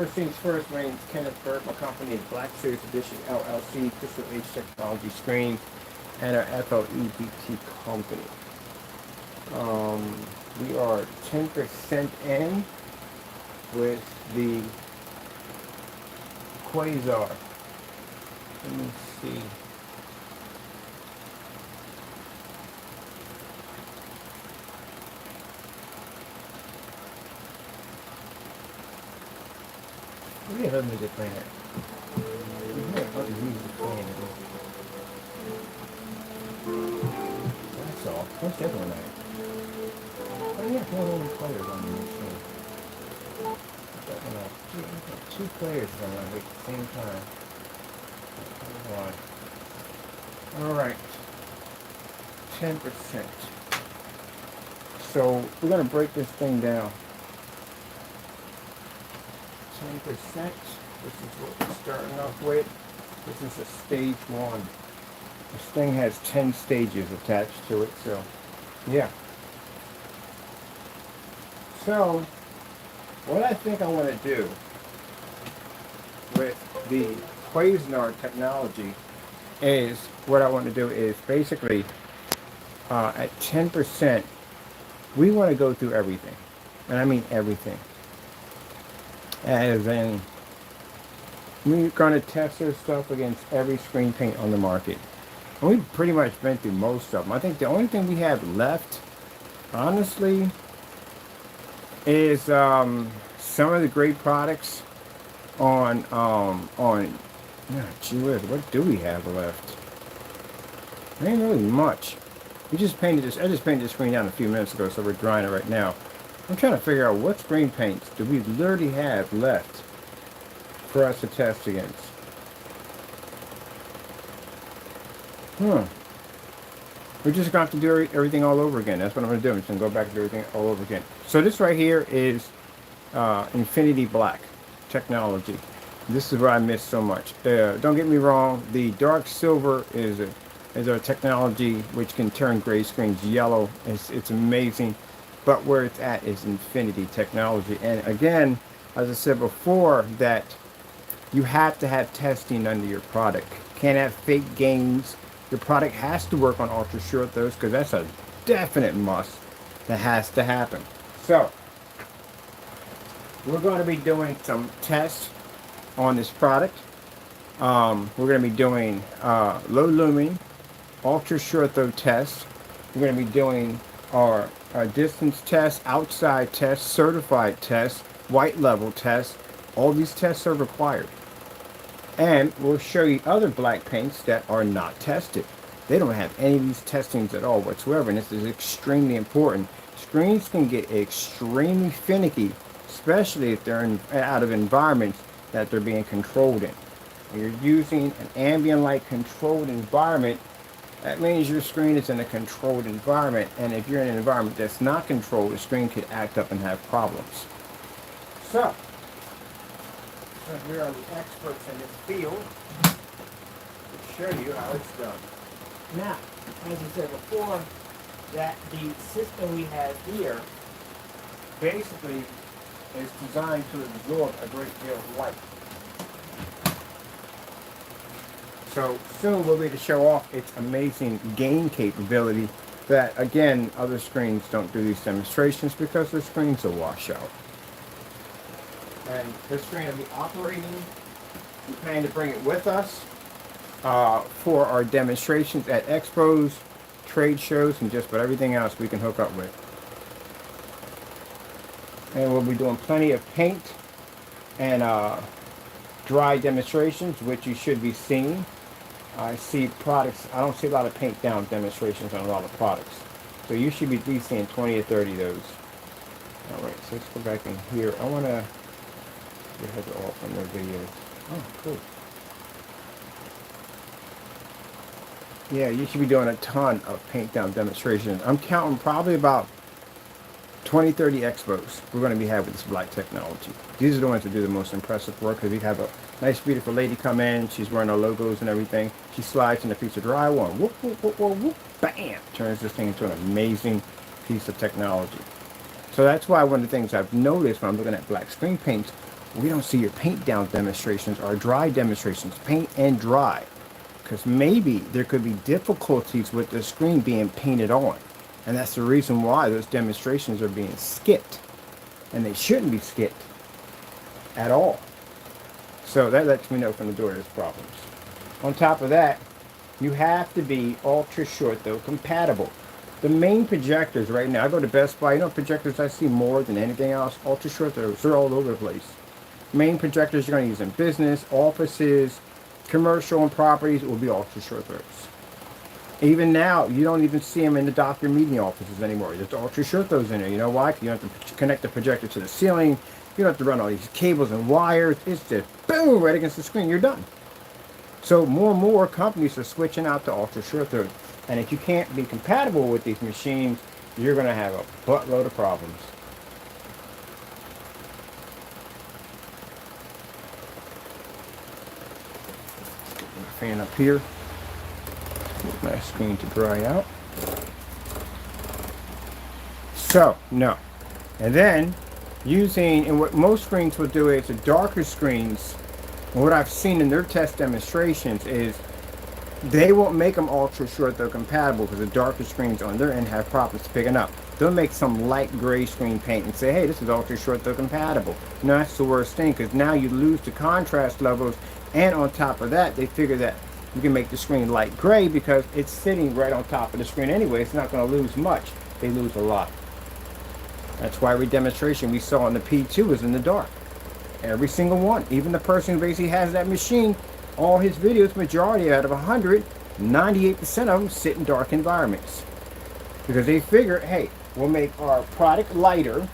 First things first, my name is Kenneth Burke. My company is Black Series Edition LLC, Crystal Age Technology Screen, and our FLE company. We are 10% in with the QUASAR. Let me see. We have other music playing it. We have other music playing it. That's all. What's the other one at? Oh yeah, one only players on the machine. Two players running at the same time. Alright. 10%. So we're going to break this thing down. 10%. This is what we're starting off with. This is a stage 1. This thing has 10 stages attached to it, so yeah. So what I think I want to do with the QUASAR technology is, what I want to do is basically at 10%, we want to go through everything, and I mean everything. As in, we're going to test this stuff against every screen paint on the market. And we've pretty much been through most of them. I think the only thing we have left, honestly, is some of the great products on gee whiz, what do we have left? Ain't really much. We just painted this. I just painted this screen down a few minutes ago, so we're drying it right now. I'm trying to figure out what screen paints do we literally have left for us to test against. We're just going to have to do everything all over again. That's what I'm going to do. I'm just going to go back and do everything all over again. So this right here is Infinity Black technology. This is where I missed so much. Don't get me wrong. The dark silver is our technology which can turn gray screens yellow. It's amazing. But where it's at is Infinity technology. And again, as I said before, that you have to have testing under your product. Can't have fake gains. Your product has to work on ultra short throws, because that's a definite must that has to happen. So we're going to be doing some tests on this product. We're going to be doing low lumen, ultra short throw tests. We're going to be doing our distance tests, outside tests, certified tests, white level tests. All these tests are required. And we'll show you other black paints that are not tested. They don't have any of these testings at all whatsoever, and this is extremely important. Screens can get extremely finicky, especially if they're out of environments that they're being controlled in. When you're using an ambient light controlled environment, that means your screen is in a controlled environment, and if you're in an environment that's not controlled, the screen could act up and have problems. So we are the experts in this field to show you how it's done. Now, as I said before, that the system we have here basically is designed to absorb a great deal of light. So soon we'll be able to show off its amazing gain capability that, again, other screens don't do these demonstrations because their screens will wash out. And this screen will be operating. We plan to bring it with us for our demonstrations at expos, trade shows, and just about everything else we can hook up with. And we'll be doing plenty of paint and dry demonstrations, which you should be seeing. I see products. I don't see a lot of paint down demonstrations on a lot of products. So you should be at least seeing 20 or 30 of those. Alright, so let's go back in here. I want to have it all from their videos. Oh, cool. Yeah, you should be doing a ton of paint down demonstrations. I'm counting probably about 20, 30 expos we're going to be having with this black technology. These are the ones that do the most impressive work, because we have a nice, beautiful lady come in. She's wearing our logos and everything. She slides in a piece of drywall and whoop, whoop, whoop, whoop, whoop, bam! Turns this thing into an amazing piece of technology. So that's why one of the things I've noticed when I'm looking at black screen paints, we don't see your paint down demonstrations or dry demonstrations, paint and dry, because maybe there could be difficulties with the screen being painted on. And that's the reason why those demonstrations are being skipped. And they shouldn't be skipped at all. So that lets me know from the door there's problems. On top of that, you have to be ultra short though compatible. The main projectors right now, I go to Best Buy, you know projectors I see more than anything else, ultra short they're all over the place. Main projectors you're going to use in business, offices, commercial and properties will be ultra short throws. Even now, you don't even see them in the doctor meeting offices anymore. There's ultra short throws in there. You know why? You don't have to connect the projector to the ceiling. You don't have to run all these cables and wires. It's just boom, right against the screen. You're done. So more and more companies are switching out to ultra short throws. And if you can't be compatible with these machines, you're going to have a buttload of problems. Get my fan up here. Get my screen to dry out. So, no. And then, and what most screens will do is the darker screens, and what I've seen in their test demonstrations is they won't make them ultra short though compatible because the darker screens on their end have problems picking up. They'll make some light gray screen paint and say, hey, this is ultra short though compatible. No, that's the worst thing because now you lose the contrast levels, and on top of that, they figure that you can make the screen light gray because it's sitting right on top of the screen anyway. It's not going to lose much. They lose a lot. That's why every demonstration we saw on the P2 was in the dark. Every single one. Even the person who basically has that machine, all his videos, majority out of 100, 98% of them sit in dark environments. Because they figure, hey, we'll make our product lighter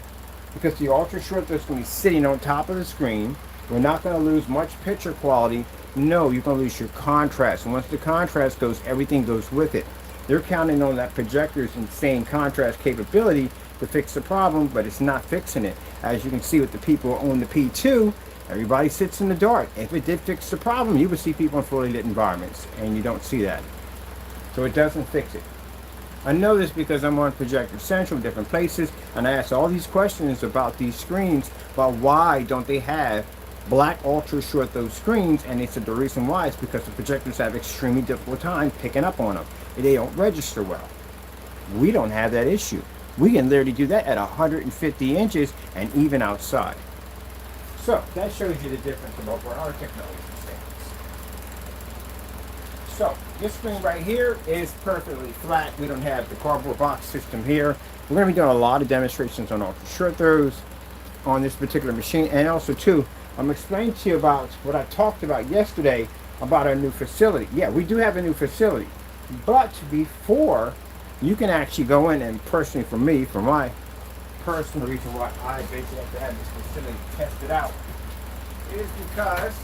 because the ultra short that's going to be sitting on top of the screen. We're not going to lose much picture quality. No, you're going to lose your contrast. And once the contrast goes, everything goes with it. They're counting on that projector's insane contrast capability to fix the problem, but it's not fixing it. As you can see with the people who own the P2, everybody sits in the dark. If it did fix the problem, you would see people in fully lit environments, and you don't see that. So it doesn't fix it. I know this because I'm on Projector Central, different places, and I ask all these questions about these screens, about why don't they have black ultra short those screens, and they said the reason why is because the projectors have extremely difficult time picking up on them. They don't register well. We don't have that issue. We can literally do that at 150 inches and even outside. So that shows you the difference about where our technology stands. So this screen right here is perfectly flat. We don't have the cardboard box system here. We're going to be doing a lot of demonstrations on ultra short throws on this particular machine, and also too, I'm explaining to you about what I talked about yesterday about our new facility. Yeah, we do have a new facility, but before you can actually go in and personally, for me, for my personal reason why I basically have to have this facility tested out is because,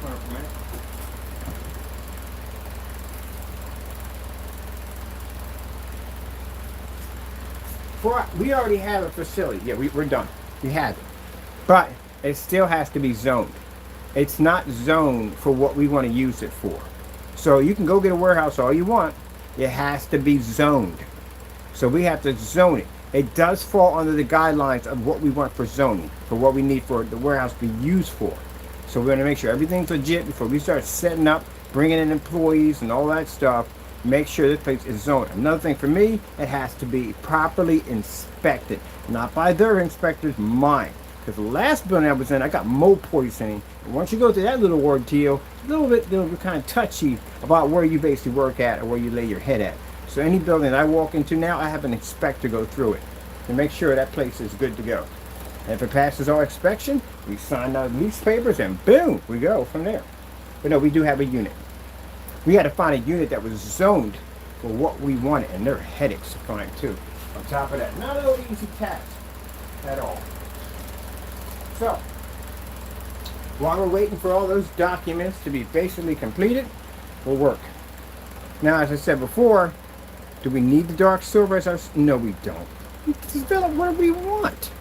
hold on a minute. We already have a facility. Yeah, we're done. We have it. But it still has to be zoned. It's not zoned for what we want to use it for. So you can go get a warehouse all you want. It has to be zoned. So we have to zone it. It does fall under the guidelines of what we want for zoning, for what we need for the warehouse to be used for. So we're going to make sure everything's legit before we start setting up, bringing in employees and all that stuff. Make sure this place is zoned. Another thing for me, it has to be properly inspected. Not by their inspectors, mine. Because the last building I was in, I got mold poisoning. And once you go through that little ordeal, a little bit kind of touchy about where you basically work at or where you lay your head at. So any building I walk into now, I have an inspector go through it to make sure that place is good to go. And if it passes our inspection, we sign our lease papers and boom, we go from there. But no, we do have a unit. We had to find a unit that was zoned for what we wanted, and they're headaches to find too. On top of that, not an easy task at all. So, while we're waiting for all those documents to be basically completed, we'll work. Now, as I said before, do we need the dark silver as our... No, we don't. We develop what we want.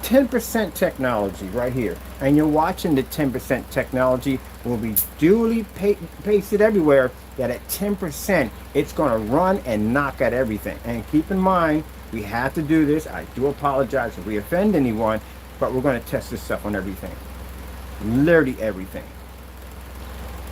10% technology right here. And you're watching the 10% technology will be duly pasted everywhere that at 10%, it's going to run and knock out everything. And keep in mind, we have to do this. I do apologize if we offend anyone. but we're going to test this stuff on everything. Literally everything.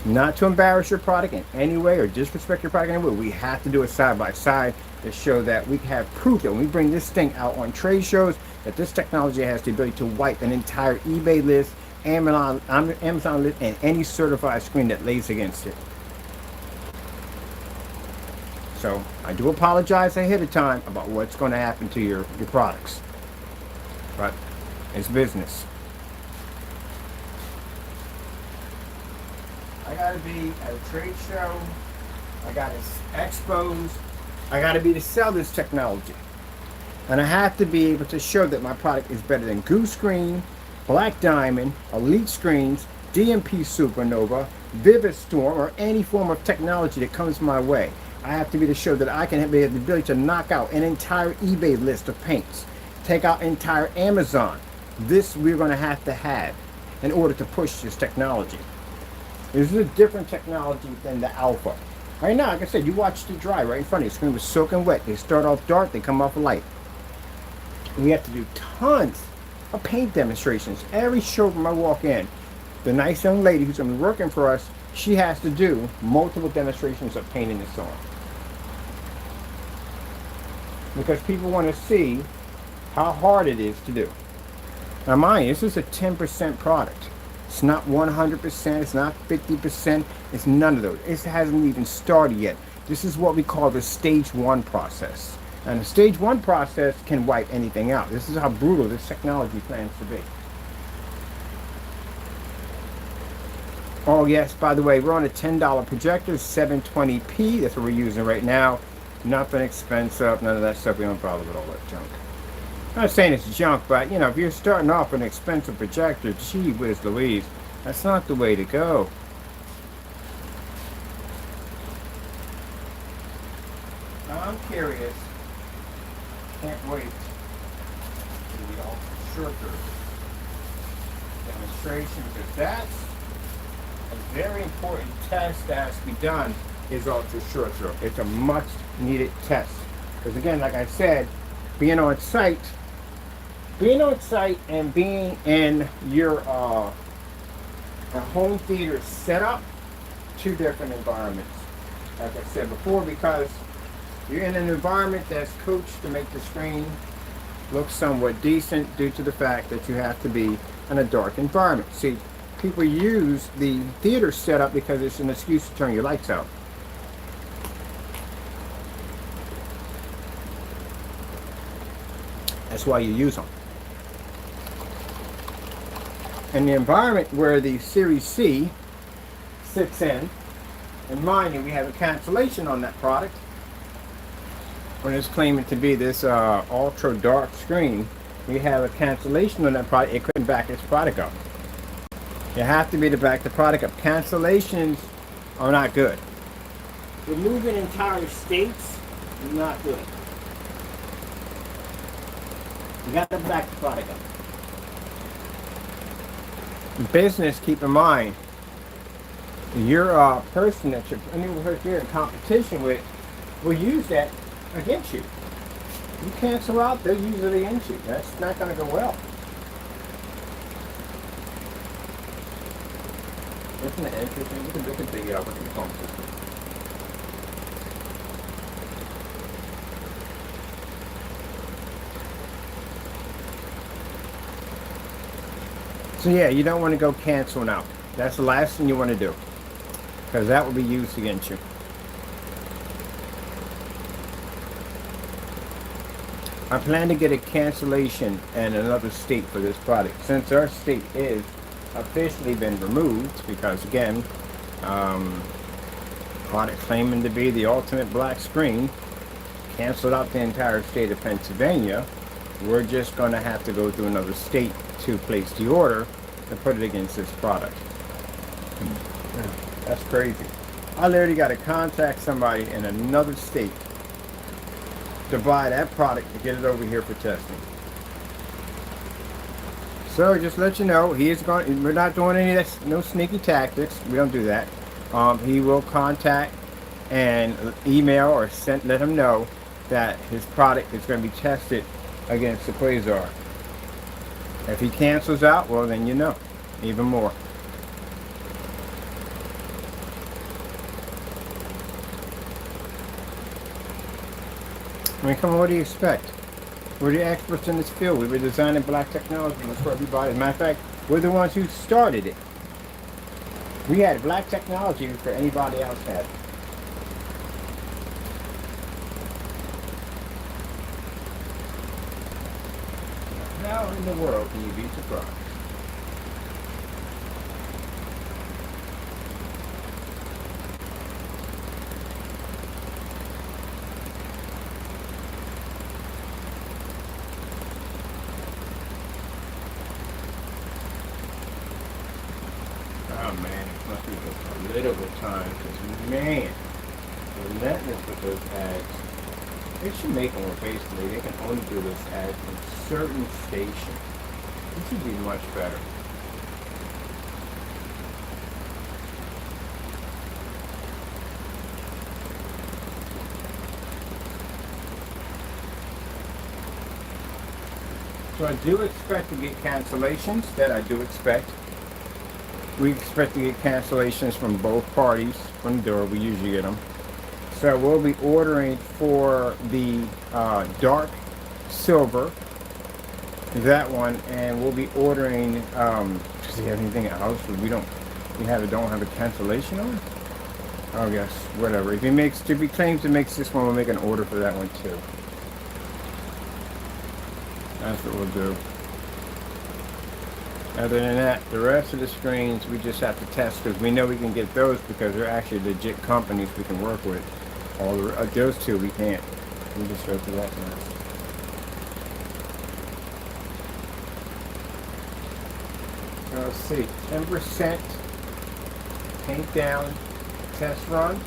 Not to embarrass your product in any way or disrespect your product in any way. We have to do it side by side to show that we have proof that when we bring this thing out on trade shows, that this technology has the ability to wipe an entire eBay list, Amazon list, and any certified screen that lays against it. So I do apologize ahead of time about what's going to happen to your products. But it's business. I gotta be at a trade show. I gotta expos. I gotta be to sell this technology. And I have to be able to show that my product is better than Goose Green, Black Diamond, Elite Screens, DMP Supernova, Vivid Storm, or any form of technology that comes my way. I have to be to show that I can have the ability to knock out an entire eBay list of paints, take out entire Amazon. This we're going to have in order to push this technology. This is a different technology than the Alpha. Right now, like I said, you watched it dry right in front of you. The screen was soaking wet. They start off dark, they come off light. We have to do tons of paint demonstrations. Every showroom I walk in, the nice young lady who's going to be working for us, she has to do multiple demonstrations of painting this on. Because people want to see how hard it is to do. Now mind you, this is a 10% product. It's not 100%, it's not 50%, it's none of those. It hasn't even started yet. This is what we call the stage 1 process. And the stage 1 process can wipe anything out. This is how brutal this technology plans to be. Oh yes, by the way, we're on a $10 projector, 720p. That's what we're using right now. Nothing expensive, none of that stuff. We don't bother with all that junk. I'm not saying it's junk, but you know, if you're starting off with an expensive projector, gee whiz Louise, that's not the way to go. Now I'm curious, can't wait to the ultra demonstration, because that's a very important test that has to be done, is ultra short throw. It's a much needed test. Because again, like I said, being on site and being in your home theater setup, two different environments. Like I said before, because you're in an environment that's coached to make the screen look somewhat decent due to the fact that you have to be in a dark environment. See, people use the theater setup because it's an excuse to turn your lights out. That's why you use them. And the environment where the Series C sits in, and mind you, we have a cancellation on that product when it's claiming to be this ultra dark screen. We have a cancellation on that product. It couldn't back its product up. You have to be to back the product up. Cancellations are not good. Removing entire states is not good. You got to back the product up. Business, keep in mind, your person that you're in competition with will use that against you. You cancel out, they'll use it against you. That's not going to go well. Isn't it interesting? You can look at the phone system. So yeah, you don't want to go canceling out. That's the last thing you want to do, because that will be used against you. I plan to get a cancellation in another state for this product, since our state is officially been removed, because again, product claiming to be the ultimate black screen canceled out the entire state of Pennsylvania. We're just going to have to go through another state to place the order and put it against this product. That's crazy. I literally got to contact somebody in another state to buy that product to get it over here for testing. So just let you know, he is going. We're not doing any of that, no sneaky tactics. We don't do that. He will contact and email or let him know that his product is going to be tested against the QUASAR. If he cancels out, well, then you know, even more. I mean, come on, what do you expect? We're the experts in this field. We were designing black technology for everybody. As a matter of fact, we're the ones who started it. We had black technology before anybody else had. How in the world can you be surprised? Oh man, it must be just a little bit of time, because man, relentless with those ads. They should make them where basically they can only do this at a certain station. This would be much better. So I do expect to get cancellations. That I do expect. We expect to get cancellations from both parties from the door. We usually get them. So we'll be ordering for the dark silver, that one, and we'll be ordering. Does he have anything else? Don't have a cancellation on? Oh yes, whatever. If he claims to make this one, we'll make an order for that one too. That's what we'll do. Other than that, the rest of the screens we just have to test, because we know we can get those because they're actually legit companies we can work with. All those two we can't. We just go through that now. So let's see, 10% paint down test run.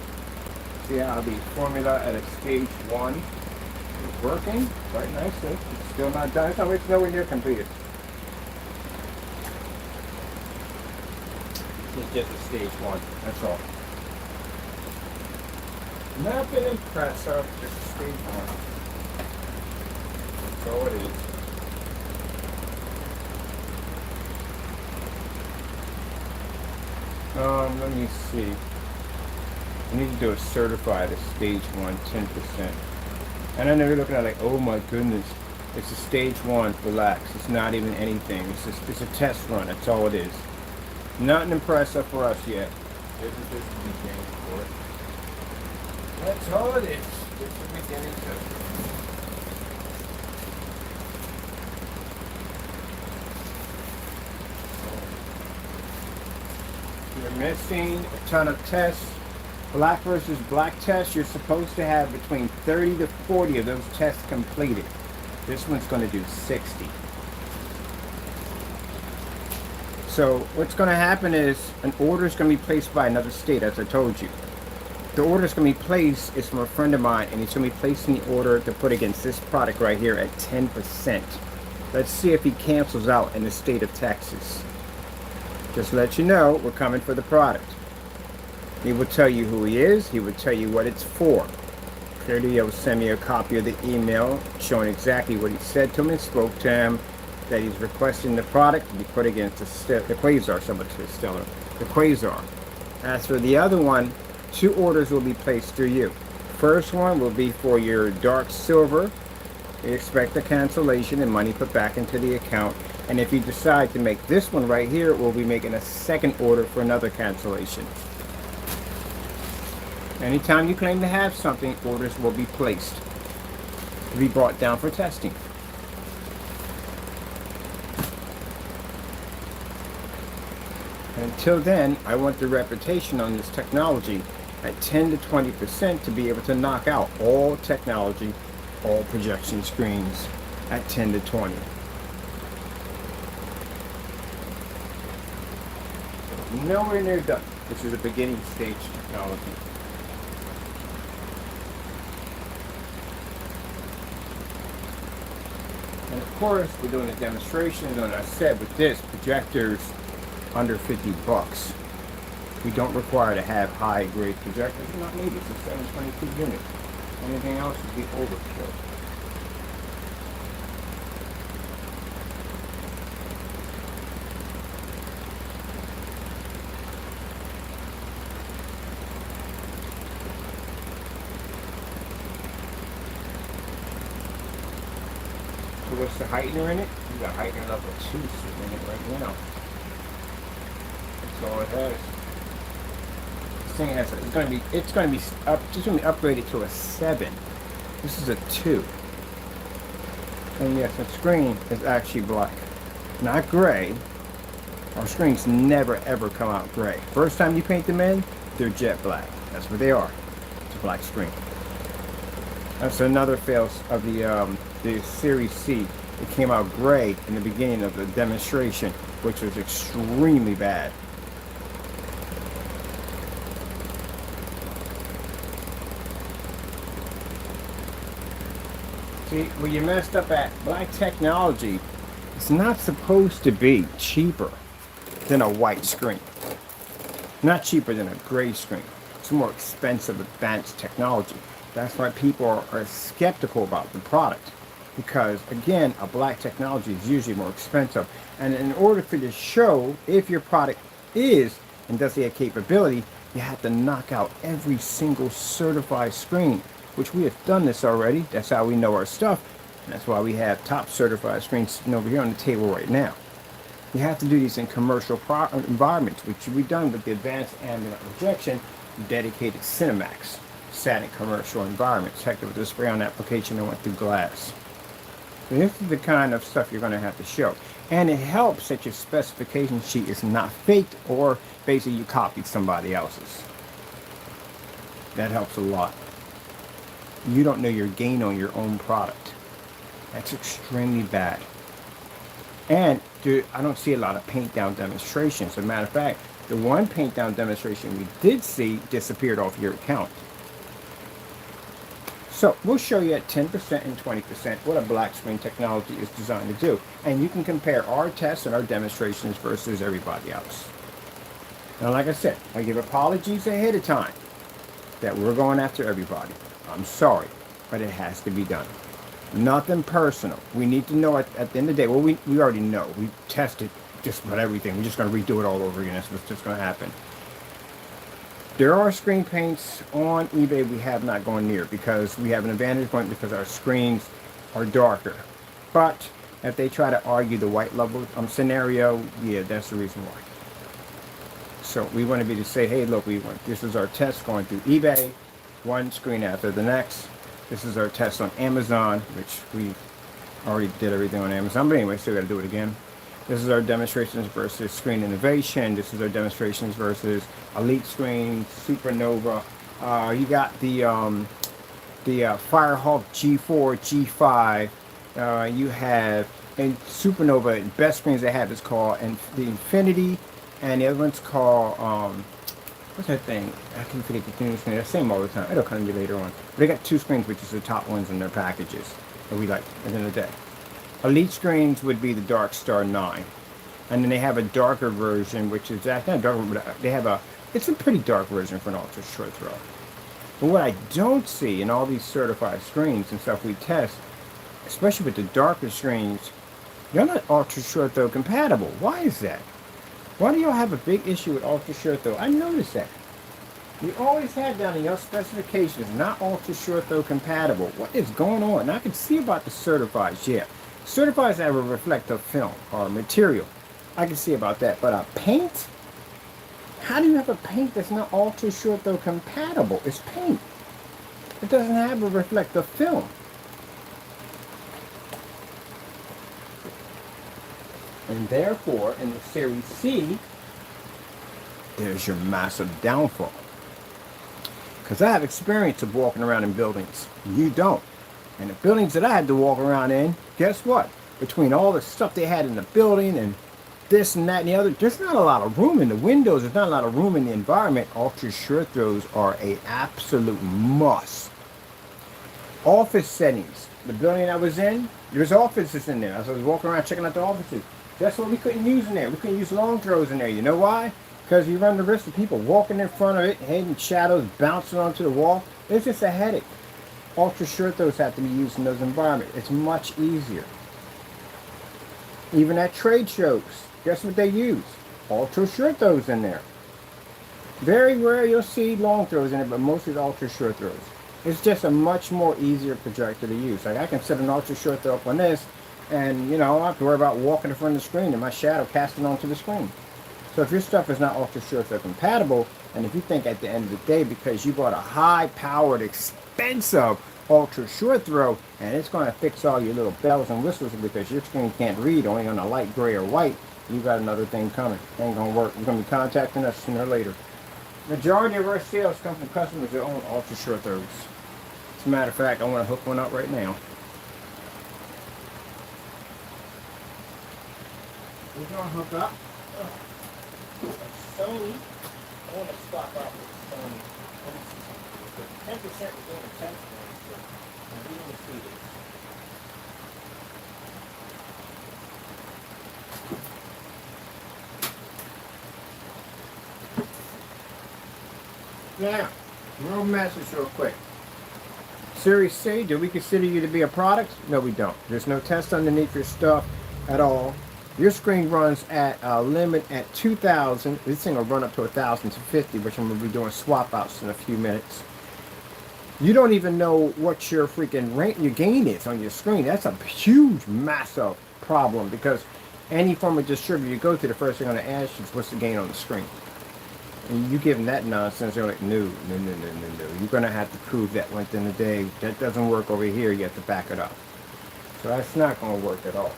See how the formula at a stage 1 is working quite nicely. It's still not done. It's nowhere near completed. It's just a stage 1. That's all. Nothing impressive, just a stage 1. That's all it is. Let me see. I need to do a certified at stage 1, 10%. And I know you're looking at like, oh my goodness, it's a stage 1. Relax. It's not even anything. It's a test run. That's all it is. Nothing impressive for us yet. This is just the beginning for it. That's all it is. Just the beginning test run. You're missing a ton of tests. Black versus black tests, you're supposed to have between 30 to 40 of those tests completed. This one's going to do 60. So what's going to happen is an order is going to be placed by another state, as I told you. The order is going to be placed is from a friend of mine, and he's going to be placing the order to put against this product right here at 10%. Let's see if he cancels out in the state of Texas. Just let you know, we're coming for the product. He will tell you who he is. He will tell you what it's for. Clearly, he'll send me a copy of the email showing exactly what he said to him and spoke to him, that he's requesting the product to be put against the QUASAR, the QUASAR. As for the other one, 2 orders will be placed through you. First one will be for your dark silver. You expect a cancellation and money put back into the account. And if you decide to make this one right here, we'll be making a second order for another cancellation. Anytime you claim to have something, orders will be placed to be brought down for testing. Until then, I want the reputation on this technology at 10 to 20% to be able to knock out all technology, all projection screens at 10 to 20. Nowhere near done. This is a beginning stage technology. And of course, we're doing a demonstration, and I said with this, projectors under 50 bucks. We don't require to have high grade projectors. It's not needed. It's a 722 unit. Anything else would be overkill. What's the heightener in it? You got heightener level 2 sitting in it right now. That's all it has. This thing has it's gonna be upgraded to a 7. This is a 2. And yes, the screen is actually black. Not gray. Our screens never ever come out gray. First time you paint them in, they're jet black. That's what they are. It's a black screen. That's another fail of the Series C. It came out gray in the beginning of the demonstration, which was extremely bad. See, where you messed up at, black technology is not supposed to be cheaper than a white screen. Not cheaper than a gray screen. It's more expensive advanced technology. That's why people are skeptical about the product. Because, again, a black technology is usually more expensive. And in order for you to show if your product is and does have capability, you have to knock out every single certified screen, which we have done this already. That's how we know our stuff. And that's why we have top certified screens sitting over here on the table right now. You have to do these in commercial environments, which we've done with the advanced ambient rejection dedicated Cinemax. Sat in commercial environments. Heck, with the spray-on application that went through glass. So this is the kind of stuff you're going to have to show. And it helps that your specification sheet is not faked or basically you copied somebody else's. That helps a lot. You don't know your gain on your own product. That's extremely bad. And dude, I don't see a lot of paint down demonstrations. As a matter of fact, the one paint down demonstration we did see disappeared off your account. So we'll show you at 10% and 20% what a black screen technology is designed to do. And you can compare our tests and our demonstrations versus everybody else. Now, like I said, I give apologies ahead of time that we're going after everybody. I'm sorry, but it has to be done. Nothing personal. We need to know at the end of the day, well, we already know. We tested just about everything. We're just going to redo it all over again. That's what's just going to happen. There are screen paints on eBay we have not gone near because we have an advantage point because our screens are darker. But if they try to argue the white level scenario, yeah, that's the reason why. So we want to be to say, hey, look, this is our test going through eBay, one screen after the next. This is our test on Amazon, which we already did everything on Amazon. But anyway, still got to do it again. This is our demonstrations versus screen innovation. This is our demonstrations versus elite screen, supernova. You got the Firehawk G4, G5. You have and supernova. Best screens they have is called and the Infinity, and the other one's called what's that thing? I can forget the name of the screen. They're the same all the time. It'll come to me later on. But they got two screens, which is the top ones in their packages that we like at the end of the day. Elite screens would be the Dark Star 9. And then they have a darker version, which is not darker, but they have it's a pretty dark version for an ultra short throw. But what I don't see in all these certified screens and stuff we test, especially with the darker screens, they're not ultra short throw compatible. Why is that? Why do y'all have a big issue with ultra short throw? I noticed that. You always have down in your specifications, not ultra short throw compatible. What is going on? And I can see about the certifieds, yeah. Certifieds have a reflective film or material. I can see about that. But a paint? How do you have a paint that's not ultra short throw compatible? It's paint. It doesn't have a reflective film. And therefore, in the Series C, there's your massive downfall. Because I have experience of walking around in buildings. You don't. And the buildings that I had to walk around in, guess what? Between all the stuff they had in the building and this and that and the other, there's not a lot of room in the windows. There's not a lot of room in the environment. Ultra short throws are an absolute must. Office settings. The building I was in, there's offices in there. As I was walking around checking out the offices. That's what we couldn't use in there. We couldn't use long throws in there. You know why? Because you run the risk of people walking in front of it, hitting shadows, bouncing onto the wall. It's just a headache. Ultra short throws have to be used in those environments. It's much easier. Even at trade shows, guess what they use? Ultra short throws in there. Very rare you'll see long throws in it, but mostly the ultra short throws. It's just a much more easier projector to use. Like I can set an ultra short throw up on this, And, you know, I don't have to worry about walking in front of the screen and my shadow casting onto the screen. So if your stuff is not ultra short throw compatible, and if you think at the end of the day, because you bought a high-powered, expensive ultra short throw, and it's going to fix all your little bells and whistles because your screen can't read only on a light gray or white, you got another thing coming. It ain't going to work. You're going to be contacting us sooner or later. Majority of our sales come from customers that own ultra short throws. As a matter of fact, I want to hook one up right now. We're going to hook up a Sony. I want to stop out with Sony. 10% is doing a test run, so we want to see this. Now, real message real quick. Series C, do we consider you to be a product? No, we don't. There's no test underneath your stuff at all. Your screen runs at a limit at 2,000. This thing will run up to 1,050, which I'm going to be doing swap outs in a few minutes. You don't even know what your freaking your gain is on your screen. That's a huge, massive problem because any form of distributor you go to, the first thing I'm going to ask you is what's the gain on the screen. And you give them that nonsense, they're like, no. You're going to have to prove that within the day. That doesn't work over here. You have to back it up. So that's not going to work at all.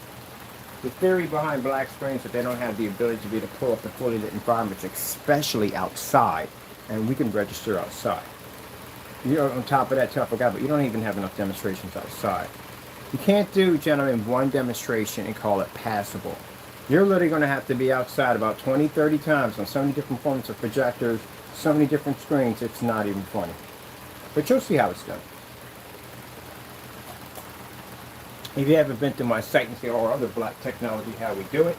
The theory behind black screens is that they don't have the ability to be able to pull up the fully lit environments, especially outside. And we can register outside. You know, on top of that, I forgot, but you don't even have enough demonstrations outside. You can't do, gentlemen, one demonstration and call it passable. You're literally going to have to be outside about 20, 30 times on so many different forms of projectors, so many different screens, it's not even funny. But you'll see how it's done. If you haven't been to my site and see all our other black technology, how we do it.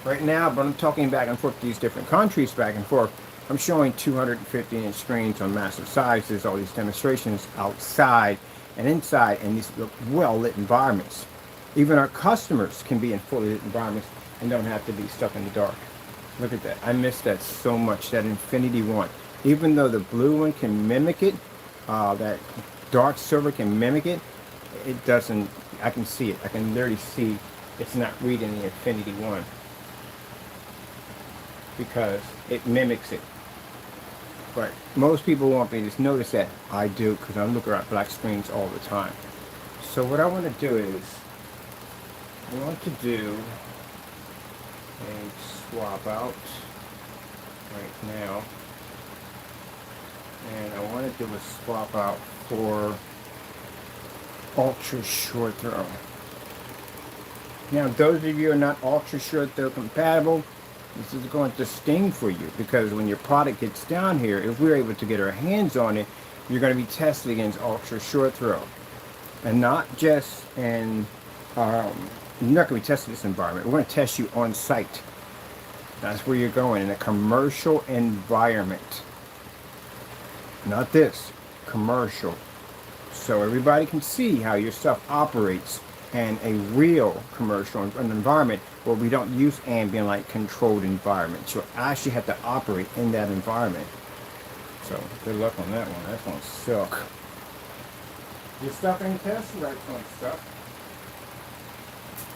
Right now, but I'm talking back and forth to these different countries back and forth. I'm showing 250-inch screens on massive sizes, all these demonstrations outside and inside in these well-lit environments. Even our customers can be in fully lit environments and don't have to be stuck in the dark. Look at that. I miss that so much, that Infinity one. Even though the blue one can mimic it, that dark silver can mimic it, it doesn't, I can see it. I can literally see it's not reading the Infinity one because it mimics it. But most people won't be to notice that. I do, because I'm looking at black screens all the time. So what I want to do is, I want to do a swap out right now. And I want to do a swap out for ultra short throw. Now, those of you who are not ultra short throw compatible, this is going to sting for you because when your product gets down here, if we're able to get our hands on it, you're going to be tested against ultra short throw. And not just in, you're not going to be tested in this environment. We're going to test you on site. That's where you're going, in a commercial environment. Not this, commercial. So everybody can see how your stuff operates in a real commercial environment where we don't use ambient light controlled environments. You'll actually have to operate in that environment. So good luck on that one. That's gonna suck. Your stuff ain't tested right on stuff.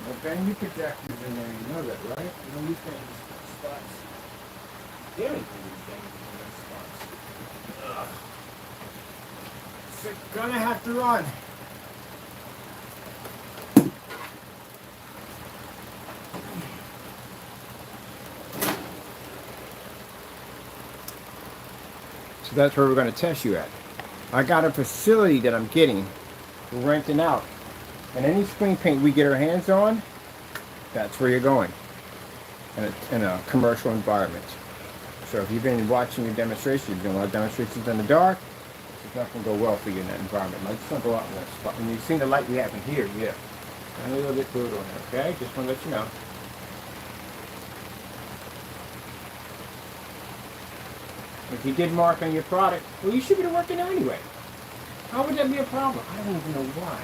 But then you projectors in there, you know that, right? You know these things spots. The only thing these things in those spots. Ugh. So you're gonna have to run. So that's where we're going to test you at. I got a facility that I'm getting, we're renting out. And any screen paint we get our hands on, that's where you're going. In a commercial environment. So if you've been watching your demonstrations, you've been doing a lot of demonstrations in the dark, it's not going to go well for you in that environment. Lights don't go out in that spot. When you've seen the light we have in here, yeah. And a little bit brutal on it, okay? Just want to let you know. If you did mark on your product, well, you should be working anyway. How would that be a problem? I don't even know why.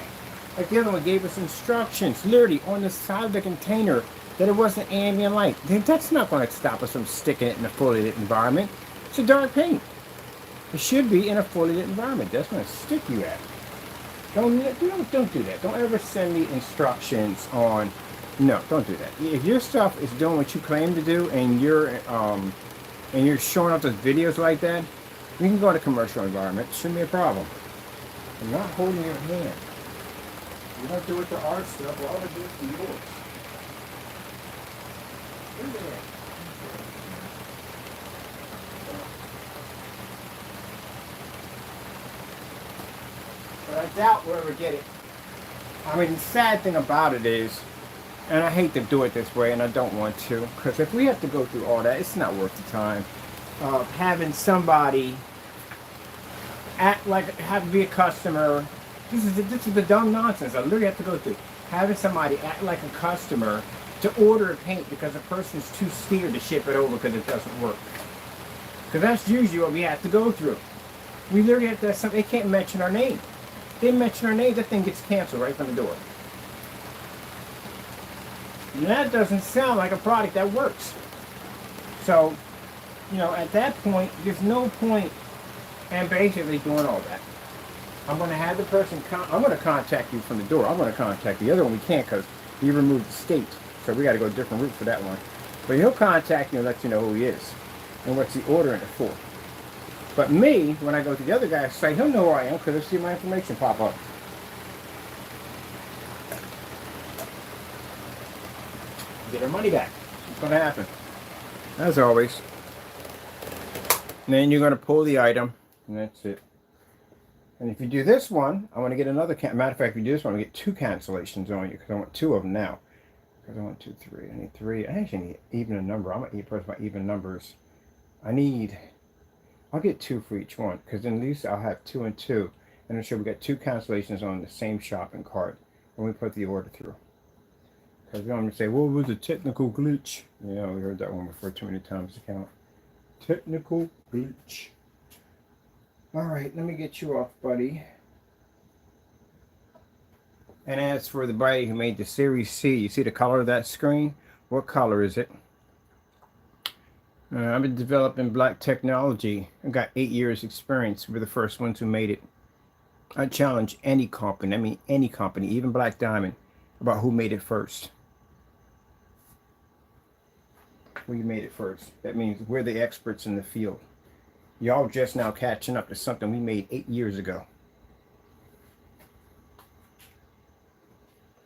Like the other one gave us instructions, literally on the side of the container, that it wasn't ambient light. That's not going to stop us from sticking it in a fully lit environment. It's a dark paint. It should be in a fully lit environment. That's going to stick you at. Don't do that. Don't ever send me instructions on. No, don't do that. If your stuff is doing what you claim to do, and you're showing up those videos like that, you can go in a commercial environment. It shouldn't be a problem. I'm not holding your hand. You don't do it to our stuff. Well, I'll do it to yours. Look at that. But I doubt we'll ever get it. I mean, the sad thing about it is, and I hate to do it this way, and I don't want to, because if we have to go through all that, it's not worth the time. Having somebody act like, have to be a customer. This is the dumb nonsense I literally have to go through. Having somebody act like a customer to order a paint because a person's too scared to ship it over because it doesn't work. Because that's usually what we have to go through. We literally have to have something. They can't mention our name. They mention our name, that thing gets canceled right from the door. And that doesn't sound like a product that works. So, you know, at that point, there's no point in basically doing all that. I'm going to have the person, I'm going to contact you from the door. I'm going to contact the other one. We can't because he removed the state. So we got to go a different route for that one. But he'll contact you and let you know who he is and what's he ordering it for. But me, when I go to the other guy's site, he'll know who I am because he'll see my information pop up. Get our money back. What's going to happen? As always. And then you're going to pull the item, and that's it. And if you do this one, I want to get another. Matter of fact, if you do this one, I get 2 cancellations on you because I want 2 of them now. Because I want 2, 3. I need 3. I actually need even a number. I'm an person by even numbers. I'll get 2 for each one because then at least I'll have 2 and 2. And I'm sure we got 2 cancellations on the same shopping cart when we put the order through. Because we don't want to say, well, it was a technical glitch. Yeah, we heard that one before too many times to count. Technical glitch. All right, let me get you off, buddy. And as for the buddy who made the Series C, you see the color of that screen? What color is it? I've been developing black technology. I've got 8 years experience. We're the first ones who made it. I challenge any company, I mean any company, even Black Diamond, about who made it first. We made it first. That means we're the experts in the field. Y'all just now catching up to something we made 8 years ago.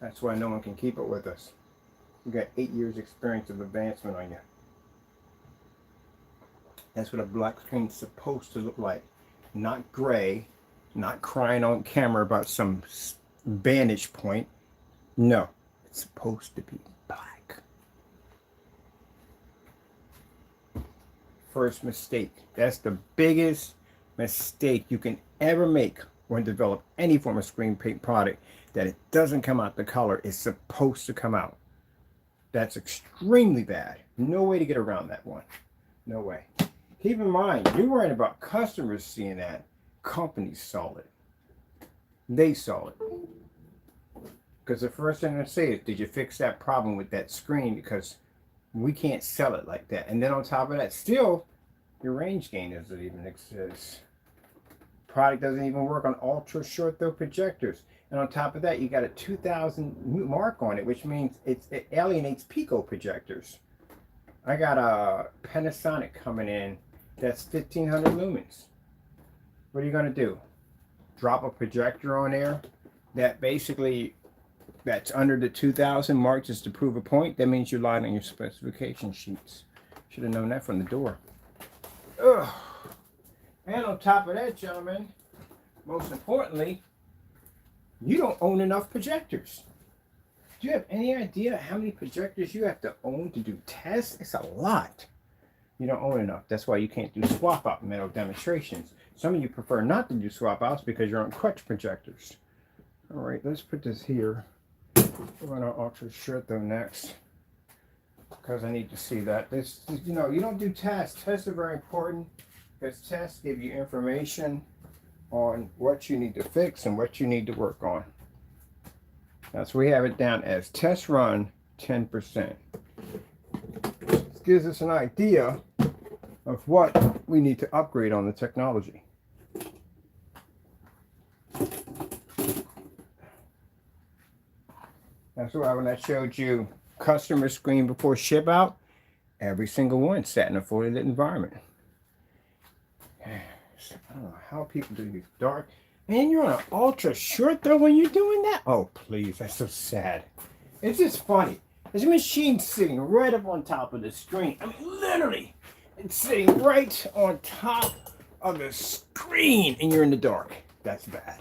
That's why no one can keep up with us. We got 8 years experience of advancement on you. That's what a black screen's supposed to look like. Not gray, not crying on camera about some vantage point. No, it's supposed to be black. First mistake. That's the biggest mistake you can ever make when develop any form of screen paint product, that it doesn't come out the color it's supposed to come out. That's extremely bad. No way to get around that one. No way. Keep in mind, you're worrying about customers seeing that. Companies saw it. They saw it. Because the first thing they say is, did you fix that problem with that screen? Because we can't sell it like that. And then on top of that, still, your range gain doesn't even exist. Product doesn't even work on ultra short throw projectors. And on top of that, you got a 2000 mark on it, which means it alienates pico projectors. I got a Panasonic coming in that's 1500 lumens. What are you going to do? Drop a projector on there that basically that's under the 2000 mark just to prove a point? That means you lied on your specification sheets. Should have known that from the door. Ugh. And on top of that, gentlemen, most importantly, you don't own enough projectors. Do you have any idea how many projectors you have to own to do tests? It's a lot. You don't own enough. That's why you can't do swap out metal demonstrations. Some of you prefer not to do swap outs because you're on crutch projectors. All right, let's put this here. We're going to ultra short though next, because I need to see that. This, you know, you don't do tests. Tests are very important because tests give you information on what you need to fix and what you need to work on. That's we have it down as test run 10%. This gives us an idea of what we need to upgrade on the technology. That's why when I showed you customer screen before ship out, every single one sat in a fully lit environment. I don't know how people do these dark. And you're on an ultra short throw when you're doing that? Oh, please, that's so sad. It's just funny. There's a machine sitting right up on top of the screen. I mean, literally, it's sitting right on top of the screen, and you're in the dark. That's bad.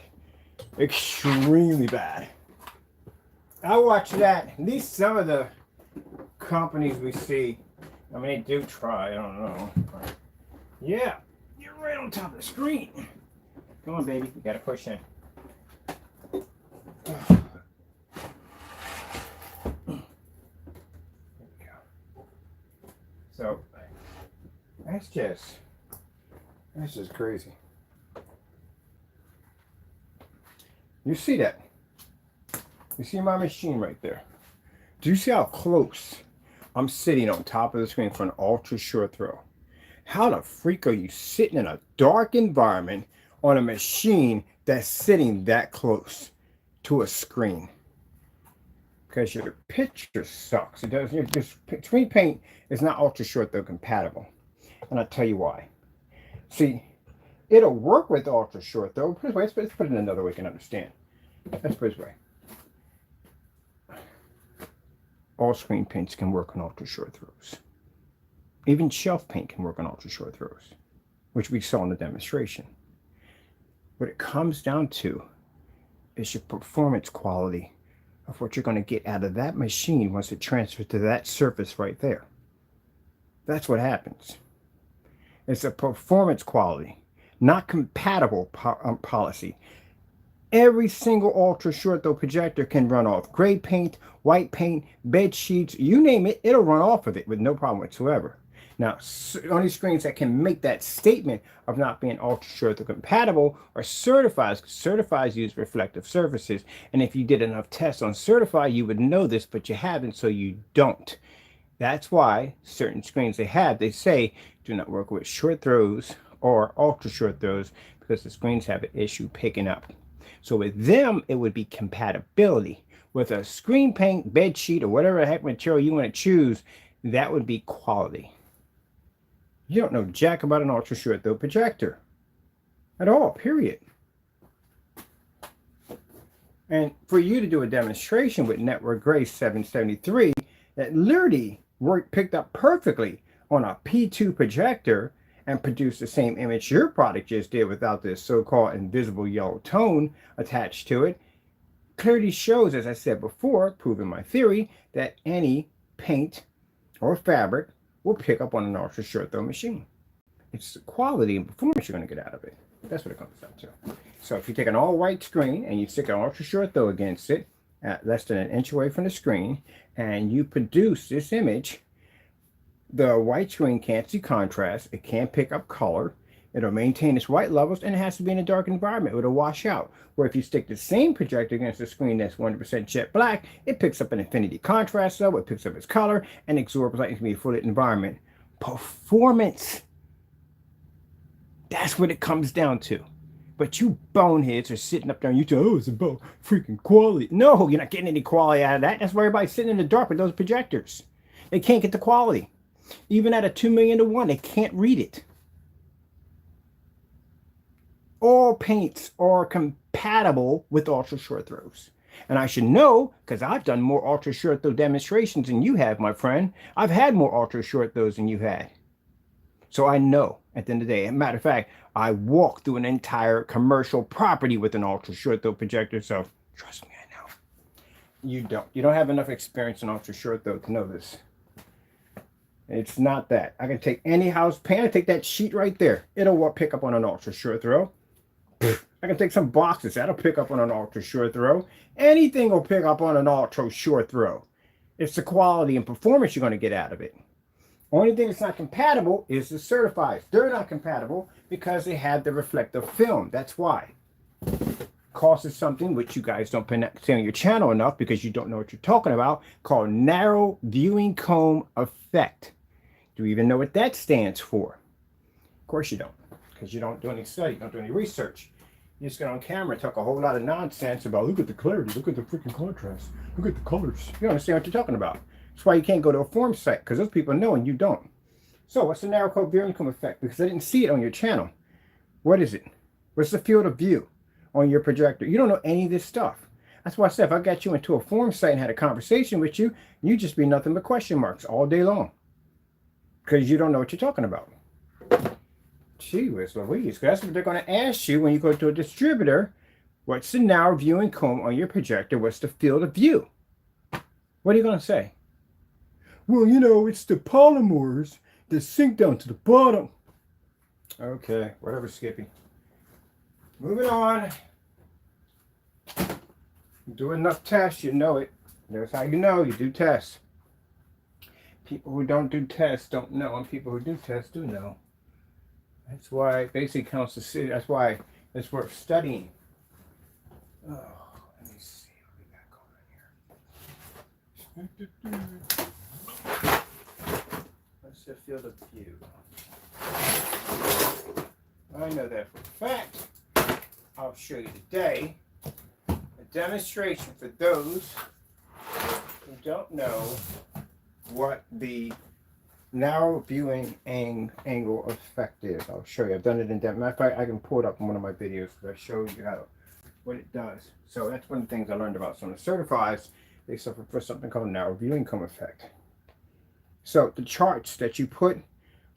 Extremely bad. I watch that. At least some of the companies we see, I mean, they do try. I don't know. But yeah, you're right on top of the screen. Come on, baby. You gotta push in. So that's just crazy. You see that? You see my machine right there? Do you see how close I'm sitting on top of the screen for an ultra short throw? How the freak are you sitting in a dark environment on a machine that's sitting that close to a screen? Because your picture sucks. It does. Your screen paint is not ultra short throw compatible, and I'll tell you why. See, it'll work with ultra short throw. Let's put it in another way you can understand. Let's put it this way. All screen paints can work on ultra short throws. Even shelf paint can work on ultra short throws, which we saw in the demonstration. What it comes down to is your performance quality of what you're going to get out of that machine once it transfers to that surface right there. That's what happens. It's a performance quality, not compatible policy. Every single ultra short throw projector can run off gray paint, white paint, bed sheets, you name it, it'll run off of it with no problem whatsoever. Now, only screens that can make that statement of not being ultra short throw compatible are certified. Certified use reflective surfaces, and if you did enough tests on certified, you would know this, but you haven't, so you don't. That's why certain screens they say do not work with short throws or ultra short throws, because the screens have an issue picking up. So with them, it would be compatibility. With a screen paint, bed sheet, or whatever the heck material you want to choose, that would be quality. You don't know jack about an ultra short throw projector at all, period. And for you to do a demonstration with Network Gray 773 that literally picked up perfectly on a P2 projector and produced the same image your product just did without this so-called invisible yellow tone attached to it, clearly shows, as I said before, proving my theory, that any paint or fabric will pick up on an ultra short throw machine. It's the quality and performance you're going to get out of it. That's what it comes down to. So if you take an all white screen and you stick an ultra short throw against it at less than an inch away from the screen, and you produce this image, the white screen can't see contrast, it can't pick up color, it'll maintain its white levels, and it has to be in a dark environment. It'll wash out. Where if you stick the same projector against a screen that's 100% jet black, it picks up an infinity contrast level, it picks up its color, and absorbs light into a full lit environment. Performance. That's what it comes down to. But you boneheads are sitting up there and you say, oh, it's about freaking quality. No, you're not getting any quality out of that. That's why everybody's sitting in the dark with those projectors. They can't get the quality. Even at a 2 million to 1, they can't read it. All paints are compatible with ultra short throws. And I should know, because I've done more ultra short throw demonstrations than you have, my friend. I've had more ultra short throws than you had. So I know at the end of the day. As a matter of fact, I walked through an entire commercial property with an ultra short throw projector. So trust me, I know. You don't. You don't have enough experience in ultra short throw to know this. It's not that. I can take any house paint, I take that sheet right there. It'll pick up on an ultra short throw. I can take some boxes, that'll pick up on an ultra short throw. Anything will pick up on an ultra short throw. It's the quality and performance you're going to get out of it. Only thing that's not compatible is the certified. They're not compatible because they have the reflective film. That's why. Causes something which you guys don't say on your channel enough because you don't know what you're talking about, called narrow viewing cone effect. Do you even know what that stands for? Of course you don't, because you don't do any study, don't do any research. You just get on camera and talk a whole lot of nonsense about look at the clarity, look at the freaking contrast, look at the colors. You don't understand what you're talking about. That's why you can't go to a form site, because those people know and you don't. So what's the narrow code viewing effect? Because I didn't see it on your channel. What is it? What's the field of view on your projector? You don't know any of this stuff. That's why I said if I got you into a form site and had a conversation with you, you'd just be nothing but question marks all day long. Because you don't know what you're talking about. Gee whiz Louise. That's what they're going to ask you when you go to a distributor. What's the narrow viewing cone on your projector? What's the field of view? What are you going to say? Well, you know, it's the polymers that sink down to the bottom. Okay, whatever, Skippy. Moving on. Do enough tests, you know it. That's how you know you do tests. People who don't do tests don't know, and people who do tests do know. That's why it basically counts to see. That's why it's worth studying. Oh, let me see what we got going here. What's the field of view? I know that for a fact. I'll show you today a demonstration for those who don't know what the narrow viewing angle effect is. I'll show you. I've done it in depth. Matter of fact, I can pull it up in one of my videos because I showed you what it does. So that's one of the things I learned about some of the certifieds. They suffer for something called narrow viewing cone effect. So the charts that you put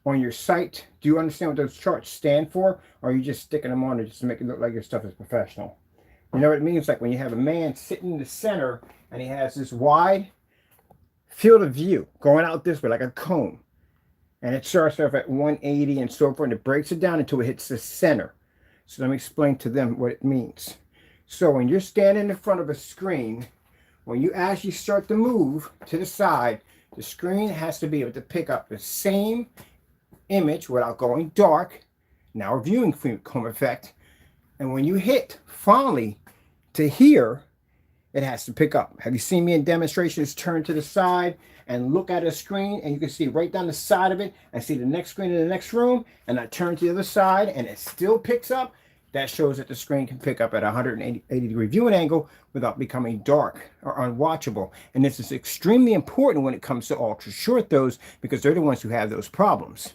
on your site, do you understand what those charts stand for? Or are you just sticking them on there just to make it look like your stuff is professional? You know what it means? Like when you have a man sitting in the center and he has this wide field of view going out this way like a cone. And it starts off at 180 and so forth, and it breaks it down until it hits the center. So let me explain to them what it means. So when you're standing in front of a screen, when you actually start to move to the side, the screen has to be able to pick up the same image without going dark, narrow viewing cone effect. And when you hit finally to here, it has to pick up. Have you seen me in demonstrations turn to the side and look at a screen, and you can see right down the side of it and see the next screen in the next room, and I turn to the other side and it still picks up? That shows that the screen can pick up at a 180 degree viewing angle without becoming dark or unwatchable. And this is extremely important when it comes to ultra short throws, because they're the ones who have those problems.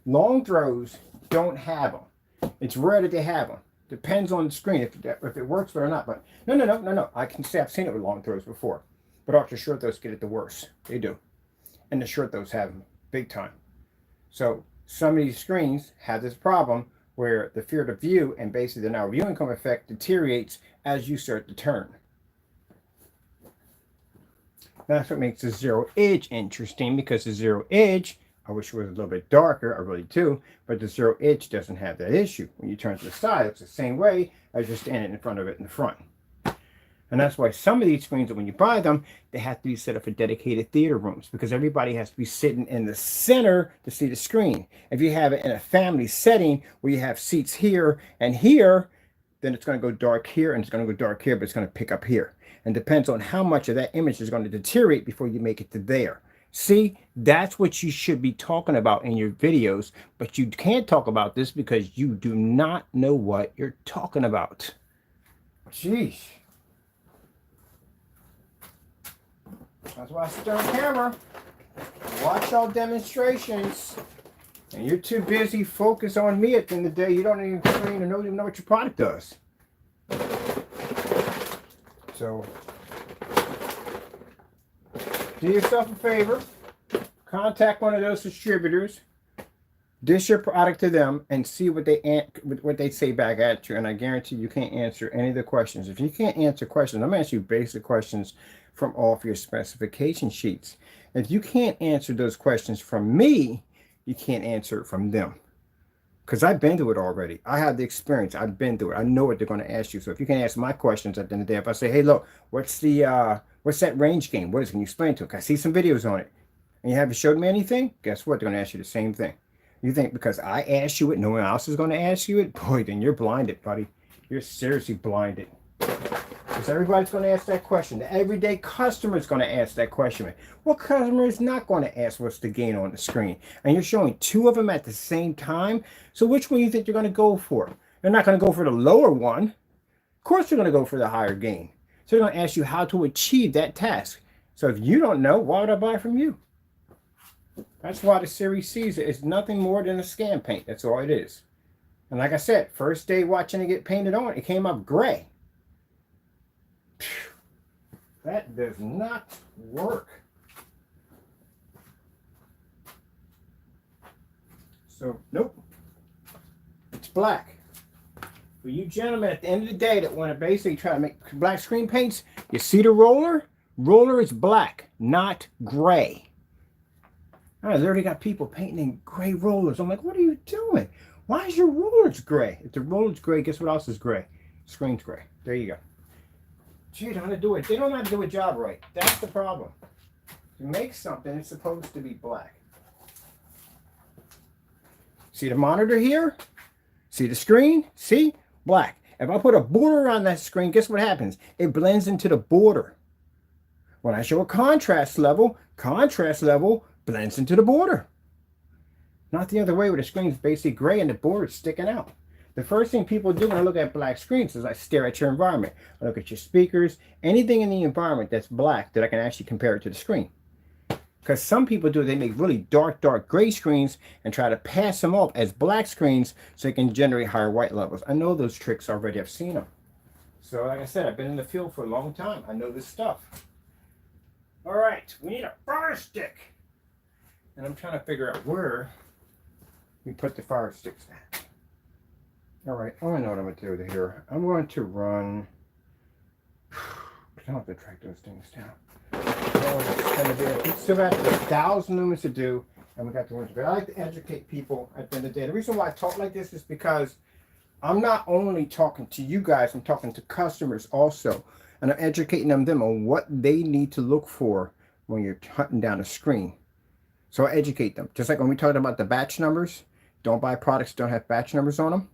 Long throws don't have them. It's rare that they have them. Depends on the screen if it works or not. But no. I can say I've seen it with long throws before. But ultra short throws get it the worst. They do. And the short throws have them big time. So some of these screens have this problem where the field of view and basically the narrow viewing cone effect deteriorates as you start to turn. That's what makes the zero edge interesting, because the zero edge, I wish it was a little bit darker, I really do, but the zero edge doesn't have that issue. When you turn to the side, it's the same way as you're standing in front of it in the front. And that's why some of these screens, when you buy them, they have to be set up for dedicated theater rooms, because everybody has to be sitting in the center to see the screen. If you have it in a family setting where you have seats here and here, then it's going to go dark here and it's going to go dark here, but it's going to pick up here. And depends on how much of that image is going to deteriorate before you make it to there. See, that's what you should be talking about in your videos, but you can't talk about this because you do not know what you're talking about. Jeez. That's why I sit on camera, watch all demonstrations, and you're too busy focused on me at the end of the day. You don't even train or don't even know what your product does. So, do yourself a favor, contact one of those distributors, dish your product to them, and see what they say back at you. And I guarantee you can't answer any of the questions. If you can't answer questions, I'm going to ask you basic questions from off your specification sheets. If you can't answer those questions from me, you can't answer it from them. Because I've been through it already. I have the experience. I've been through it. I know what they're going to ask you. So if you can ask my questions at the end of the day, if I say, hey, look, what's that range gain? What is it? Can you explain it to them? Can I see some videos on it? And you haven't showed me anything? Guess what? They're going to ask you the same thing. You think because I asked you it, no one else is going to ask you it? Boy, then you're blinded, buddy. You're seriously blinded. Because everybody's going to ask that question. The everyday customer is going to ask that question. What customer is not going to ask what's the gain on the screen? And you're showing two of them at the same time. So which one do you think you're going to go for? They're not going to go for the lower one. Of course they're going to go for the higher gain. So they're going to ask you how to achieve that task. So if you don't know, why would I buy from you? That's why the Series C is nothing more than a scan paint. That's all it is. And like I said, first day watching it get painted on, it came up gray. That does not work. So, nope. It's black. For you gentlemen at the end of the day that want to basically try to make black screen paints, you see the roller? Roller is black, not gray. I literally got people painting in gray rollers. I'm like, what are you doing? Why is your rollers gray? If the roller's gray, guess what else is gray? Screen's gray. There you go. Gee, they don't know how to do it. They don't know how to do a job right. That's the problem. To make something, it's supposed to be black. See the monitor here? See the screen? See? Black. If I put a border on that screen, guess what happens? It blends into the border. When I show a contrast level blends into the border. Not the other way where the screen's basically gray and the border's sticking out. The first thing people do when I look at black screens is I stare at your environment. I look at your speakers, anything in the environment that's black that I can actually compare it to the screen. Because some people do, they make really dark gray screens and try to pass them off as black screens so they can generate higher white levels. I know those tricks already. I've seen them. So like I said, I've been in the field for a long time. I know this stuff. All right, we need a fire stick. And I'm trying to figure out where we put the fire sticks at. All right, I know what I'm going to do here. I'm going to run. I don't have to track those things down. We still got 1,000 lumens to do, and we got the ones. But I like to educate people at the end of the day. The reason why I talk like this is because I'm not only talking to you guys, I'm talking to customers also. And I'm educating them on what they need to look for when you're hunting down a screen. So I educate them. Just like when we talked about the batch numbers, don't buy products that don't have batch numbers on them.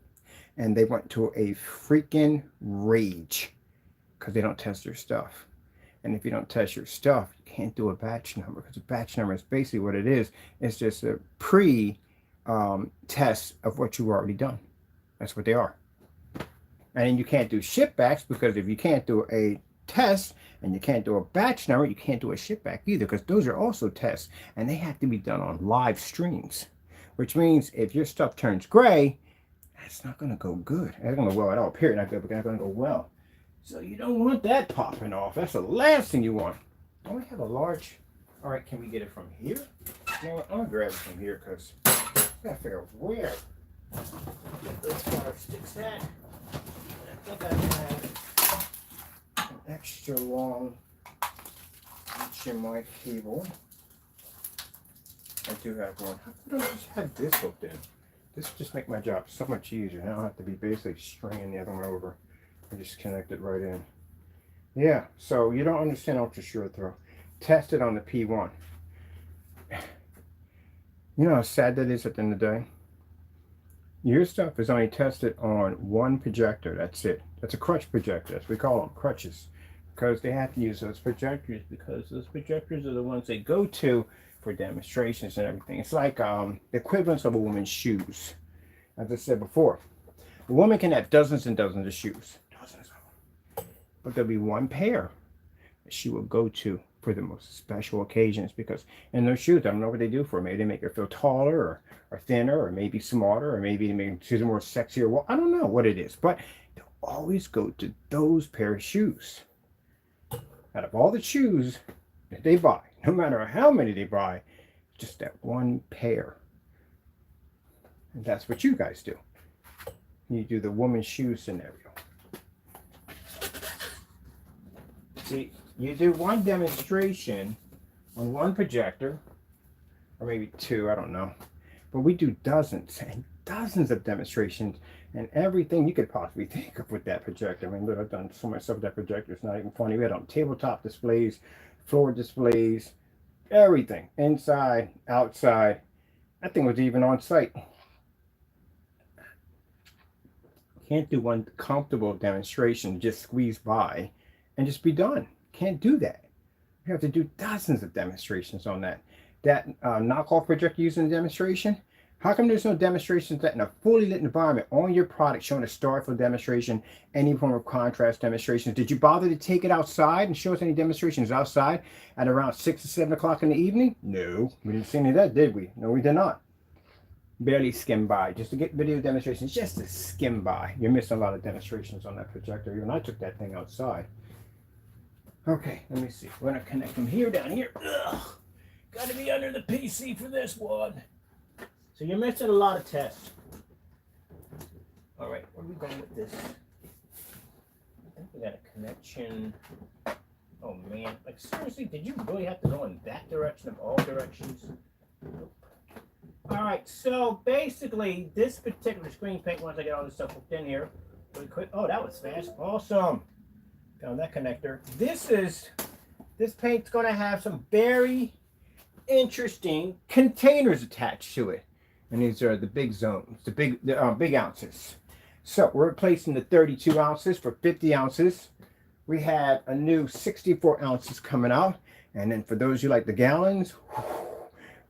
And they went to a freaking rage because they don't test their stuff. And if you don't test your stuff, you can't do a batch number, because a batch number is basically what it is. It's just a pre-test of what you've already done. That's what they are. And you can't do ship backs, because if you can't do a test and you can't do a batch number, you can't do a ship back either, because those are also tests, and they have to be done on live streams. Which means if your stuff turns gray, it's not going to go good. It's going to go well at all. Period. Not good, but it's not going to go well. So you don't want that popping off. That's the last thing you want. Don't we have a large? All right, can we get it from here? You know what? I'm going to grab it from here because I got to figure out where get those fire sticks at. I think I have an extra long HDMI cable. I do have one. How could I just have this hooked in? This would just make my job so much easier. I don't have to be basically stringing the other one over. I just connect it right in. Yeah, so you don't understand ultra short throw. Test it on the P1. You know how sad that is at the end of the day? Your stuff is only tested on one projector. That's it. That's a crutch projector. That's what we call them, crutches. Because they have to use those projectors, because those projectors are the ones they go to for demonstrations and everything. It's like the equivalent of a woman's shoes. As I said before, a woman can have dozens and dozens of shoes. Dozens of them. But there'll be one pair that she will go to for the most special occasions, because in those shoes, I don't know what they do for her. Maybe they make her feel taller or thinner, or maybe smarter, or maybe they make her more sexier. Well, I don't know what it is, but they'll always go to those pair of shoes. Out of all the shoes that they buy, no matter how many they buy, just that one pair. And that's what you guys do. You do the woman's shoe scenario. See, you do one demonstration on one projector, or maybe two, I don't know. But we do dozens and dozens of demonstrations and everything you could possibly think of with that projector. I mean, look, I've done so much stuff with that projector. It's not even funny. We had on tabletop displays, floor displays, everything. Inside, outside. That thing was even on site. Can't do one comfortable demonstration, just squeeze by and just be done. Can't do that. You have to do dozens of demonstrations on that. That knockoff projector used in the demonstration, How come there's no demonstrations that in a fully lit environment on your product showing a star field demonstration, any form of contrast demonstrations? Did you bother to take it outside and show us any demonstrations outside at around 6 or 7 o'clock in the evening? No, we didn't see any of that, did we? No, we did not. Barely skim by, just to get video demonstrations, just to skim by. You're missing a lot of demonstrations on that projector. Even I took that thing outside. Okay, let me see. We're gonna connect them here, down here. Ugh, gotta be under the PC for this one. So you're missing a lot of tests. All right, where are we going with this? I think we got a connection. Oh man, like seriously, did you really have to go in that direction of all directions? Nope. All right, so basically this particular screen paint, once I get all this stuff hooked in here, really quick. Oh, that was fast. Awesome. Found that connector. This paint's gonna have some very interesting containers attached to it. And these are the big zones, the big ounces. So we're replacing the 32 ounces for 50 ounces. We have a new 64 ounces coming out. And then for those who like the gallons,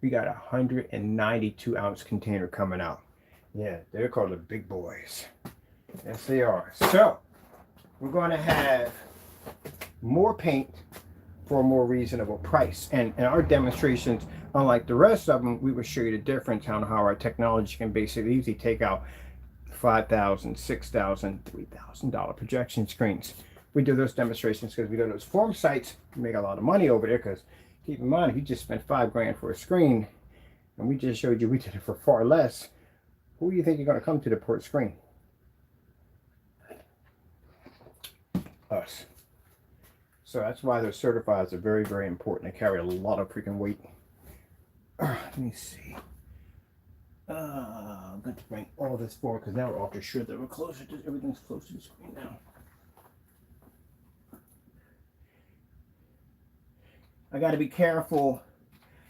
we got a 192 ounce container coming out. Yeah, they're called the big boys. Yes, they are. So we're going to have more paint for a more reasonable price. And in our demonstrations, unlike the rest of them, we will show you the difference on how our technology can basically easily take out $5,000, $6,000, $3,000 projection screens. We do those demonstrations because we do those forum sites. We make a lot of money over there because keep in mind, if you just spent $5 grand for a screen, and we just showed you we did it for far less, who do you think you're going to come to the port screen? Us. So that's why those certifieds are very, very important. They carry a lot of freaking weight. Let me see. I'm going to bring all this forward because now we're ultra sure that we're closer to everything's close to the screen now. I got to be careful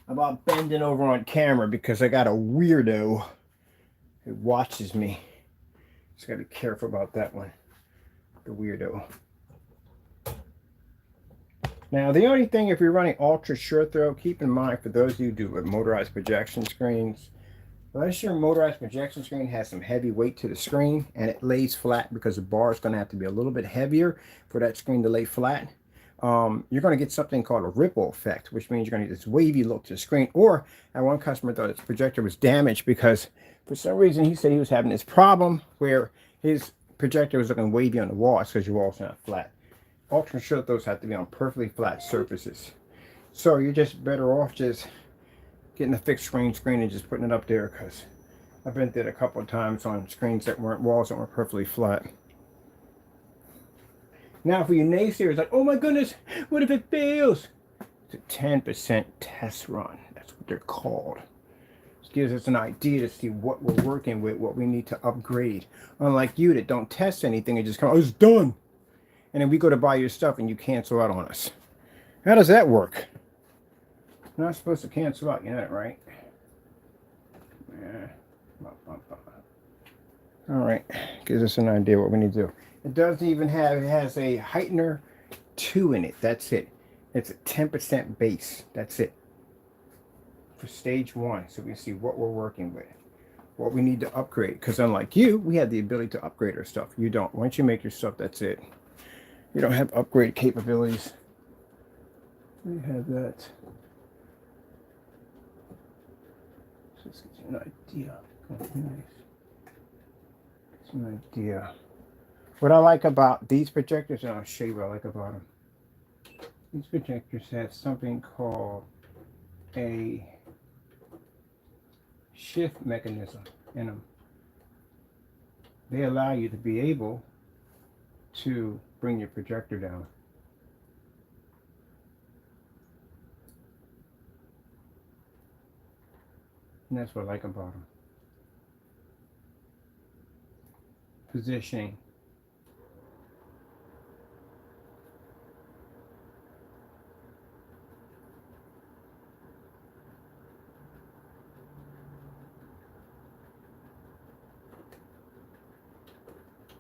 about bending over on camera because I got a weirdo who watches me. Just got to be careful about that one. The weirdo. Now, the only thing, if you're running ultra short throw, keep in mind for those of you who do with motorized projection screens, unless your motorized projection screen has some heavy weight to the screen and it lays flat because the bar is going to have to be a little bit heavier for that screen to lay flat, you're going to get something called a ripple effect, which means you're going to get this wavy look to the screen. Or, one customer thought his projector was damaged because for some reason he said he was having this problem where his projector was looking wavy on the walls because your walls are not flat. Ultra short those have to be on perfectly flat surfaces. So you're just better off just getting a fixed screen and just putting it up there because I've been through it a couple of times on screens that weren't walls that weren't perfectly flat. Now for you naysayers like, oh my goodness, what if it fails? It's a 10% test run. That's what they're called. This gives us an idea to see what we're working with, what we need to upgrade. Unlike you that don't test anything and just come, oh, it's done. And then we go to buy your stuff and you cancel out on us. How does that work? You're not supposed to cancel out, you know that, right? Yeah. All right, gives us an idea what we need to do. It doesn't even have, it has a heightener 2 in it. That's it. It's a 10% base. That's it. For stage 1, so we can see what we're working with, what we need to upgrade. Because unlike you, we have the ability to upgrade our stuff. You don't. Once you make your stuff, that's it. You don't have upgrade capabilities. We have that. So this gives you an idea. It's an idea. What I like about these projectors, and I'll show you what I like about them. These projectors have something called a shift mechanism in them. They allow you to be able to bring your projector down. And that's what I like about them. Positioning.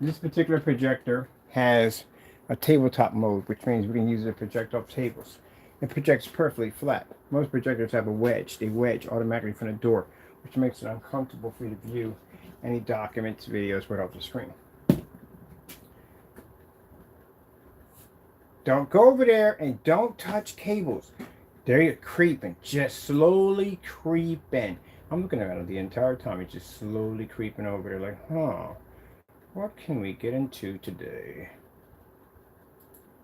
This particular projector has a tabletop mode, which means we can use it to project off tables. It projects perfectly flat. Most projectors have a wedge. They wedge automatically from the door. which makes it uncomfortable for you to view any documents, videos without the screen. Don't go over there and don't touch cables. There you're creeping, just slowly creeping. I'm looking at it the entire time. It's just slowly creeping over there like, huh, what can we get into today?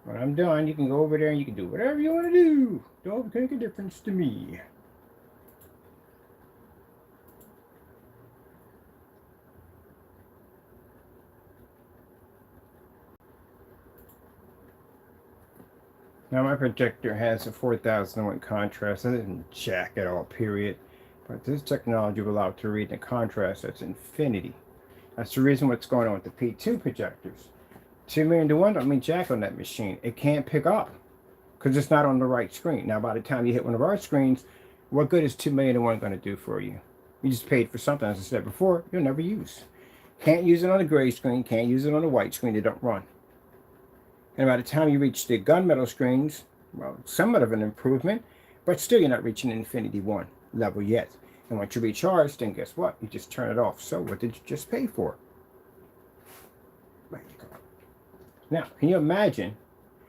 When I'm done, you can go over there and you can do whatever you want to do. Don't make a difference to me. Now my projector has a 4000 watt contrast. That isn't jack at all, period. But this technology will allow it to read the contrast that's infinity. That's the reason what's going on with the P2 projectors. 2 million to 1 don't mean jack on that machine. It can't pick up because it's not on the right screen. Now by the time you hit one of our screens, what good is 2 million to 1 going to do for you? You just paid for something, as I said before, you'll never use. Can't use it on a gray screen, can't use it on a white screen, they don't run. And by the time you reach the gunmetal screens, well, somewhat of an improvement, but still you're not reaching Infinity 1 level yet. And once you recharge, then guess what? You just turn it off. So what did you just pay for? There you go. Now, can you imagine,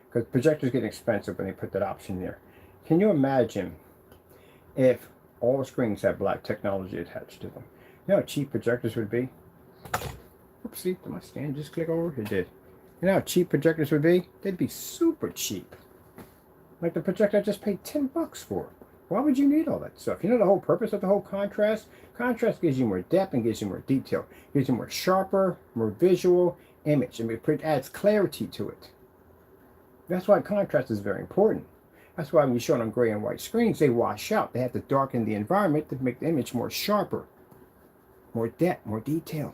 because projectors get expensive when they put that option there. Can you imagine if all the screens had black technology attached to them? You know how cheap projectors would be? Oopsie, did my stand just click over? It did. You know how cheap projectors would be? They'd be super cheap. Like the projector I just paid $10 for. Why would you need all that stuff? You know the whole purpose of the whole contrast? Contrast gives you more depth and gives you more detail. Gives you more sharper, more visual image. And it adds clarity to it. That's why contrast is very important. That's why when you show it on gray and white screens, they wash out. They have to darken the environment to make the image more sharper. More depth, more detail.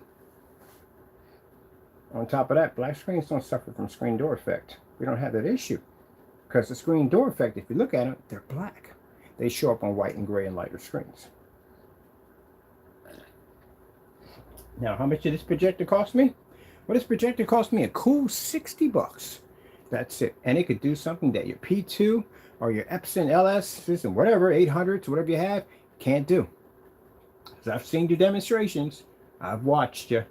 On top of that, black screens don't suffer from screen door effect. We don't have that issue. Because the screen door effect, if you look at them, they're black. They show up on white and gray and lighter screens. Now, how much did this projector cost me? Well, this projector cost me a cool $60. That's it. And it could do something that your P2 or your Epson LS system, whatever, 800s, whatever you have, can't do. Because I've seen your demonstrations. I've watched you.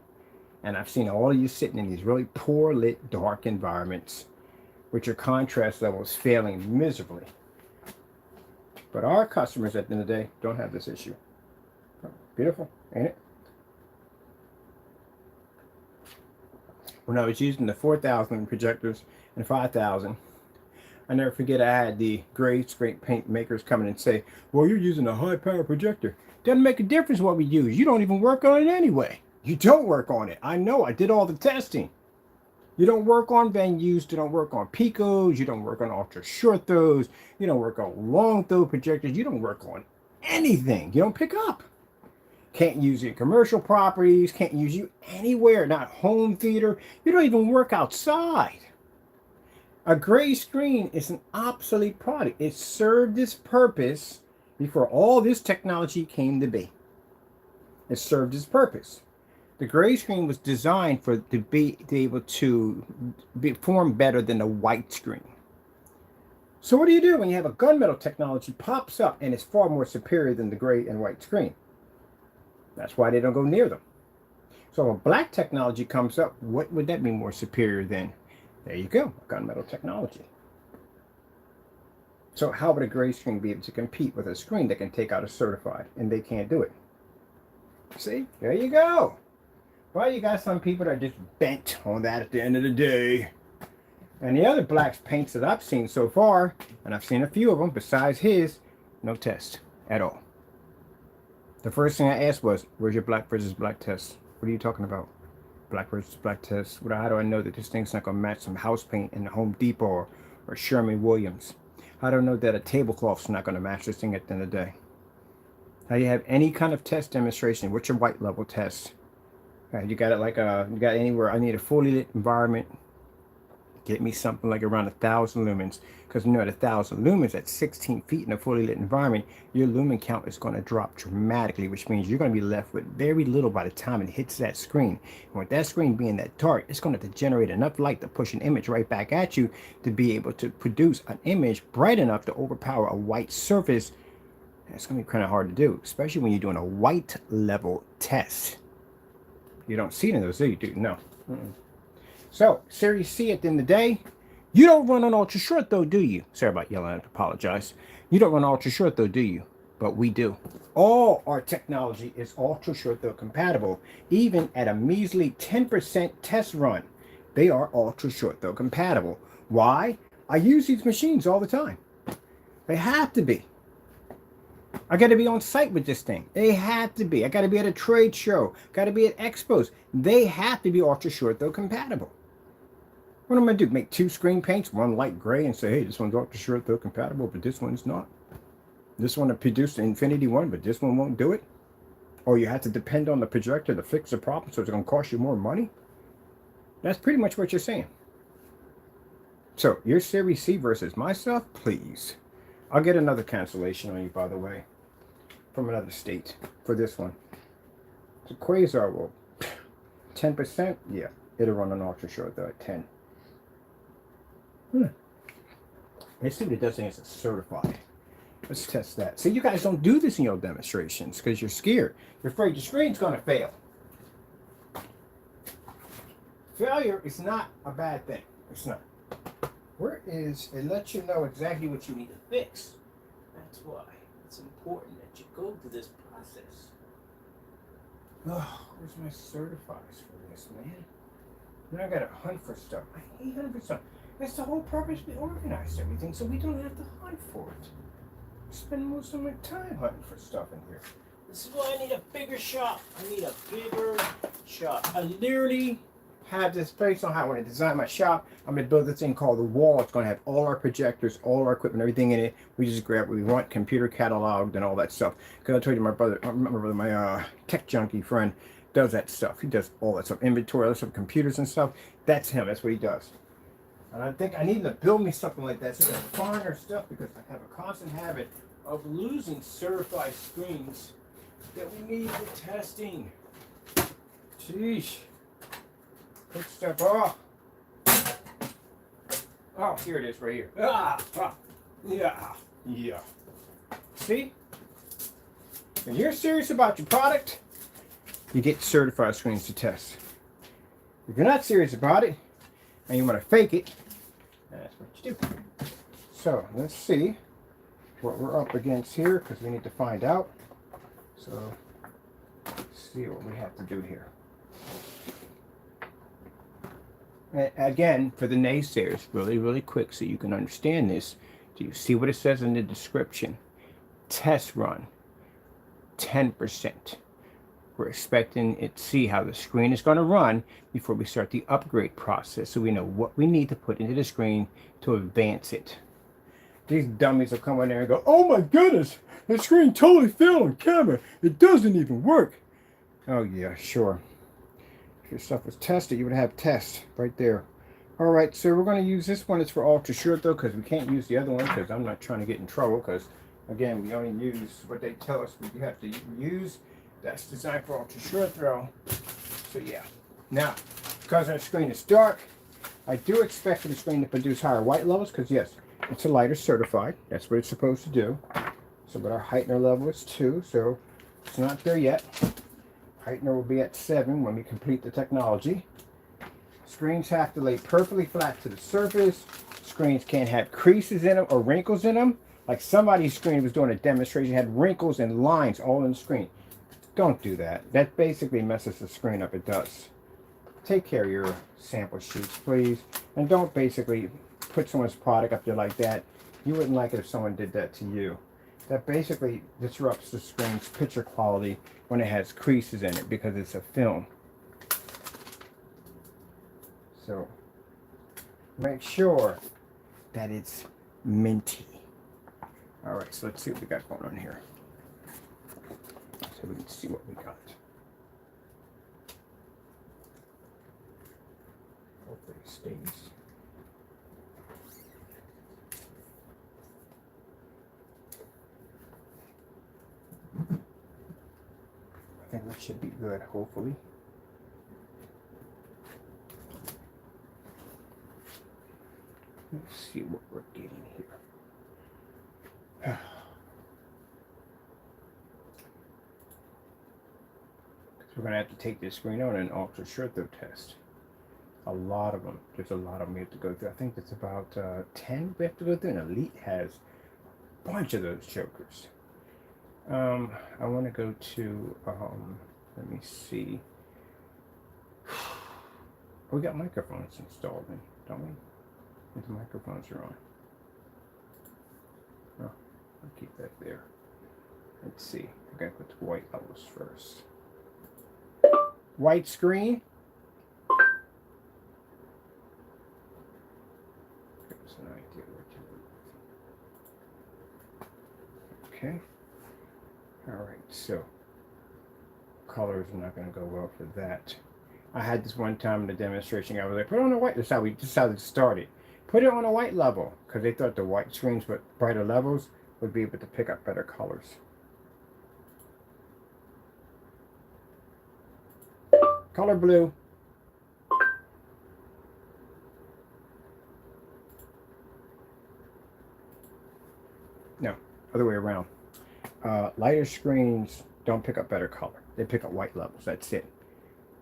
And I've seen all of you sitting in these really poor lit, dark environments with your contrast levels failing miserably. But our customers at the end of the day don't have this issue. Beautiful, ain't it? When I was using the 4000 projectors and 5000, I never forget I had the gray screen paint makers come in and say, well, you're using a high power projector. Doesn't make a difference what we use. You don't even work on it anyway. You don't work on it. I know, I did all the testing. You don't work on venues, you don't work on picos, you don't work on ultra short throws, you don't work on long throw projectors, you don't work on anything. You don't pick up. Can't use it in commercial properties, can't use you anywhere, not home theater. You don't even work outside. A gray screen is an obsolete product. It served its purpose before all this technology came to be. It served its purpose. The gray screen was designed to be able to perform better than the white screen. So what do you do when you have a gunmetal technology pops up and it's far more superior than the gray and white screen? That's why they don't go near them. So if a black technology comes up, what would that be more superior than? There you go, gunmetal technology. So how would a gray screen be able to compete with a screen that can take out a certified? And they can't do it. See, there you go. Well, you got some people that are just bent on that at the end of the day. And the other black paints that I've seen so far, and I've seen a few of them besides his, no test at all. The first thing I asked was, where's your black versus black test? What are you talking about? Black versus black test? How do I know that this thing's not going to match some house paint in the Home Depot or Sherman-Williams? How do I know that a tablecloth's not going to match this thing at the end of the day? How do you have any kind of test demonstration? What's your white level test? You got it like you got anywhere. I need a fully lit environment. Get me something like around 1,000 lumens, because you know at 1,000 lumens at 16 feet in a fully lit environment, your lumen count is going to drop dramatically, which means you're going to be left with very little by the time it hits that screen. And with that screen being that dark, it's going to generate enough light to push an image right back at you to be able to produce an image bright enough to overpower a white surface It's going to be kind of hard to do, especially when you're doing a white level test. You don't see it in those, do you? No. So, Series C at the end of the day, you don't run on ultra short though, do you? Sorry about yelling, I apologize. You don't run ultra short though, do you? But we do. All our technology is ultra short though compatible, even at a measly 10% test run. They are ultra short though compatible. Why? I use these machines all the time. They have to be. I got to be on site with this thing. They have to be. I got to be at a trade show. Got to be at expos. They have to be ultra short though compatible. What am I going to do? Make two screen paints, one light gray, and say, hey, this one's ultra short though compatible, but this one's not. This one produced the Infinity one, but this one won't do it. Or you have to depend on the projector to fix the problem, so it's going to cost you more money. That's pretty much what you're saying. So your Series C versus myself, please. I'll get another cancellation on you, by the way, from another state for this one. The QUASAR will 10%, yeah, it'll run an ultra short though at 10. Let's see what it does against a certified. Let's test that. See, you guys don't do this in your demonstrations because you're scared. You're afraid your screen's going to fail. Failure is not a bad thing. It's not. Where is, it lets you know exactly what you need to fix. That's why it's important that you go through this process. Oh, where's my certifies for this, man? Now I gotta hunt for stuff. I hate hunting for stuff. That's the whole purpose. We organize everything so we don't have to hunt for it. I spend most of my time hunting for stuff in here. This is why I need a bigger shop. I need a bigger shop. I literally have this place on how I want to design my shop. I'm going to build this thing called the wall. It's going to have all our projectors, all our equipment, everything in it. We just grab what we want, computer cataloged and all that stuff. Because I told you my tech junkie friend does that stuff. He does all that stuff, inventory, all that stuff, computers and stuff. That's him. That's what he does. And I think I need to build me something like that so I can find our stuff, because I have a constant habit of losing certified screens that we need for testing. Sheesh. Quick step off. Oh, here it is right here. Yeah. See? When you're serious about your product, you get certified screens to test. If you're not serious about it and you want to fake it, that's what you do. So let's see what we're up against here, because we need to find out. So let's see what we have to do here. Again, for the naysayers, really quick so you can understand this. Do you see what it says in the description? Test run, 10%. We're expecting it to see how the screen is going to run before we start the upgrade process, so we know what we need to put into the screen to advance it. These dummies will come in there and go, oh my goodness, the screen totally failed on camera. It doesn't even work. Oh yeah, sure. If your stuff was tested, you would have tests right there. All right, so we're going to use this one. It's for ultra short though, because we can't use the other one, because I'm not trying to get in trouble, because again, we only use what they tell us we have to use. That's designed for ultra short throw. So yeah. Now, because our screen is dark, I do expect the screen to produce higher white levels, because yes, it's a lighter certified. That's what it's supposed to do. So, but our heightener level is 2, so it's not there yet. Heightener will be at 7 when we complete the technology. Screens have to lay perfectly flat to the surface. Screens can't have creases in them or wrinkles in them. Like somebody's screen was doing a demonstration, had wrinkles and lines all in the screen. Don't do that. That basically messes the screen up. It does. Take care of your sample sheets, please. And don't basically put someone's product up there like that. You wouldn't like it if someone did that to you. That basically disrupts the screen's picture quality when it has creases in it, because it's a film. So make sure that it's minty. All right, so let's see what we got going on here, so we can see what we got. Hopefully it stays. I think that should be good, hopefully. Let's see what we're getting here. So we're going to have to take this screen on an ultra short throw test. A lot of them. There's a lot of them we have to go through. I think it's about 10 we have to go through. And Elite has a bunch of those jokers. I want to go to, let me see. We got microphones installed, don't we? The microphones are on. Oh, I'll keep that there. Let's see. I gotta put the white levels first. White screen. Give us an idea what you. Okay. All right. So colors are not going to go well for that. I had this one time in the demonstration. I was like, put it on a white. That's how we decided to start it. Put it on a white level because they thought the white screens with brighter levels would be able to pick up better colors. Color blue. No, other way around. Lighter screens don't pick up better color. They pick up white levels. That's it.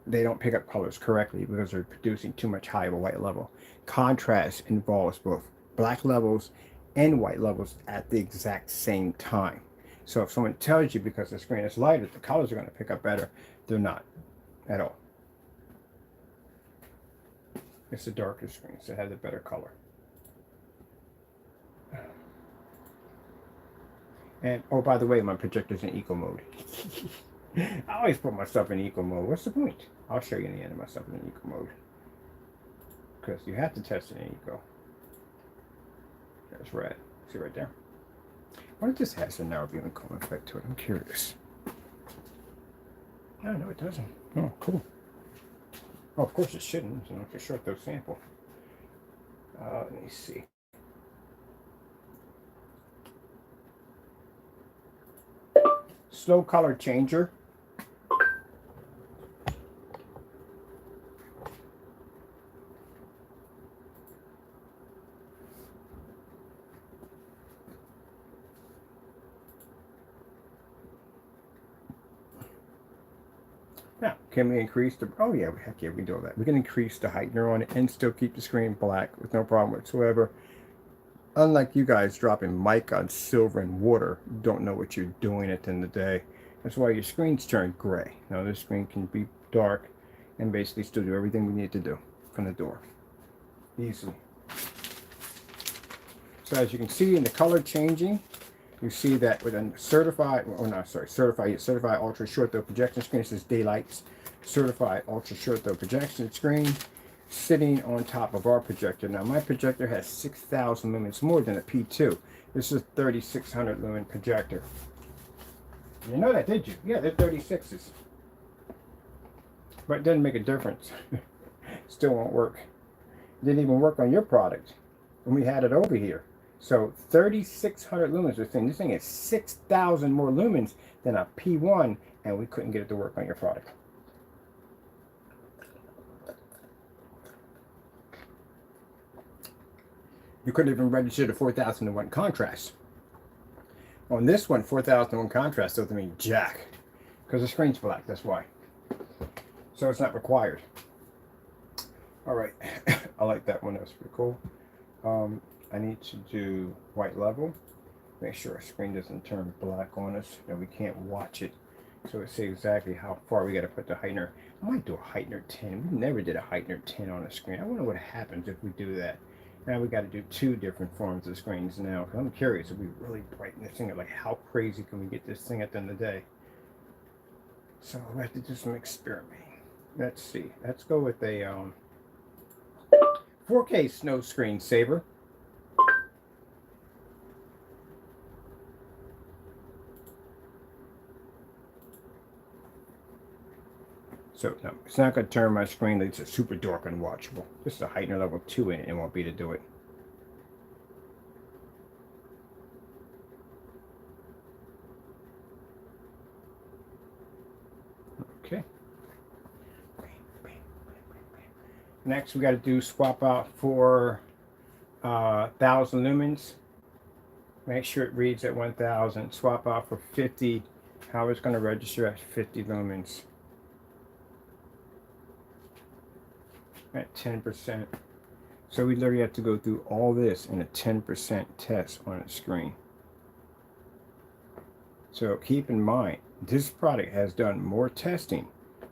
They don't pick up colors correctly because they're producing too much high of a white level. Contrast involves both black levels and white levels at the exact same time. So if someone tells you because the screen is lighter, the colors are going to pick up better, they're not at all. It's the darker screens that have the better color. And oh, by the way, my projector's in eco mode. I always put myself in eco mode. What's the point? I'll show you in the end of myself in eco mode. Because you have to test it in eco. That's red. See right there? What if this has a narrow beam and cone effect to it? I'm curious. No, it doesn't. Oh, cool. Oh, of course it shouldn't. It's an ultra short throw sample. Let me see. Slow color changer. Now, can we increase the, oh yeah, heck yeah, we can do all that. We can increase the heightener on it and still keep the screen black with no problem whatsoever. Unlike you guys dropping mic on silver and water, you don't know what you're doing at the end of the day. That's why your screens turn gray. Now this screen can be dark and basically still do everything we need to do from the door. Easily. So as you can see in the color changing, you see that with a certified, certified ultra short throw projection screen. It says Daylight's certified ultra short throw projection screen sitting on top of our projector. Now my projector has 6,000 lumens more than a P2. This is a 3,600 lumen projector. You know that, did you? Yeah, they're 36s. But it doesn't make a difference. Still won't work. It didn't even work on your product when we had it over here. So 3,600 lumens. We're saying this thing is 6,000 more lumens than a P1, and we couldn't get it to work on your product. You couldn't even register the 4,001 contrast. On this one, 4,001 contrast doesn't mean jack, because the screen's black, that's why. So it's not required. All right, I like that one, that's pretty cool. I need to do white level. Make sure our screen doesn't turn black on us and we can't watch it. So it says exactly how far we got to put the heightener. I might do a heightener 10. We never did a heightener 10 on a screen. I wonder what happens if we do that. Now we got to do two different forms of screens now. I'm curious if we really brighten this thing up. Like how crazy can we get this thing at the end of the day? So we have to do some experimenting. Let's see. Let's go with a 4K snow screensaver. So no, it's not going to turn my screen like it's super dark and watchable. Just a heightener level 2 in it and won't be to do it. Okay. Next we got to do swap out for 1,000 lumens. Make sure it reads at 1,000. Swap out for 50. How it's going to register at 50 lumens. at 10%. So we literally have to go through all this in a 10% test on a screen. So keep in mind, this product has done more testing,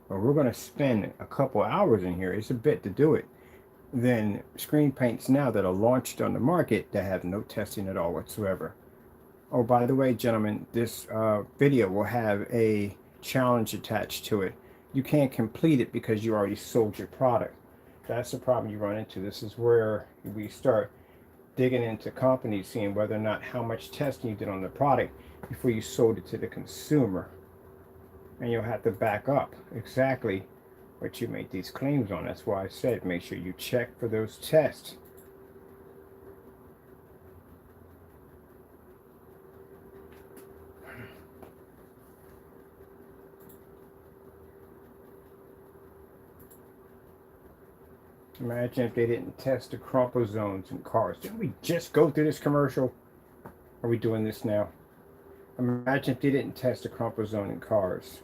but we're going to spend a couple hours in here. It's a bit to do it. Than screen paints now that are launched on the market that have no testing at all whatsoever. Oh, by the way, gentlemen, this video will have a challenge attached to it. You can't complete it because you already sold your product. That's the problem you run into. This is where we start digging into companies, seeing whether or not how much testing you did on the product before you sold it to the consumer. And you'll have to back up exactly what you made these claims on. That's why I said make sure you check for those tests. Imagine if they didn't test the crumple zones in cars. Didn't we just go through this commercial? Are we doing this now? Imagine if they didn't test the crumple zone in cars.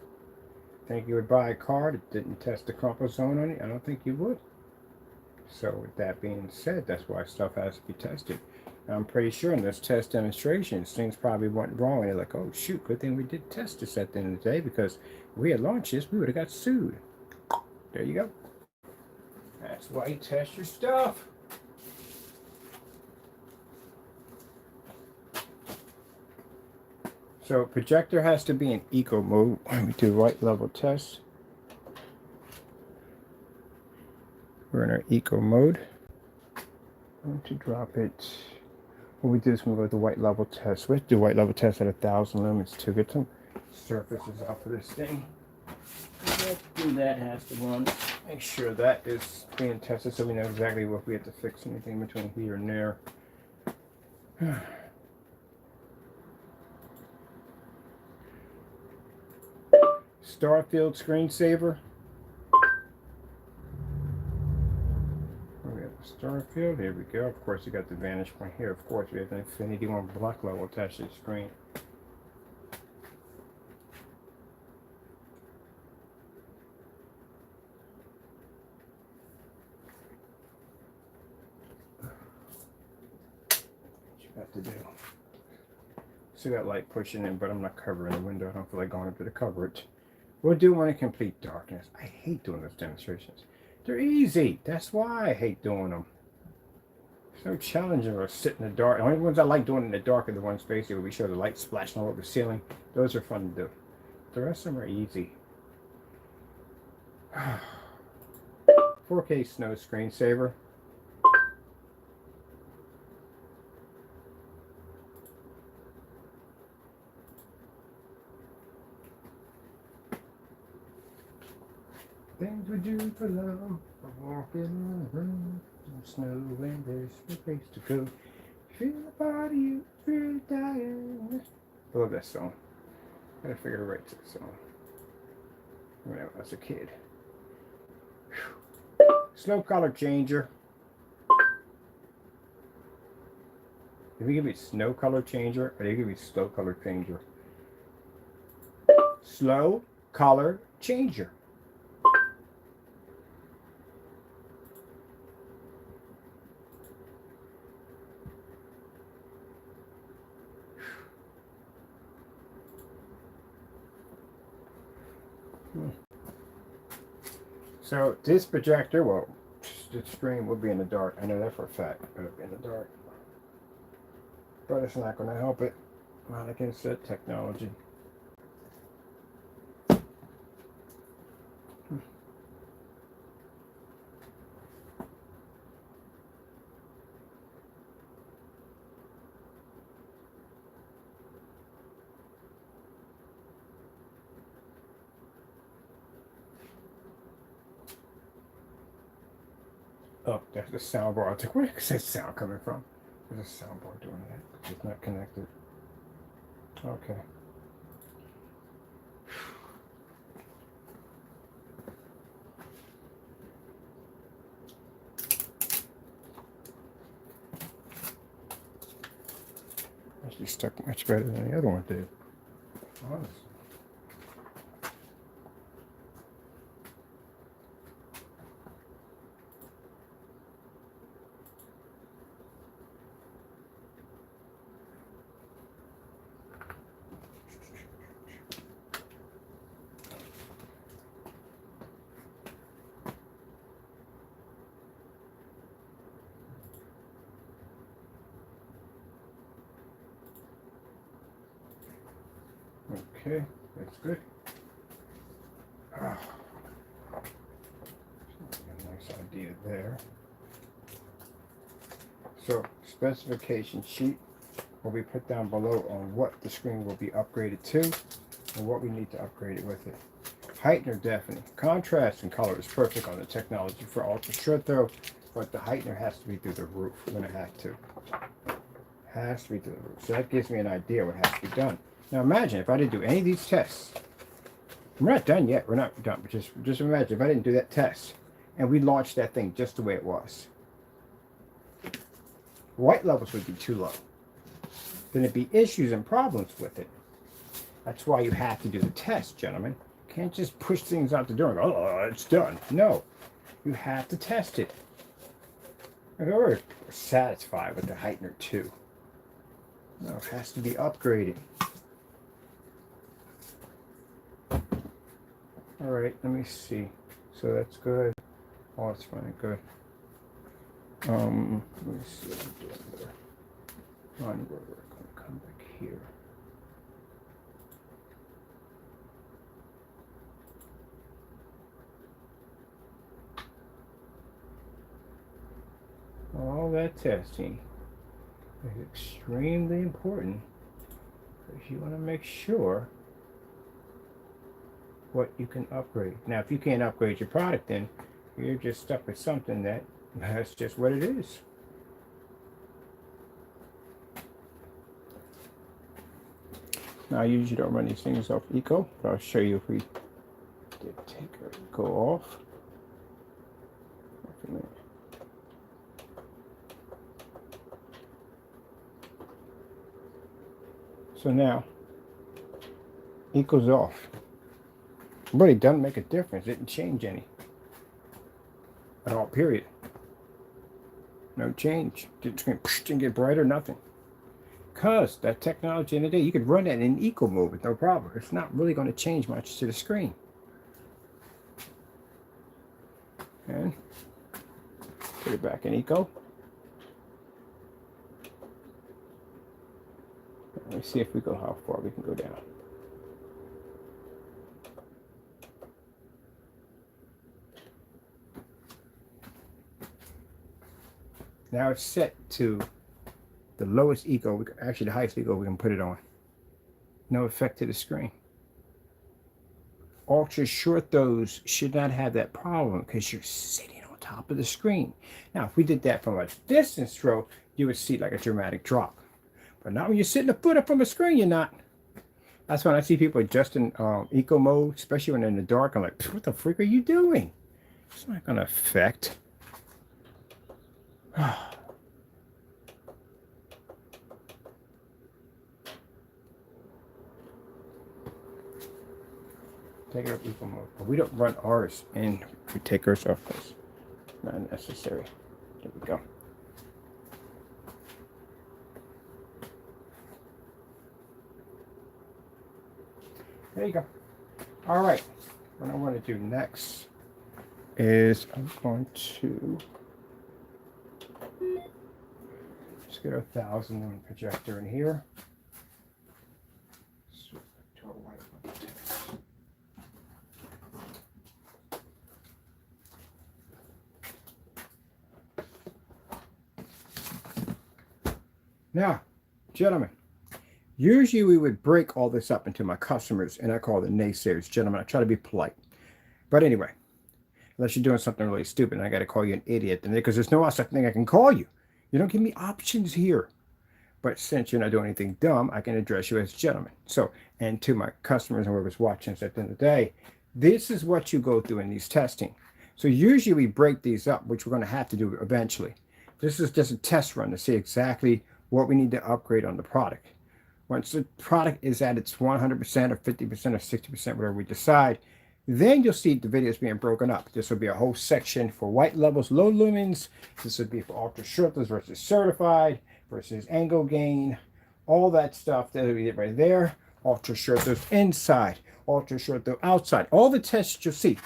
Think you would buy a car that didn't test the crumple zone on it? I don't think you would. So with that being said, that's why stuff has to be tested. I'm pretty sure in those test demonstrations, things probably went wrong. And they're like, oh shoot, good thing we did test this at the end of the day, because if we had launched this, we would have got sued. There you go. That's why you test your stuff. So projector has to be in eco mode when we do white level tests. We're in our eco mode. I'm going to drop it. When we do this, we'll go to the white level test. We have to do white level test at 1,000 lumens to get some surfaces out for this thing. Let's do that has to run. Make sure that is being tested so we know exactly what we have to fix, anything between here and there. Starfield screensaver. We have the Starfield. Here we go. Of course, you got the vantage point here. Of course, we have the Infinity one black level attached to the screen. To do. See that light pushing in, but I'm not covering the window. I don't feel like going up to the cover it. We'll do one in complete darkness. I hate doing those demonstrations. They're easy. That's why I hate doing them. There's no challenge of us sit in the dark. The only ones I like doing in the dark are the ones basically where we show the light splashing all over the ceiling. Those are fun to do. The rest of them are easy. 4K snow screensaver. Things we do for love, walking in the room, in snow and there's no place to go. Feel the body, you feel dying. I love that song. I gotta figure the right to the song. When I was a kid. Snow color changer. Did we give me snow color changer or did they give me slow color changer? Slow color changer. So this projector, well, the screen will be in the dark. I know that for a fact. It'll be in the dark. But it's not going to help it. Not against that technology. Oh, that's the soundbar. I was like, where is that sound coming from? There's a soundbar doing that. It's not connected. Okay. Actually stuck much better than the other one did. Honestly. Okay, that's good. Ah, a nice idea there. So, specification sheet will be put down below on what the screen will be upgraded to and what we need to upgrade it with it. Heightener deafening. Contrast and color is perfect on the technology for ultra short throw, but the heightener has to be through the roof. We're going to have to. Has to be through the roof. So that gives me an idea what has to be done. Now imagine if I didn't do any of these tests. We're not done yet. We're not done. But just imagine if I didn't do that test and we launched that thing just the way it was. White levels would be too low. Then there'd be issues and problems with it. That's why you have to do the test, gentlemen. You can't just push things out the door and go, oh, it's done. No. You have to test it. And we're satisfied with the heightener too. No, it has to be upgraded. All right, let me see. So that's good. Oh, it's fine, good. Let me see what I'm doing there. We're going to come back here. All that testing is extremely important because you want to make sure what you can upgrade. Now, if you can't upgrade your product, then you're just stuck with something that's just what it is. Now, I usually don't run these things off eco, but I'll show you if we did take our eco off. So now, eco's off. But it doesn't make a difference. It didn't change any. At all, period. No change. Didn't get brighter, nothing. Because that technology in the day, you could run that in eco mode with no problem. It's not really going to change much to the screen. And put it back in eco. Let me see if we go how far we can go down. Now it's set to the lowest eco, actually the highest eco we can put it on. No effect to the screen. Ultra short throws should not have that problem because you're sitting on top of the screen. Now, if we did that from a distance throw, you would see like a dramatic drop. But not when you're sitting a foot up from a screen, you're not. That's when I see people adjusting eco mode, especially when they're in the dark. I'm like, what the freak are you doing? It's not going to affect. Take it off eco mode. But we don't run ours and we take ours off because it's not necessary. There we go. There you go. All right. What I want to do next is I'm going to just get 1,000 lumen projector in here. Now, gentlemen, usually we would break all this up into my customers, and I call them naysayers. Gentlemen, I try to be polite. But anyway, unless you're doing something really stupid, and I got to call you an idiot, because there's no such thing I can call you. You don't give me options here. But since you're not doing anything dumb, I can address you as gentlemen. So, and to my customers and whoever's watching us at the end of the day, this is what you go through in these testing. So usually we break these up, which we're going to have to do eventually. This is just a test run to see exactly what we need to upgrade on the product. Once the product is at its 100% or 50% or 60%, whatever we decide, then you'll see the videos being broken up. This will be a whole section for white levels, low lumens. This would be for ultra shortless versus certified versus angle gain, all that stuff that we did right there. Ultra shortless inside, ultra shortless outside. All the tests you'll see.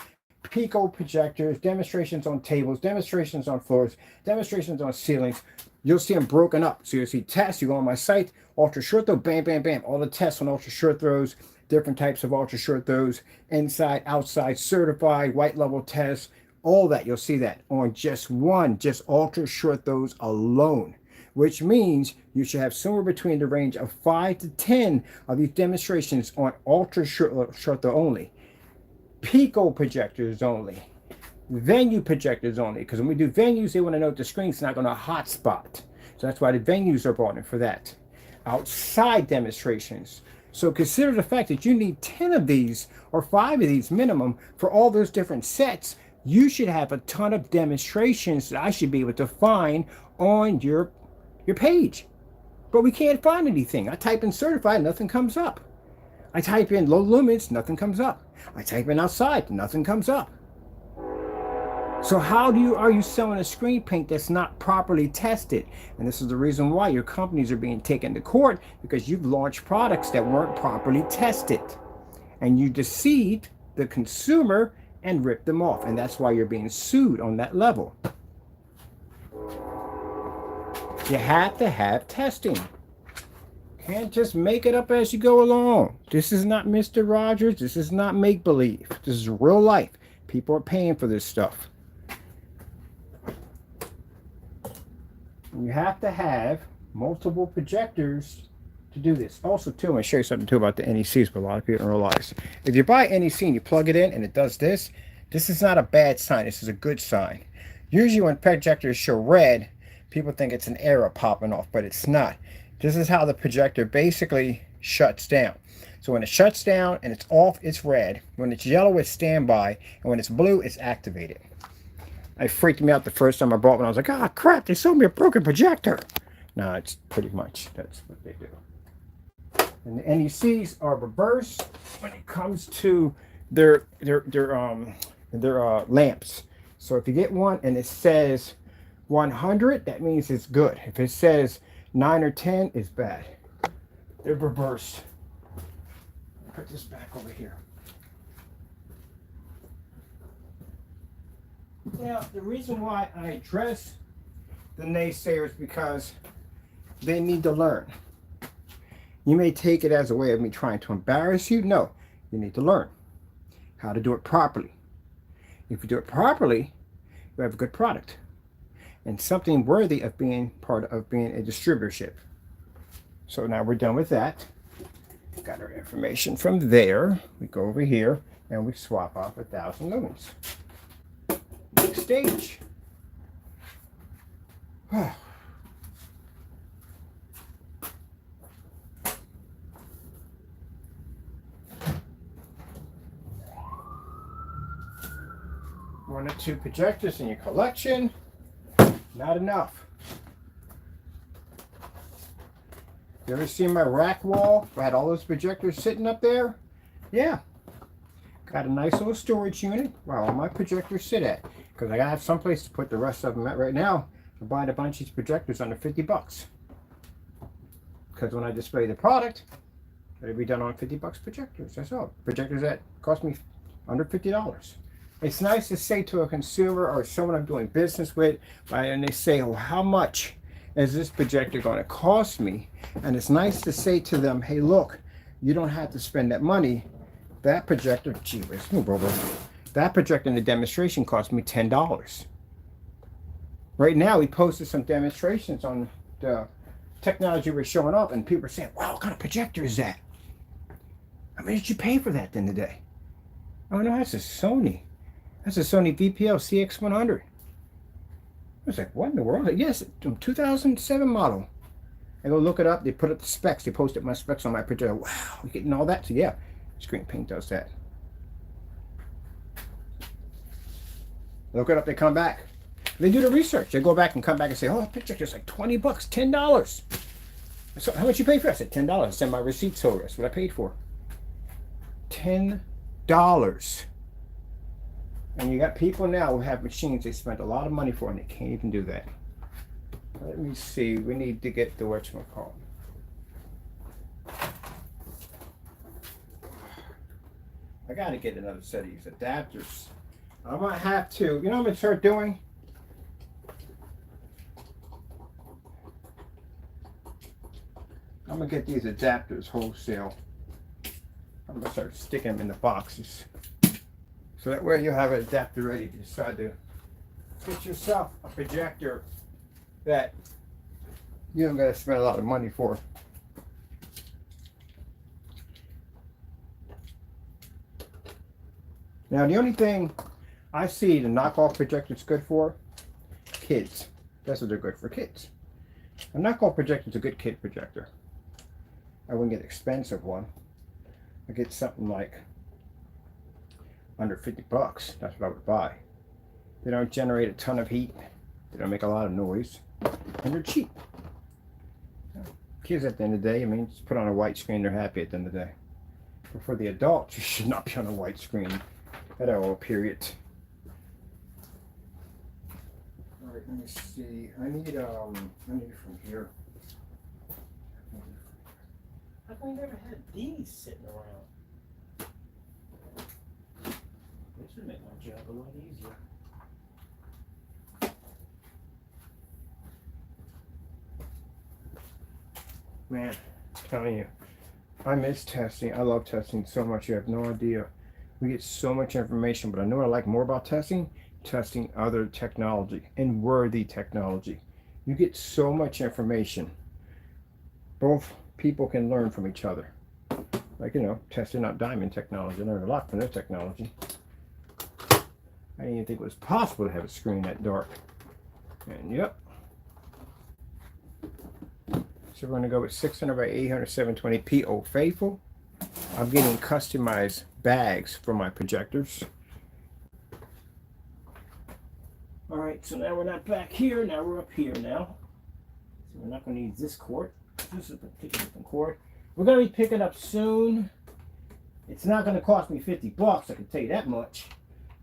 Pico projectors, demonstrations on tables, demonstrations on floors, demonstrations on ceilings. You'll see them broken up. So you'll see tests. You go on my site, ultra short throw, bam, bam, bam. All the tests on ultra short throws, different types of ultra short throws, inside, outside, certified, white level tests, all that. You'll see that on just ultra short throws alone, which means you should have somewhere between the range of 5 to 10 of these demonstrations on ultra short throw only, pico projectors only, venue projectors only, because when we do venues, they want to know the screen's not going to hotspot. So that's why the venues are brought in for that. Outside demonstrations. So consider the fact that you need 10 of these or 5 of these minimum for all those different sets. You should have a ton of demonstrations that I should be able to find on your page. But we can't find anything. I type in certified, nothing comes up. I type in low lumens, nothing comes up. I type in outside, nothing comes up. So how are you selling a screen paint that's not properly tested? And this is the reason why your companies are being taken to court, because you've launched products that weren't properly tested. And you deceived the consumer and ripped them off. And that's why you're being sued on that level. You have to have testing. Can't just make it up as you go along. This is not Mr. Rogers. This is not make-believe. This is real life. People are paying for this stuff. You have to have multiple projectors to do this. Also, too, I'm going to show you something, too, about the NECs, but a lot of people don't realize. If you buy NEC and you plug it in and it does this, this is not a bad sign. This is a good sign. Usually when projectors show red, people think it's an error popping off, but it's not. This is how the projector basically shuts down. So when it shuts down and it's off, it's red. When it's yellow, it's standby. And when it's blue, it's activated. It freaked me out the first time I bought one. I was like, ah, crap, they sold me a broken projector. No, it's pretty much, that's what they do. And the NECs are reversed when it comes to their lamps. So if you get one and it says 100, that means it's good. If it says 9 or 10, it's bad. They're reversed. Put this back over here. Now, the reason why I address the naysayers because they need to learn. You may take it as a way of me trying to embarrass you. No, you need to learn how to do it properly. If you do it properly, you have a good product and something worthy of being part of being a distributorship. So now we're done with that. Got our information from there. We go over here and we swap off 1,000 lumens. Next stage. One or two projectors in your collection, not enough. You ever seen my rack wall? I had all those projectors sitting up there. Yeah. Got a nice little storage unit where all my projectors sit at. Because I gotta have someplace to put the rest of them at right now. I'm buying a bunch of these projectors under 50 bucks. Because when I display the product, it'll be done on 50 bucks projectors. That's all. Projectors that cost me under $50. It's nice to say to a consumer or someone I'm doing business with, and they say, oh, how much is this projector going to cost me? And it's nice to say to them, hey, look, you don't have to spend that money. That projector, gee whiz, move over. That projector in the demonstration cost me $10. Right now, we posted some demonstrations on the technology we're showing up, and people are saying, wow, what kind of projector is that? How much did you pay for that then today? Oh, no, that's a Sony. That's a Sony VPL CX100. I was like, what in the world? Yes, 2007 model. I go look it up. They put up the specs. They posted my specs on my projector. Wow, we're getting all that. So yeah, Screen Paint does that. Look it up. They come back. They do the research. They go back and come back and say, oh, the projector's like 20 bucks, $10. So how much you pay for it? I said $10. I send my receipts over. That's what I paid for. $10. And you got people now who have machines they spent a lot of money for and they can't even do that. Let me see. We need to get the whatchamacallit. I got to get another set of these adapters. I might have to. You know what I'm going to start doing? I'm going to get these adapters wholesale. I'm going to start sticking them in the boxes. So that way you'll have an adapter ready to decide to get yourself a projector that you don't got to spend a lot of money for. Now the only thing I see the knockoff projectors good for, kids. That's what they're good for, kids. A knockoff projector is a good kid projector. I wouldn't get an expensive one. I get something like under 50 bucks. That's what I would buy. They don't generate a ton of heat. They don't make a lot of noise. And they're cheap. Kids at the end of the day, I mean, just put on a white screen, they're happy at the end of the day. But for the adults, you should not be on a white screen at all, period. Alright, let me see. I need from here. How come we never had these sitting around? This would make my job a lot easier. Man, I'm telling you, I miss testing. I love testing so much. You have no idea. We get so much information, but I know what I like more about testing? Testing other technology and worthy technology. You get so much information. Both people can learn from each other. Like, you know, testing out diamond technology. I learned a lot from their technology. I didn't even think it was possible to have a screen that dark. And yep. So we're going to go with 600 by 800 720p Old Faithful. I'm getting customized bags for my projectors. Alright, so now we're not back here, now we're up here now. So we're not going to use this cord. This is a particular different cord. We're going to be picking up soon. It's not going to cost me 50 bucks, I can tell you that much.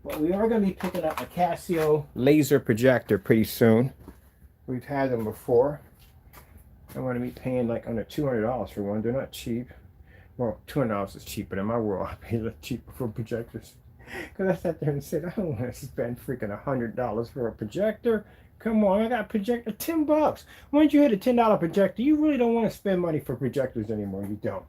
But we are going to be picking up a Casio laser projector pretty soon. We've had them before. I'm going to be paying like under $200 for one. They're not cheap. Well, $200 is cheap, but in my world, I pay a lot cheaper for projectors. Because I sat there and said, I don't want to spend freaking $100 for a projector. Come on, I got a projector, 10 bucks. Once you hit a $10 projector, you really don't want to spend money for projectors anymore. You don't.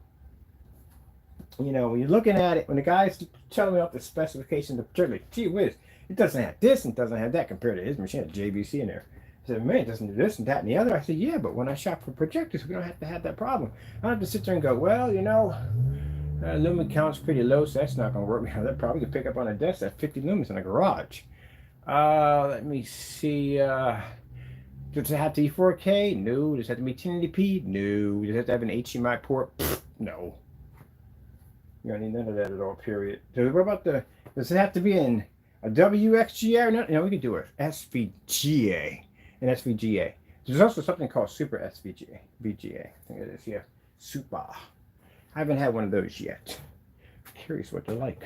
You know, when you're looking at it, when the guy's telling me about the specifications of the projector, gee whiz, it doesn't have this and doesn't have that compared to his machine, has JVC in there. I said, man, it doesn't do this and that and the other. I said, yeah, but when I shop for projectors, we don't have to have that problem. I don't have to sit there and go, well, you know, lumen count's pretty low, so that's not going to work. That probably could pick up on a desk at 50 lumens in a garage. Let me see. Does it have to be 4K? No. Does it have to be 1080p? No. Does it have to have an HDMI port? No. You don't need none of that at all, period. So what about does it have to be in a WXGA or not? No, we could do it SVGA. An SVGA. There's also something called Super SVGA. VGA. I think it is, yeah. Super. I haven't had one of those yet. I'm curious what they're like.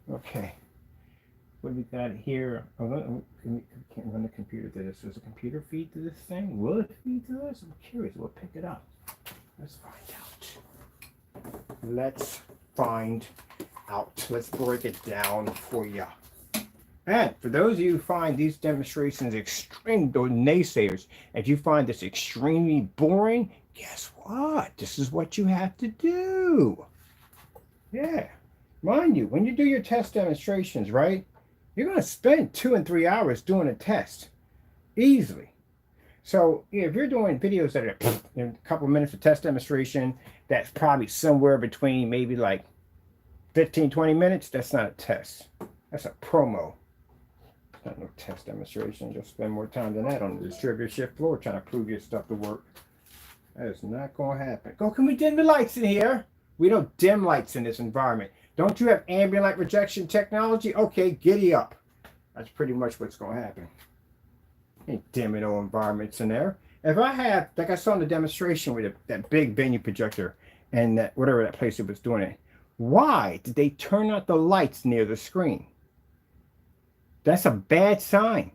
Okay. What do we got here? Oh, can't run the computer to this. Does a computer feed to this thing? Will it feed to this? I'm curious. We'll pick it up. Let's find out. Let's find out. Let's break it down for you. And for those of you who find these demonstrations extreme, those naysayers, if you find this extremely boring, guess what? This is what you have to do. Yeah. Mind you, when you do your test demonstrations, right, you're going to spend 2 and 3 hours doing a test. Easily. So if you're doing videos that are a couple minutes of test demonstration, that's probably somewhere between maybe like 15, 20 minutes. That's not a test. That's a promo. Not no test demonstration. You'll spend more time than that on the distributorship floor trying to prove your stuff to work. That is not going to happen. Go, can we dim the lights in here? We don't dim lights in this environment. Don't you have ambient light rejection technology? Okay, giddy up. That's pretty much what's going to happen. Ain't dimming no environments in there. If I have, like I saw in the demonstration with that big venue projector and that whatever that place it was doing it, why did they turn out the lights near the screen? That's a bad sign,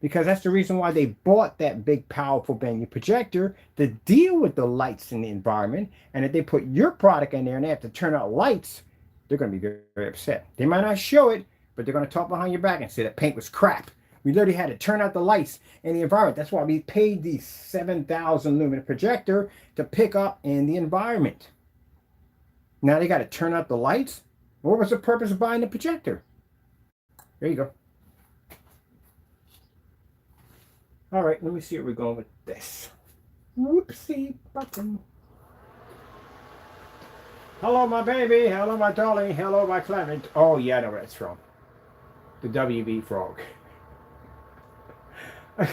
because that's the reason why they bought that big powerful venue projector to deal with the lights in the environment. And if they put your product in there and they have to turn out lights, they're going to be very, very upset. They might not show it, but they're going to talk behind your back and say that paint was crap. We literally had to turn out the lights in the environment. That's why we paid the 7,000 lumen projector to pick up in the environment. Now they got to turn up the lights. What was the purpose of buying the projector? There you go. All right, let me see where we're going with this. Whoopsie button. Hello, my baby. Hello, my darling. Hello, my Clement. Oh, yeah, I know where that's from. The WB frog. I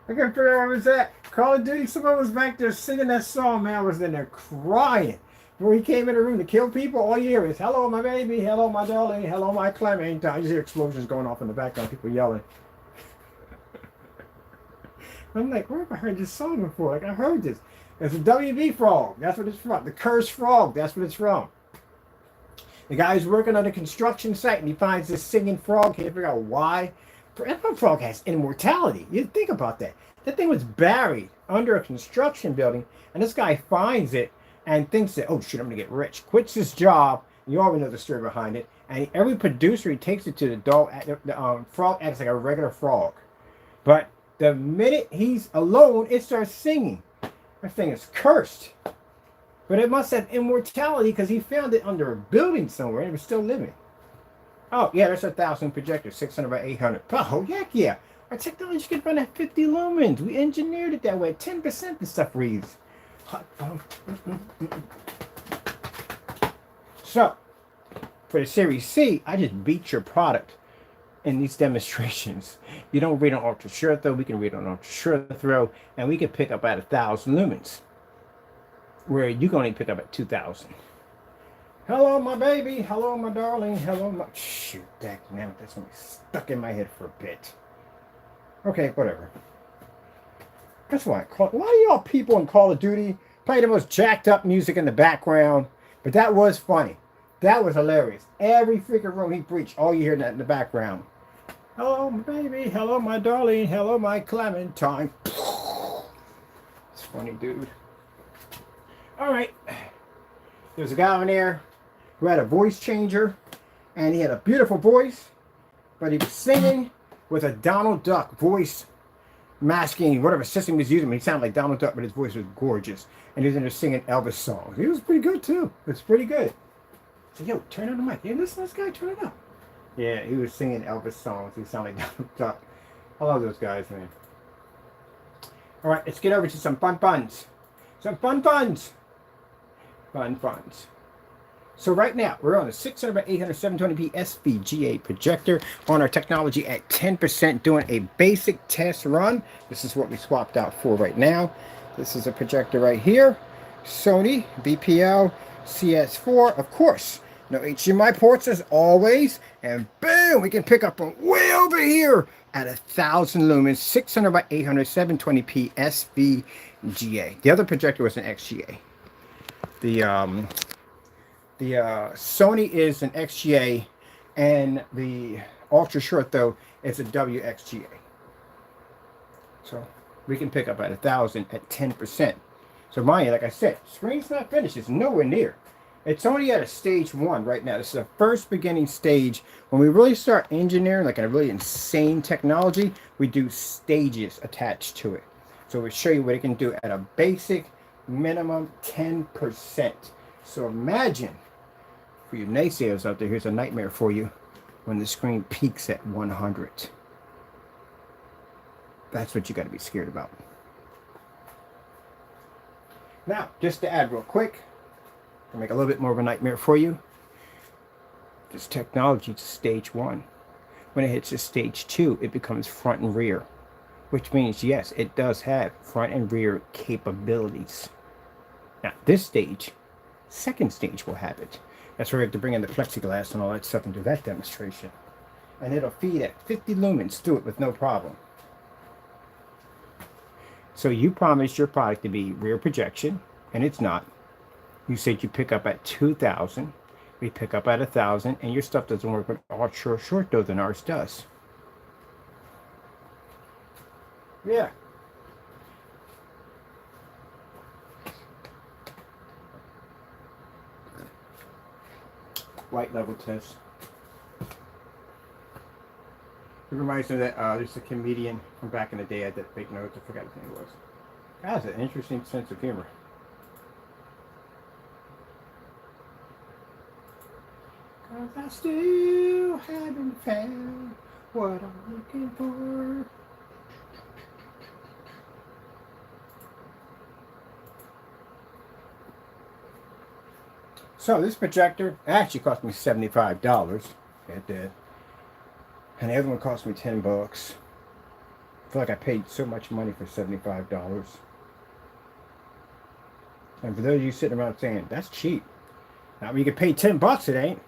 couldn't figure out what was that. Call of Duty, someone was back there singing that song, man. I was in there crying. When he came in the room to kill people, all you hear is, hello, my baby, hello, my darling, hello, my Clement. I just hear explosions going off in the background, people yelling. I'm like, where have I heard this song before? Like, I heard this. It's a WB frog. That's what it's from. The cursed frog. That's what it's from. The guy's working on a construction site, and he finds this singing frog. Can't figure out why. That frog has immortality. You think about that. That thing was buried under a construction building, and this guy finds it and thinks that, oh shit, I'm gonna get rich. Quits his job. You already know the story behind it. And every producer he takes it to, the frog acts like a regular frog. But the minute he's alone, it starts singing. That thing is cursed. But it must have immortality because he found it under a building somewhere and it was still living. Oh, yeah, there's a 1,000 projector, 600 by 800. Oh, heck yeah. Our technology can run at 50 lumens. We engineered it that way. 10% the stuff reads. So, for the Series C, I just beat your product in these demonstrations. You don't read on ultra short throw. We can read on ultra short throw, and we can pick up at 1,000 lumens, where you can only pick up at 2,000. Hello, my baby. Hello, my darling. Hello, my... Shoot, that now that's gonna be stuck in my head for a bit. Okay, whatever. That's why a lot of y'all people in Call of Duty play the most jacked up music in the background, but that was funny. That was hilarious. Every freaking room he preached, all you hear that in the background. Hello, my baby. Hello, my darling. Hello, my Clementine. It's funny, dude. All right. There's a guy in there who had a voice changer, and he had a beautiful voice, but he was singing with a Donald Duck voice masking, whatever system he was using. He sounded like Donald Duck, but his voice was gorgeous. And he was in there singing Elvis songs. He was pretty good, too. It's pretty good. So, yo, turn on the mic. Hey, listen to this guy. Turn it up. Yeah, he was singing Elvis songs. He sounded like Donald Duck. I love those guys, man. All right, let's get over to some fun puns. Some fun puns. Fun puns. So right now, we're on a 600 by 800 720p SVGA projector on our technology at 10%, doing a basic test run. This is what we swapped out for right now. This is a projector right here. Sony BPL CS4, of course. No HDMI ports as always. And boom, we can pick up from way over here at 1,000 lumens, 600 by 800 720p SVGA. The other projector was an XGA. The Sony is an XGA, and the ultra short though is a WXGA. So we can pick up at 1,000 at 10%. So mind you, like I said, screen's not finished. It's nowhere near. It's only at a stage 1 right now. This is the first beginning stage. When we really start engineering like a really insane technology, we do stages attached to it. So we show you what it can do at a basic minimum 10%. So imagine, for you naysayers out there, here's a nightmare for you when the screen peaks at 100. That's what you got to be scared about. Now, just to add real quick, to make a little bit more of a nightmare for you, this technology is stage 1. When it hits to stage 2, it becomes front and rear, which means, yes, it does have front and rear capabilities. Now, this stage, second stage will have it. That's where we have to bring in the plexiglass and all that stuff and do that demonstration. And it'll feed at 50 lumens through it with no problem. So you promised your product to be rear projection, and it's not. You said you pick up at 2,000. We pick up at 1,000, and your stuff doesn't work with ultra short though than ours does. Yeah. Light level test. It reminds me that there's a comedian from back in the day. I did fake notes. I forgot his name was. That has an interesting sense of humor. 'Cause I still haven't found what I'm looking for. So this projector actually cost me $75. It did. And the other one cost me $10. I feel like I paid so much money for $75. And for those of you sitting around saying, that's cheap. Now you can pay $10, it ain't.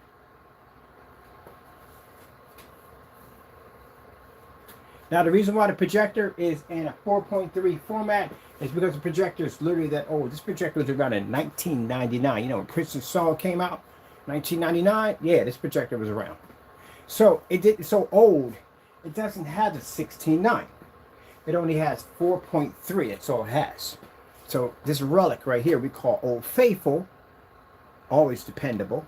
Now the reason why the projector is in a 4.3 format is because the projector is literally that old. This projector was around in 1999. You know when Princeton Saw came out? 1999? Yeah, this projector was around. So it's so old, it doesn't have the 16:9. It only has 4.3. That's all it has. So this relic right here we call Old Faithful, always dependable.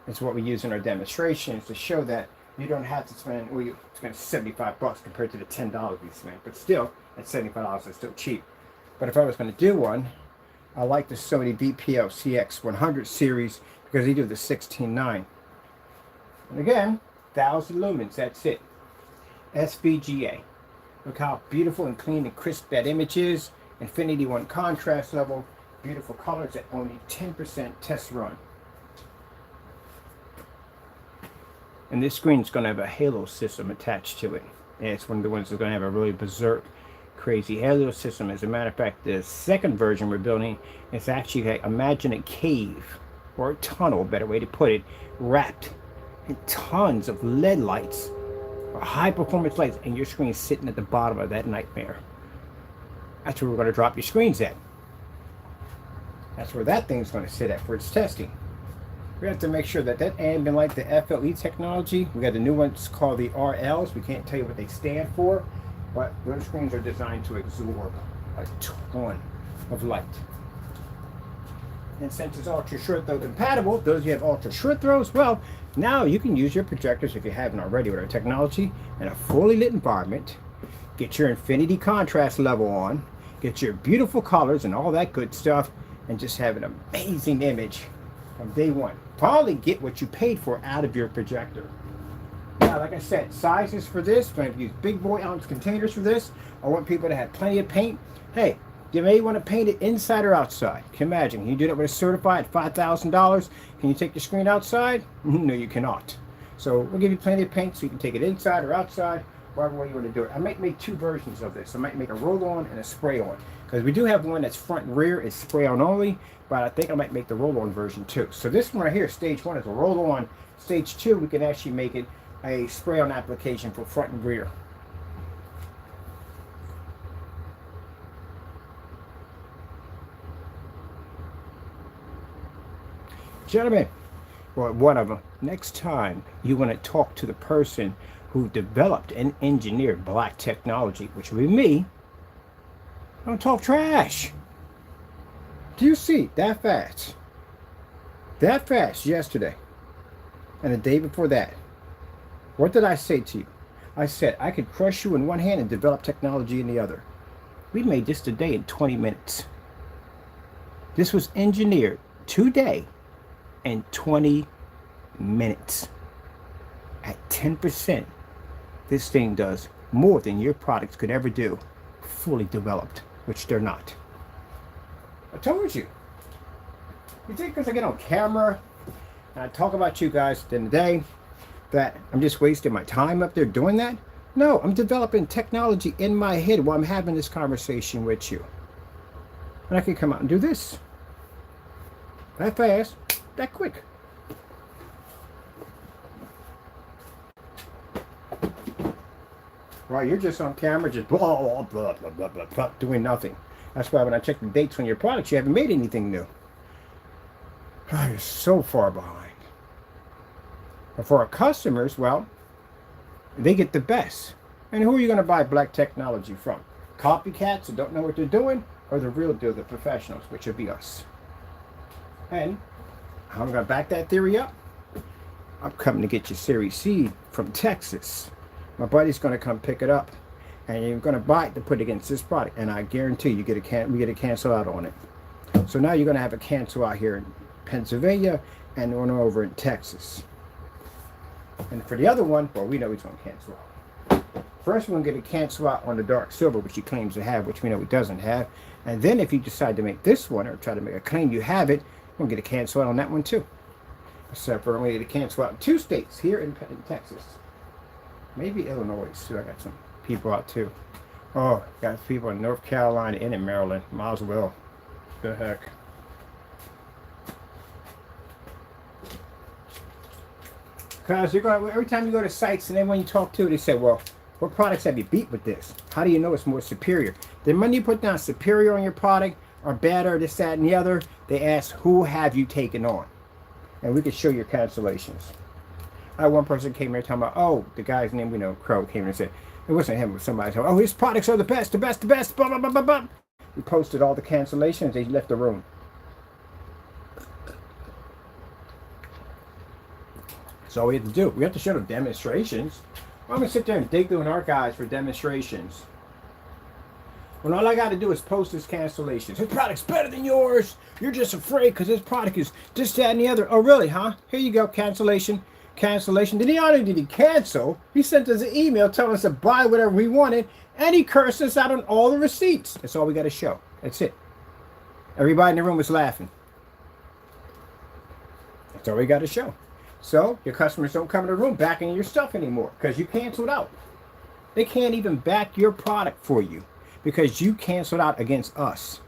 It's what we use in our demonstrations to show that you don't have to spend, well, you spend $75 compared to the $10 we spent. But still, at $75, it's still cheap. But if I was going to do one, I like the Sony VPO CX100 series because they do the 16:9. And again, 1000 lumens, that's it. SVGA. Look how beautiful and clean and crisp that image is. Infinity 1 contrast level. Beautiful colors at only 10% test run. And this screen is going to have a halo system attached to it. And it's one of the ones that's going to have a really berserk, crazy halo system. As a matter of fact, the second version we're building is actually like, imagine a cave or a tunnel, better way to put it, wrapped in tons of LED lights or high performance lights, and your screen sitting at the bottom of that nightmare. That's where we're going to drop your screens at. That's where that thing's going to sit at for its testing. We have to make sure that that ambient light, the FLE technology, we got the new ones called the RLs. We can't tell you what they stand for, but those screens are designed to absorb a ton of light. And since it's ultra short throw compatible, those who have ultra short throws, well, now you can use your projectors, if you haven't already with our technology, in a fully lit environment. Get your infinity contrast level on, get your beautiful colors and all that good stuff, and just have an amazing image from day one. Probably get what you paid for out of your projector. Now, like I said, sizes for this, I'm going to use big boy ounce containers for this. I want people to have plenty of paint. Hey, you may want to paint it inside or outside. Can you imagine? Can you do that with a certified $5,000? Can you take your screen outside? No, you cannot. So we'll give you plenty of paint so you can take it inside or outside, whatever way you want to do it. I might make two versions of this. I might make a roll-on and a spray-on. Because we do have one that's front and rear, it's spray-on only, but I think I might make the roll-on version too. So this one right here, stage 1, is a roll-on. Stage 2, we can actually make it a spray-on application for front and rear. Gentlemen, well, one of them, next time you want to talk to the person who developed and engineered black technology, which will be me, don't talk trash. Do you see that fast? That fast yesterday and the day before that. What did I say to you? I said I could crush you in one hand and develop technology in the other. We made this today in 20 minutes. This was engineered today in 20 minutes. At 10%, this thing does more than your products could ever do, fully developed, which they're not. I told you. You think because I get on camera and I talk about you guys at the end of the day that I'm just wasting my time up there doing that? No, I'm developing technology in my head while I'm having this conversation with you. And I can come out and do this. That fast, that quick. While you're just on camera, just blah, blah, blah, blah, blah, blah, blah, doing nothing. That's why when I check the dates on your products, you haven't made anything new. Oh, you're so far behind. But for our customers, well, they get the best. And who are you going to buy black technology from? Copycats that don't know what they're doing, or the real deal, the professionals, which would be us. And I'm going to back that theory up. I'm coming to get your Series C from Texas. My buddy's going to come pick it up, and you're going to buy it to put against this product, and I guarantee you we get a cancel out on it. So now you're going to have a cancel out here in Pennsylvania and one over in Texas. And for the other one, well, we know he's going to cancel out. First, we're going to get a cancel out on the dark silver, which he claims to have, which we know he doesn't have. And then if you decide to make this one or try to make a claim you have it, we're going to get a cancel out on that one too. Except for only to cancel out in 2 states, here in Texas. Maybe Illinois too. I got some people out too. Oh, got people in North Carolina and in Maryland. Might as well. The heck. Because you're going, every time you go to sites and everyone you talk to, they say, well, what products have you beat with this? How do you know it's more superior? Then when you put down superior on your product or better, this, that, and the other, they ask, who have you taken on? And we can show your cancellations. I had one person came here talking about, oh, the guy's name, we know, Crow, came here and said, it wasn't him, it was somebody. Said, oh, his products are the best, blah, blah, blah, blah, blah. We posted all the cancellations, they left the room. That's all we have to do. We have to show them demonstrations. I'm going to sit there and dig through an archives for demonstrations. When all I got to do is post his cancellations. His product's better than yours. You're just afraid because his product is this, that, and the other. Oh, really, huh? Here you go, cancellation. Cancellation. Did he cancel? He sent us an email telling us to buy whatever we wanted, and he cursed us out on all the receipts. That's all we got to show. That's it. Everybody in the room was laughing. That's all we got to show. So your customers don't come in the room backing your stuff anymore because you canceled out. They can't even back your product for you because you canceled out against us.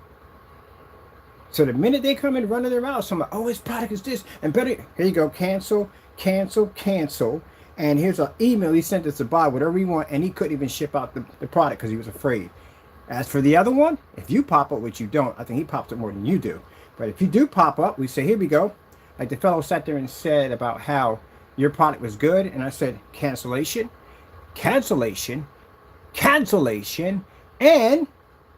So the minute they come in running their mouth, somebody, oh, his product is this and better. Here you go, cancel, cancel, cancel. And here's an email he sent us to buy whatever we want, and he couldn't even ship out the product because he was afraid. As for the other one, if you pop up, which you don't, I think he pops up more than you do. But if you do pop up, we say, here we go. Like the fellow sat there and said about how your product was good, and I said, cancellation, cancellation, cancellation, and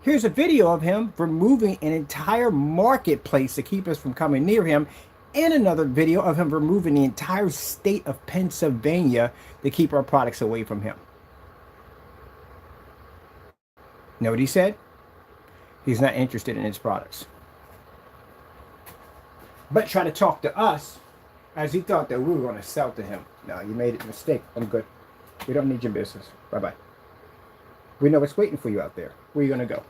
here's a video of him removing an entire marketplace to keep us from coming near him, and another video of him removing the entire state of Pennsylvania to keep our products away from him. Know what he said? He's not interested in his products. But try to talk to us as he thought that we were going to sell to him. No, you made a mistake. I'm good. We don't need your business. Bye-bye. We know what's waiting for you out there. Where are you going to go?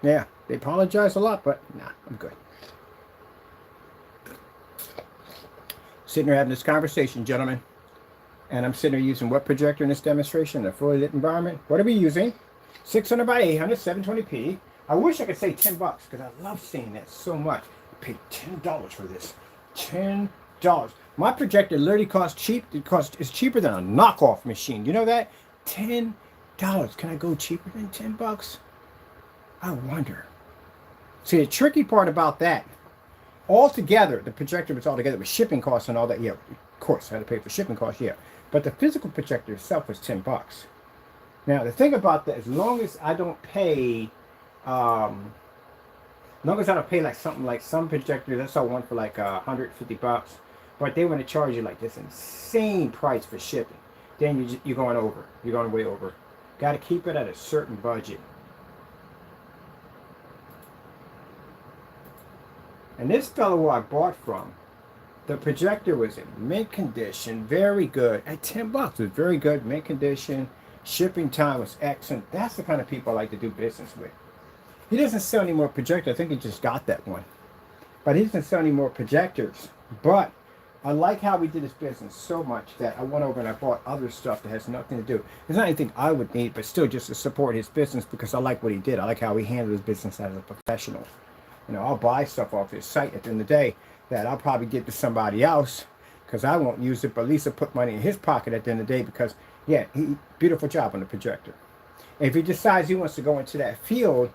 Yeah, they apologize a lot, but nah, I'm good. Sitting there having this conversation, gentlemen. And I'm sitting there using what projector in this demonstration? A fully lit environment. What are we using? 600 by 800, 720p. I wish I could say $10 because I love seeing that so much. I paid $10 for this. $10. My projector literally costs cheap. It's cheaper than a knockoff machine. You know that? $10. Can I go cheaper than $10? I wonder. See, the tricky part about that, altogether, the projector was all together with shipping costs and all that. Yeah, of course, I had to pay for shipping costs, yeah. But the physical projector itself was $10. Now, the thing about that, as long as I don't pay, like something like some projectors, I saw one for like $150, but they want to charge you like this insane price for shipping. Then you're going over. You're going way over. Got to keep it at a certain budget. And this fellow who I bought from, the projector was in mint condition, very good. At $10, it was very good, mint condition. Shipping time was excellent. That's the kind of people I like to do business with. He doesn't sell any more projectors. I think he just got that one. But he doesn't sell any more projectors. But I like how we did this business so much that I went over and I bought other stuff that has nothing to do. It's not anything I would need, but still just to support his business because I like what he did. I like how he handled his business as a professional. You know, I'll buy stuff off his site at the end of the day that I'll probably give to somebody else because I won't use it, but at least I'll put money in his pocket at the end of the day because, yeah, beautiful job on the projector. And if he decides he wants to go into that field,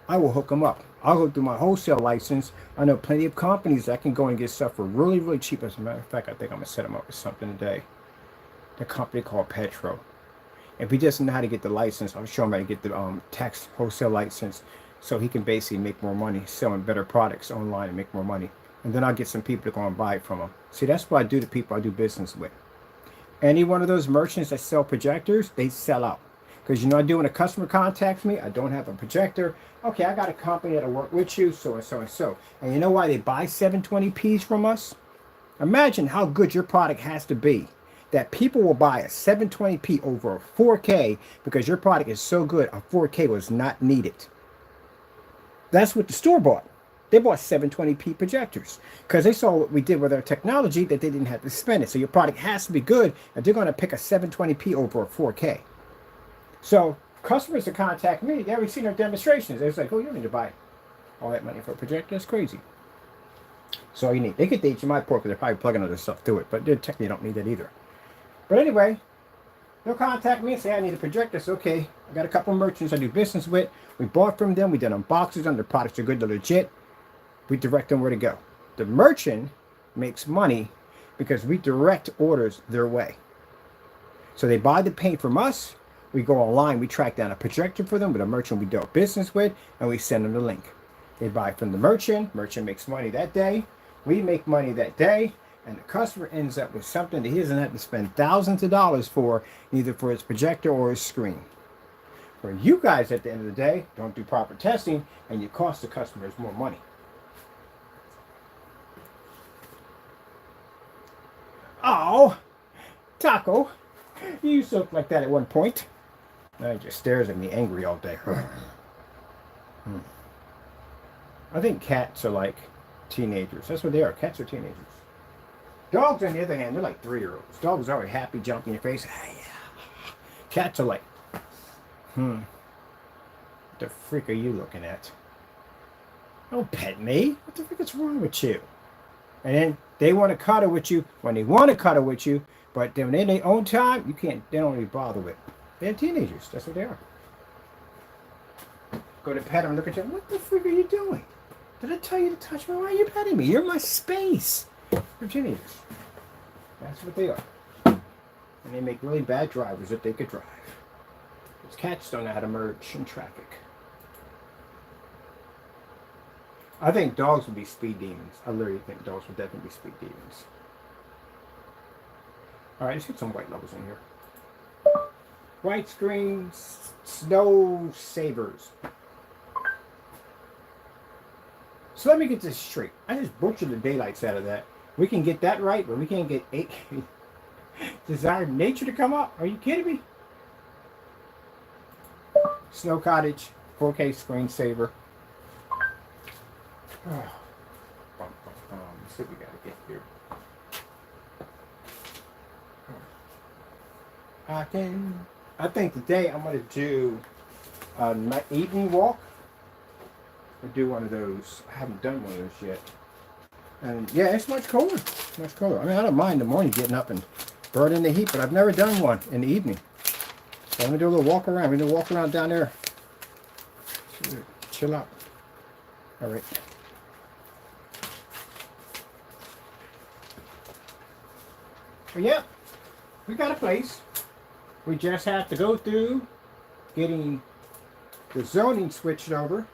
I will hook him up. I'll go through my wholesale license. I know plenty of companies that can go and get stuff for really, really cheap. As a matter of fact, I think I'm going to set him up with something today. The company called Petro. If he doesn't know how to get the license, I'll show him how to get the tax wholesale license so he can basically make more money selling better products online and make more money. And then I'll get some people to go and buy it from him. See, that's what I do to people I do business with. Any one of those merchants that sell projectors, they sell out. Because you know, I do when a customer contacts me, I don't have a projector. Okay, I got a company that'll work with you, so and so and so. And you know why they buy 720p's from us? Imagine how good your product has to be that people will buy a 720p over a 4K because your product is so good a 4K was not needed. That's what the store bought. They bought 720p projectors because they saw what we did with our technology that they didn't have to spend it. So your product has to be good and they're going to pick a 720p over a 4K. So customers that contact me, they already seen our demonstrations. They're like, oh, you don't need to buy all that money for a projector. That's crazy. So all you need. They get the HDMI port because they're probably plugging other stuff through it, but they technically don't need that either. But anyway, they'll contact me and say, I need a projector. So, okay, I got a couple of merchants I do business with. We bought from them. We did unboxings on their products. Are good. They're legit. We direct them where to go. The merchant makes money because we direct orders their way. So they buy the paint from us. We go online. We track down a projector for them with a merchant we do business with, and we send them the link. They buy from the merchant. Merchant makes money that day. We make money that day. And the customer ends up with something that he doesn't have to spend thousands of dollars for, either for his projector or his screen. For you guys, at the end of the day, don't do proper testing, and you cost the customers more money. Oh, Taco, you used to look like that at one point. Now he just stares at me angry all day. I think cats are like teenagers. That's what they are. Cats are teenagers. Dogs, on the other hand, they're like 3-year-olds. Dogs are always happy, jumping in your face. Hey, cats are like, what the freak are you looking at? Don't pet me. What the freak is wrong with you? And then they want to cuddle with you when they want to cuddle with you, but then in their own time, you can't, they don't really bother with. They're teenagers. That's what they are. Go to pet them and look at you. What the freak are you doing? Did I tell you to touch me? Why are you petting me? You're in my space. They're teenagers. That's what they are. And they make really bad drivers if they could drive. Because cats don't know how to merge in traffic. I think dogs would be speed demons. I literally think dogs would definitely be speed demons. Alright, let's get some white levels in here. White screens, snow savers. So let me get this straight. I just butchered the daylights out of that. We can get that right, but we can't get desired nature to come up. Are you kidding me? Snow cottage, 4K screensaver. Let's see what we gotta get here. I think today I'm gonna do my evening walk. I'll do one of those. I haven't done one of those yet. And yeah, it's much colder. Much colder. I mean, I don't mind the morning getting up and burning the heat, but I've never done one in the evening. So I'm gonna do a little walk around. We're gonna walk around down there. Chill out. All right. Well, yeah, we got a place. We just have to go through getting the zoning switched over,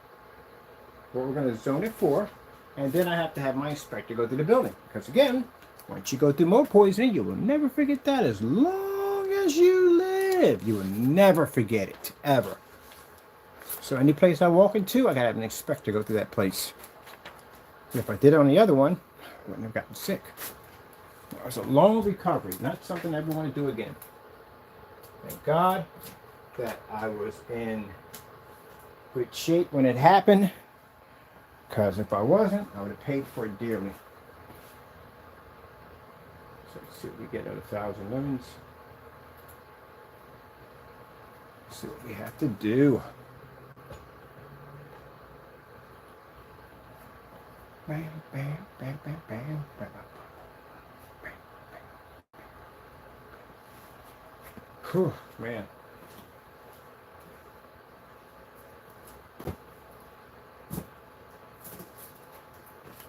what we're going to zone it for, and then I have to have my inspector go through the building. Because again, once you go through mold poisoning, you will never forget that as long as you live. You will never forget it, ever. So any place I walk into, I got to have an inspector go through that place. If I did it on the other one, I wouldn't have gotten sick. It was a long recovery, not something I ever want to do again. Thank God that I was in good shape when it happened, because if I wasn't, I would have paid for it dearly. So let's see what we get at 1,000 lumens. Let's see what we have to do. Bam, bam, bam, bam, bam, bam, bam. Whew, man.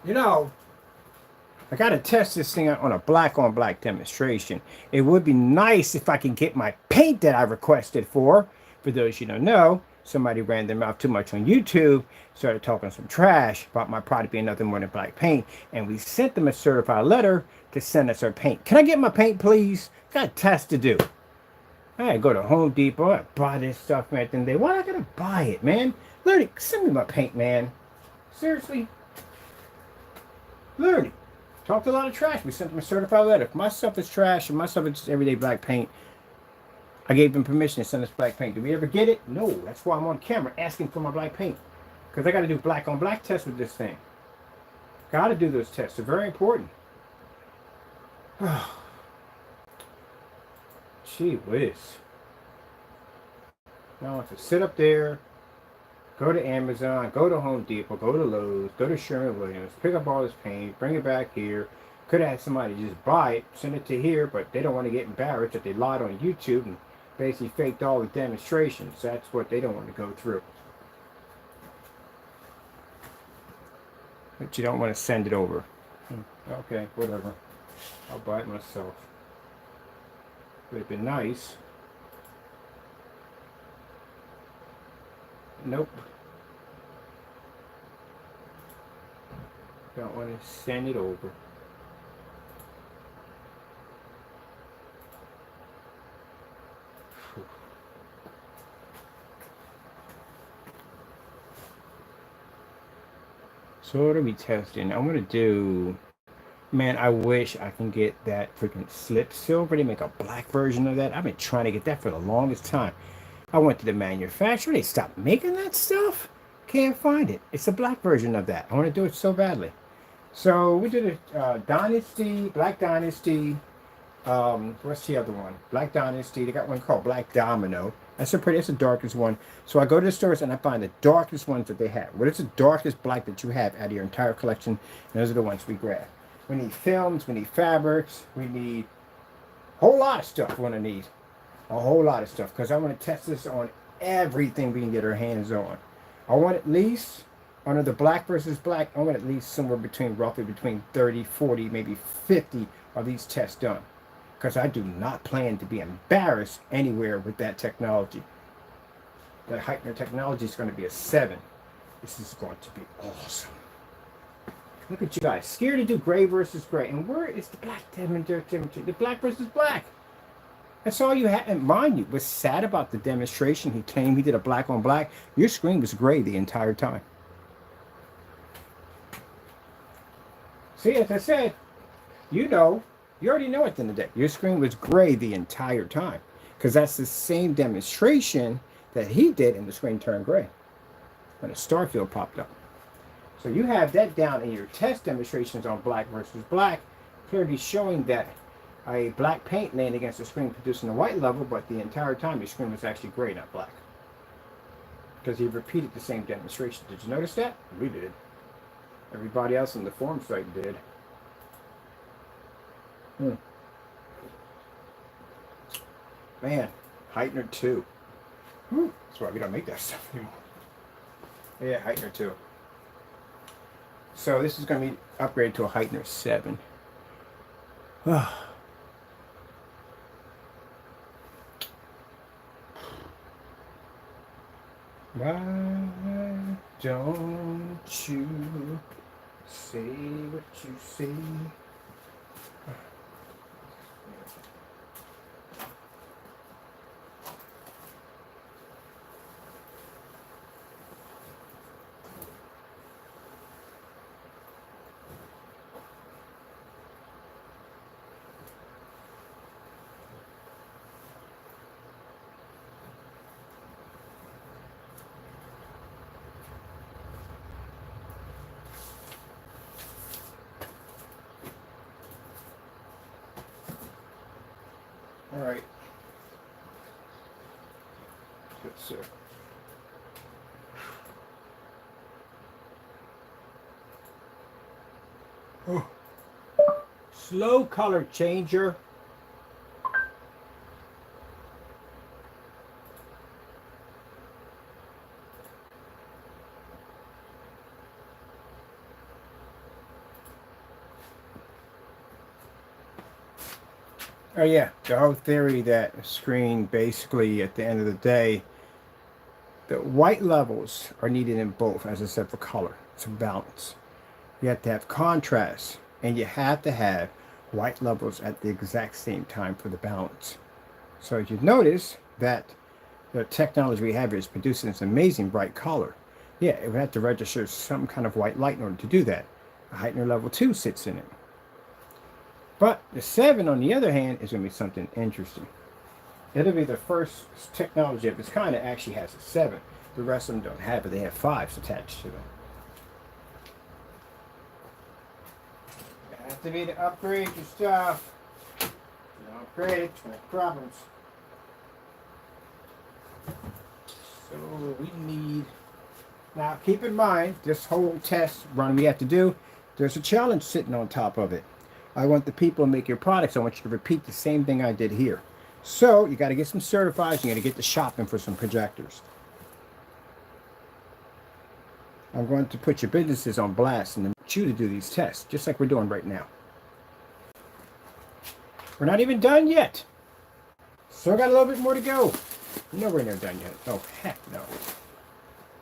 You know, I got to test this thing out on a black on black demonstration. It would be nice if I can get my paint that I requested for. For those you don't know, somebody ran their mouth too much on YouTube, started talking some trash about my product being nothing more than black paint, and we sent them a certified letter to send us our paint. Can I get my paint, please? Got a test to do. I go to Home Depot, I buy this stuff, man. Then they, why I gotta buy it, man? Literally, send me my paint, man. Seriously? Literally. Talked a lot of trash. We sent them a certified letter. If my stuff is trash and my stuff is just everyday black paint, I gave them permission to send us black paint. Did we ever get it? No. That's why I'm on camera asking for my black paint. Because I got to do black on black tests with this thing. Got to do those tests. They're very important. Gee whiz. Now I have to sit up there, go to Amazon, go to Home Depot, go to Lowe's, go to Sherwin-Williams, pick up all this paint, bring it back here. Could have had somebody just buy it, send it to here, but they don't want to get embarrassed that they lied on YouTube and basically faked all the demonstrations. That's what they don't want to go through. But you don't want to send it over. Okay, whatever. I'll buy it myself. Would have been nice. Nope. Don't want to send it over. So what are we testing? I'm gonna do, man, I wish I can get that freaking slip silver. They make a black version of that. I've been trying to get that for the longest time. I went to the manufacturer. They stopped making that stuff. Can't find it. It's a black version of that. I want to do it so badly. So we did a Dynasty, Black Dynasty. What's the other one? Black Dynasty. They got one called Black Domino. That's the darkest one. So I go to the stores and I find the darkest ones that they have. What is the darkest black that you have out of your entire collection? And those are the ones we grab. We need films. We need fabrics. We need a whole lot of stuff. We're gonna need a whole lot of stuff because I want to test this on everything we can get our hands on. I want at least, under the black versus black, I want at least somewhere between, roughly between 30, 40, maybe 50 of these tests done. Because I do not plan to be embarrassed anywhere with that technology. That heightener technology is going to be a 7. This is going to be awesome. Look at you guys. Scared to do gray versus gray. And where is the black demonstration? The black versus black. That's all you had. And mind you, what's sad about the demonstration, he claimed he did a black on black. Your screen was gray the entire time. See, as I said, you already know at the end of the day. Your screen was gray the entire time. Because that's the same demonstration that he did and the screen turned gray when a star field popped up. So you have that down in your test demonstrations on black versus black, clearly showing that a black paint laying against the screen producing a white level, but the entire time your screen was actually gray, not black. Because he repeated the same demonstration. Did you notice that? We did. Everybody else on the forum site did. Man, heightener 2. That's why we don't make that stuff anymore. Yeah, heightener 2. So this is going to be upgraded to a heightener 7. Why don't you say what you say? All right. Good, sir. Oh. Slow color changer. Oh yeah, the whole theory that a screen basically at the end of the day, the white levels are needed in both, as I said, for color. It's a balance. You have to have contrast, and you have to have white levels at the exact same time for the balance. So as you notice that the technology we have here is producing this amazing bright color. Yeah, it would have to register some kind of white light in order to do that. A heightener level 2 sits in it. But the 7, on the other hand, is going to be something interesting. It'll be the first technology of its kind that actually has a 7. The rest of them don't have it. They have 5s attached to them. You have to be to upgrade your stuff. If you don't upgrade it, you have problems. So we need... Now keep in mind, this whole test run we have to do, there's a challenge sitting on top of it. I want the people to make your products. I want you to repeat the same thing I did here. So you got to get some certifieds. You got to get to shopping for some projectors. I'm going to put your businesses on blast and want you to do these tests, just like we're doing right now. We're not even done yet. Still got a little bit more to go. No, we're not done yet. Oh, heck no.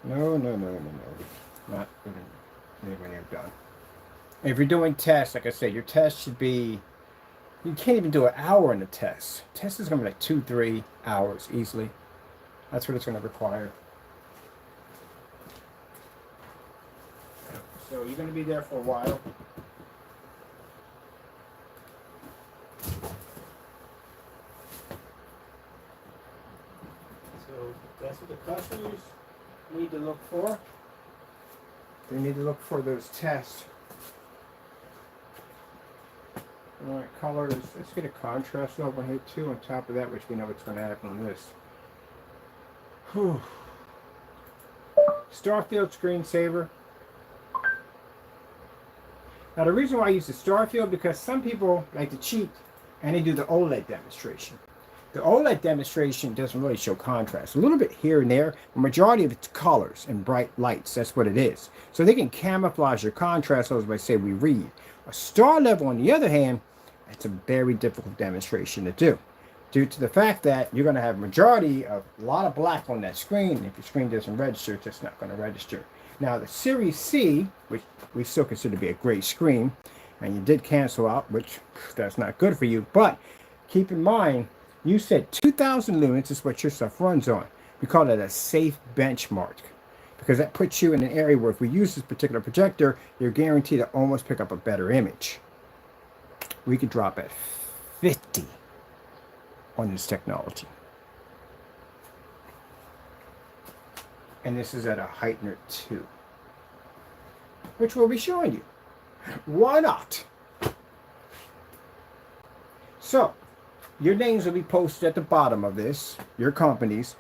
No. Not anywhere near done. If you're doing tests, like I said, your test should be... You can't even do an hour in the test. Test is going to be like 2-3 hours easily. That's what it's going to require. So you're going to be there for a while. So that's what the customers need to look for. They need to look for those tests. Alright, colors. Let's get a contrast over here too on top of that, which we know what's going to happen on this. Whew. Starfield screensaver. Now the reason why I use the Starfield, because some people like to cheat and they do the OLED demonstration. The OLED demonstration doesn't really show contrast. A little bit here and there. The majority of it's colors and bright lights. That's what it is. So they can camouflage your contrast levels by say we read. A star level, on the other hand, it's a very difficult demonstration to do, due to the fact that you're going to have a majority of a lot of black on that screen. If your screen doesn't register, it's just not going to register. Now the Series C, which we still consider to be a great screen, and you did cancel out, which that's not good for you, but keep in mind, you said 2000 lumens is what your stuff runs on. We call it a safe benchmark, because that puts you in an area where if we use this particular projector, you're guaranteed to almost pick up a better image. We could drop at 50 on this technology. And this is at a heightener 2, which we'll be showing you. Why not? So, your names will be posted at the bottom of this, your companies,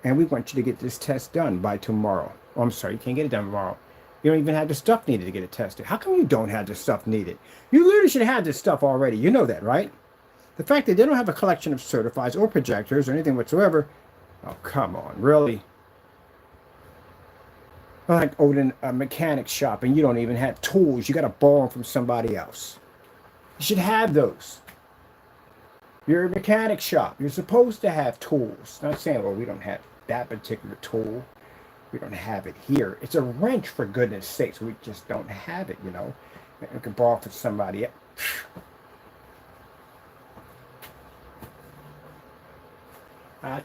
and we want you to get this test done by tomorrow. Oh, I'm sorry, you can't get it done tomorrow. You don't even have the stuff needed to get it tested. How come you don't have the stuff needed? You literally should have had this stuff already. You know that, right? The fact that they don't have a collection of certifieds or projectors or anything whatsoever. Oh, come on, really? Like owning a mechanic shop and you don't even have tools. You got to borrow them from somebody else. You should have those. You're a mechanic shop. You're supposed to have tools. Not saying, well, we don't have that particular tool. We don't have it here. It's a wrench, for goodness sakes. We just don't have it, you know. We can borrow from somebody else.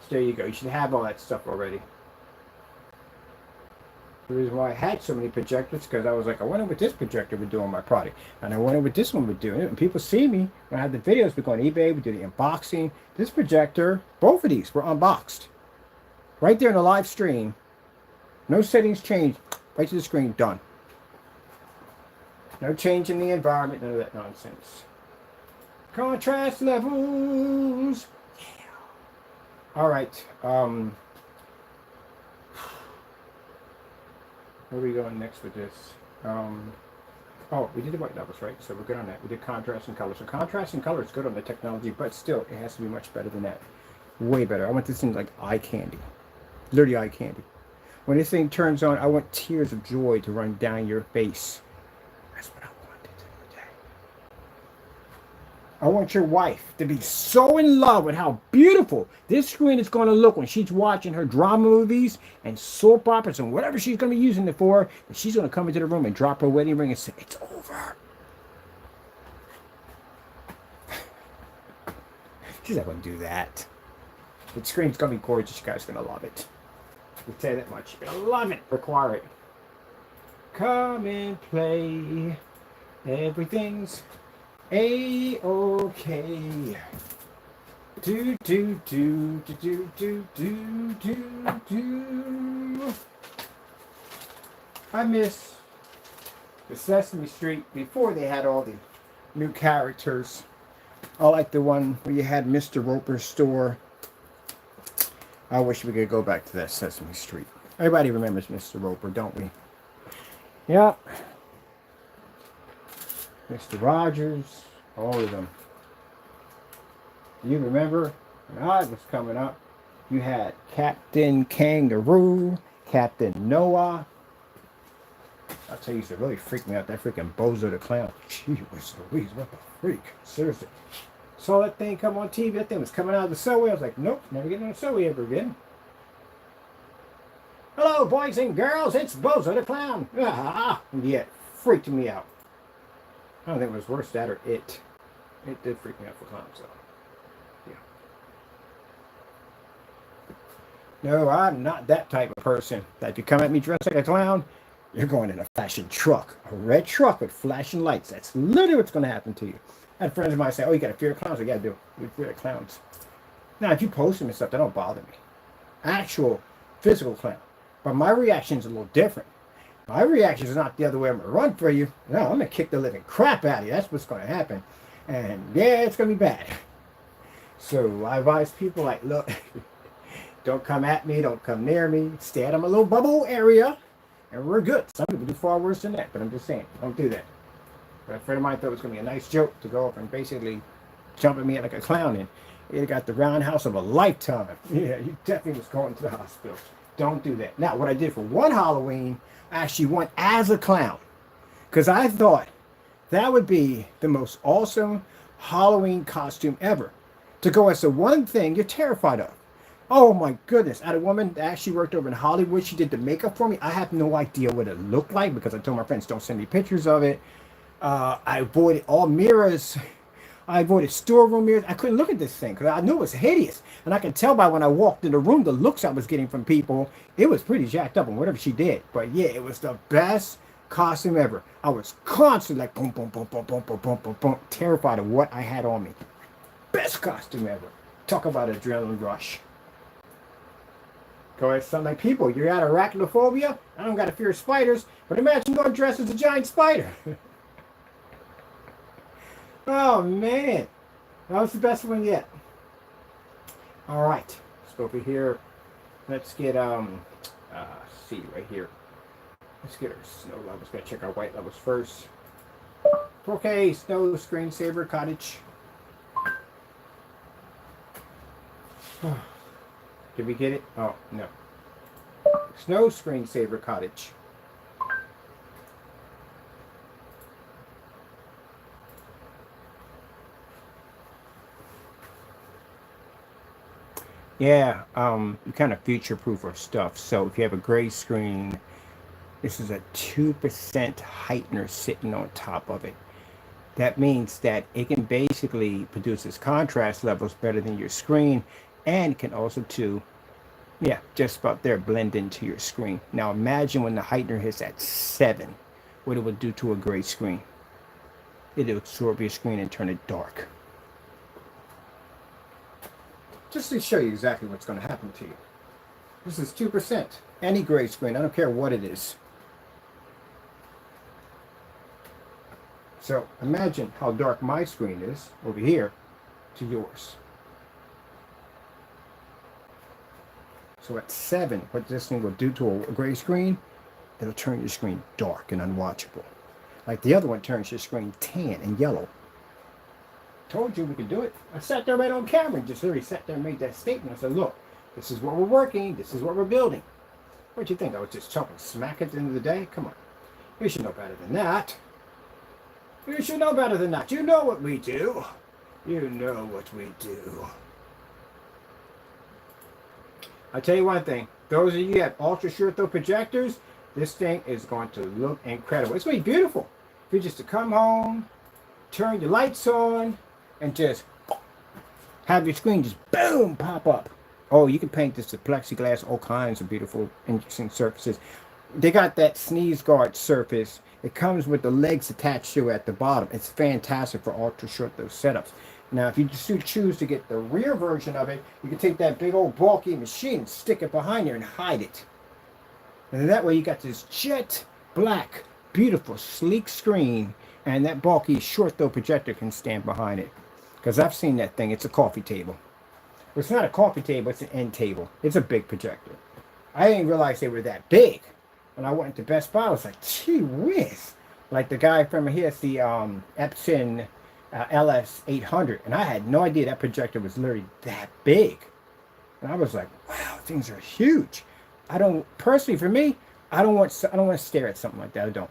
There you go. You should have all that stuff already. The reason why I had so many projectors, because I was like, I wonder what this projector would do on my product. And I wonder what this one would do. And people see me when I have the videos. We go on eBay, we do the unboxing. This projector, both of these were unboxed. Right there in the live stream. No settings changed. Right to the screen, done. No change in the environment, none of that nonsense. Contrast levels. Yeah. All right. Where are we going next with this? Oh, we did the white levels, right? So we're good on that. We did contrast and color. So contrast and color is good on the technology, but still, it has to be much better than that. Way better. I want this thing like eye candy. Literally eye candy. When this thing turns on, I want tears of joy to run down your face. That's what I wanted today. I want your wife to be so in love with how beautiful this screen is going to look when she's watching her drama movies and soap operas and whatever she's going to be using it for, that she's going to come into the room and drop her wedding ring and say, it's over. She's not going to do that. The screen's going to be gorgeous. You guys are going to love it. I'll tell you that much. You're going to love it. Require it. Come and play. Everything's A-okay. Do, do, do, do, do, do, do, do, do. I miss the Sesame Street before they had all the new characters. I like the one where you had Mr. Roper's store. I wish we could go back to that Sesame Street. Everybody remembers Mr. Roper, don't we? Yep. Mr. Rogers, all of them. You remember when I was coming up, you had Captain Kangaroo, Captain Noah. I'll tell you, used to really freak me out, that freaking Bozo the Clown. Gee whiz Louise, what the freak? Seriously. Saw that thing come on TV, that thing was coming out of the subway. I was like, nope, never getting on the subway ever again. Hello, boys and girls, it's Bozo the Clown. Ah, yeah, it freaked me out. I don't think it was worse, that or it. It did freak me out for clowns, so. No, I'm not that type of person. That if you come at me dressed like a clown, you're going in a flashing truck. A red truck with flashing lights. That's literally what's going to happen to you. I had friends of mine say, oh, you got a fear of clowns? I got to do. You fear of clowns. Now, if you post them and stuff, that don't bother me. Actual physical clown. But my reaction is a little different. My reaction is not the other way. I'm going to run for you. No, I'm going to kick the living crap out of you. That's what's going to happen. And yeah, it's going to be bad. So I advise people like, look, don't come at me. Don't come near me. Stay out of my little bubble area. And we're good. Some people do far worse than that. But I'm just saying, don't do that. But a friend of mine thought it was going to be a nice joke to go up and basically jump at me like a clown. And it got the roundhouse of a lifetime. Yeah, you definitely was going to the hospital. Don't do that. Now, what I did for one Halloween, I actually went as a clown. Because I thought that would be the most awesome Halloween costume ever. To go as the one thing you're terrified of. Oh my goodness. I had a woman that actually worked over in Hollywood. She did the makeup for me. I have no idea what it looked like because I told my friends don't send me pictures of it. I avoided all mirrors. I avoided storeroom mirrors. I couldn't look at this thing because I knew it was hideous. And I could tell by when I walked in the room, the looks I was getting from people, it was pretty jacked up on whatever she did. But yeah, it was the best costume ever. I was constantly like boom, boom, boom, boom, boom, boom, boom, boom, boom, terrified of what I had on me. Best costume ever. Talk about adrenaline rush. Go ahead, something like people, you're out of arachnophobia. I don't got a fear of spiders, but imagine going dressed as a giant spider. Oh man, that was the best one yet. All right, let's go over here. Let's get see right here. Let's get our snow levels. Gotta check our white levels first. Okay, snow screensaver cottage. Did we get it? Oh no. Snow screensaver cottage. Yeah, you kind of future-proof our stuff. So if you have a gray screen, this is a 2% heightener sitting on top of it. That means that it can basically produce its contrast levels better than your screen, and can also too, yeah, just about there, blend into your screen. Now imagine when the heightener hits at 7, what it would do to a gray screen. It'll absorb your screen and turn it dark. Just to show you exactly what's going to happen to you. This is 2%. Any gray screen, I don't care what it is. So imagine how dark my screen is over here to yours. So at 7, what this thing will do to a gray screen, it'll turn your screen dark and unwatchable. Like the other one turns your screen tan and yellow. Told you we could do it. I sat there right on camera and just literally sat there and made that statement. I said, look, this is what we're working. This is what we're building. What do you think? I was just talking smack at the end of the day? Come on. You should know better than that. You should know better than that. You know what we do. You know what we do. I'll tell you one thing. Those of you who have ultra short throw projectors, this thing is going to look incredible. It's going to be beautiful. If you just to come home, turn your lights on, and just have your screen just boom pop up. Oh, you can paint this with plexiglass, all kinds of beautiful interesting surfaces. they got that sneeze guard surface. It comes with the legs attached to it at the bottom. It's fantastic for ultra short those setups. Now, if you choose to get the rear version of it, you can take that big old bulky machine and stick it behind there and hide it. And that way you got this jet black, beautiful, sleek screen, and that bulky short throw projector can stand behind it. Because I've seen that thing. It's a coffee table. Well, it's not a coffee table, it's an end table. It's a big projector. I didn't realize they were that big. When I went to Best Buy, I was like, gee whiz. Like the guy from here, it's the Epson LS800. And I had no idea that projector was literally that big. And I was like, wow, things are huge. I don't, personally for me, I don't want to stare at something like that. I don't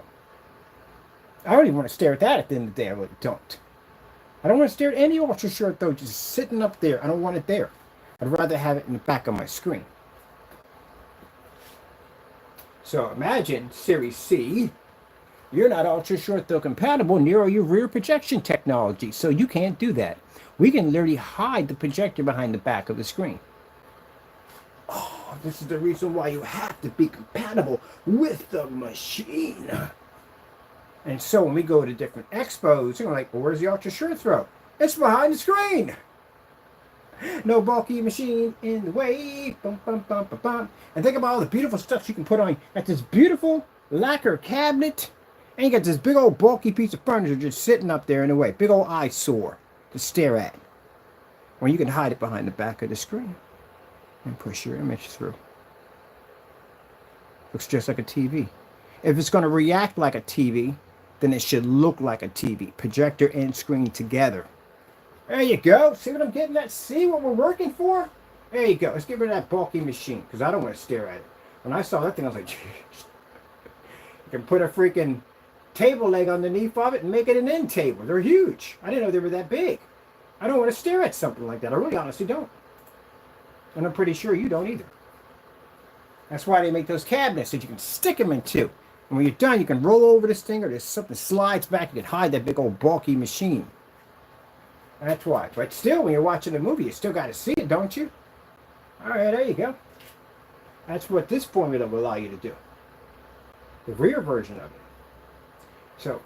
even want to stare at that at the end of the day. I really don't. I don't want to stare at any ultra short though, just sitting up there. I don't want it there. I'd rather have it in the back of my screen. So imagine Series C, you're not ultra short though compatible, near your rear projection technology. So you can't do that. We can literally hide the projector behind the back of the screen. Oh, this is the reason why you have to be compatible with the machine. And so when we go to different expos, you're like, well, where's the ultra short throw? It's behind the screen. No bulky machine in the way. Bum, bum, bum, bum, bum. And think about all the beautiful stuff you can put on. You got this beautiful lacquer cabinet, and you got this big old bulky piece of furniture just sitting up there in the way. Big old eyesore to stare at. Or you can hide it behind the back of the screen and push your image through. Looks just like a TV. If it's going to react like a TV, then it should look like a TV. Projector and screen together. There you go. See what I'm getting at? See what we're working for? There you go. Let's get rid of that bulky machine because I don't want to stare at it. When I saw that thing, I was like, jeez. You can put a freaking table leg underneath of it and make it an end table. They're huge. I didn't know they were that big. I don't want to stare at something like that. I really honestly don't. And I'm pretty sure you don't either. That's why they make those cabinets that you can stick them into. And when you're done, you can roll over this thing or there's something slides back. You can hide that big old bulky machine. That's why. But still, when you're watching a movie, you still got to see it, don't you? All right, there you go. That's what this formula will allow you to do. The rear version of it. So,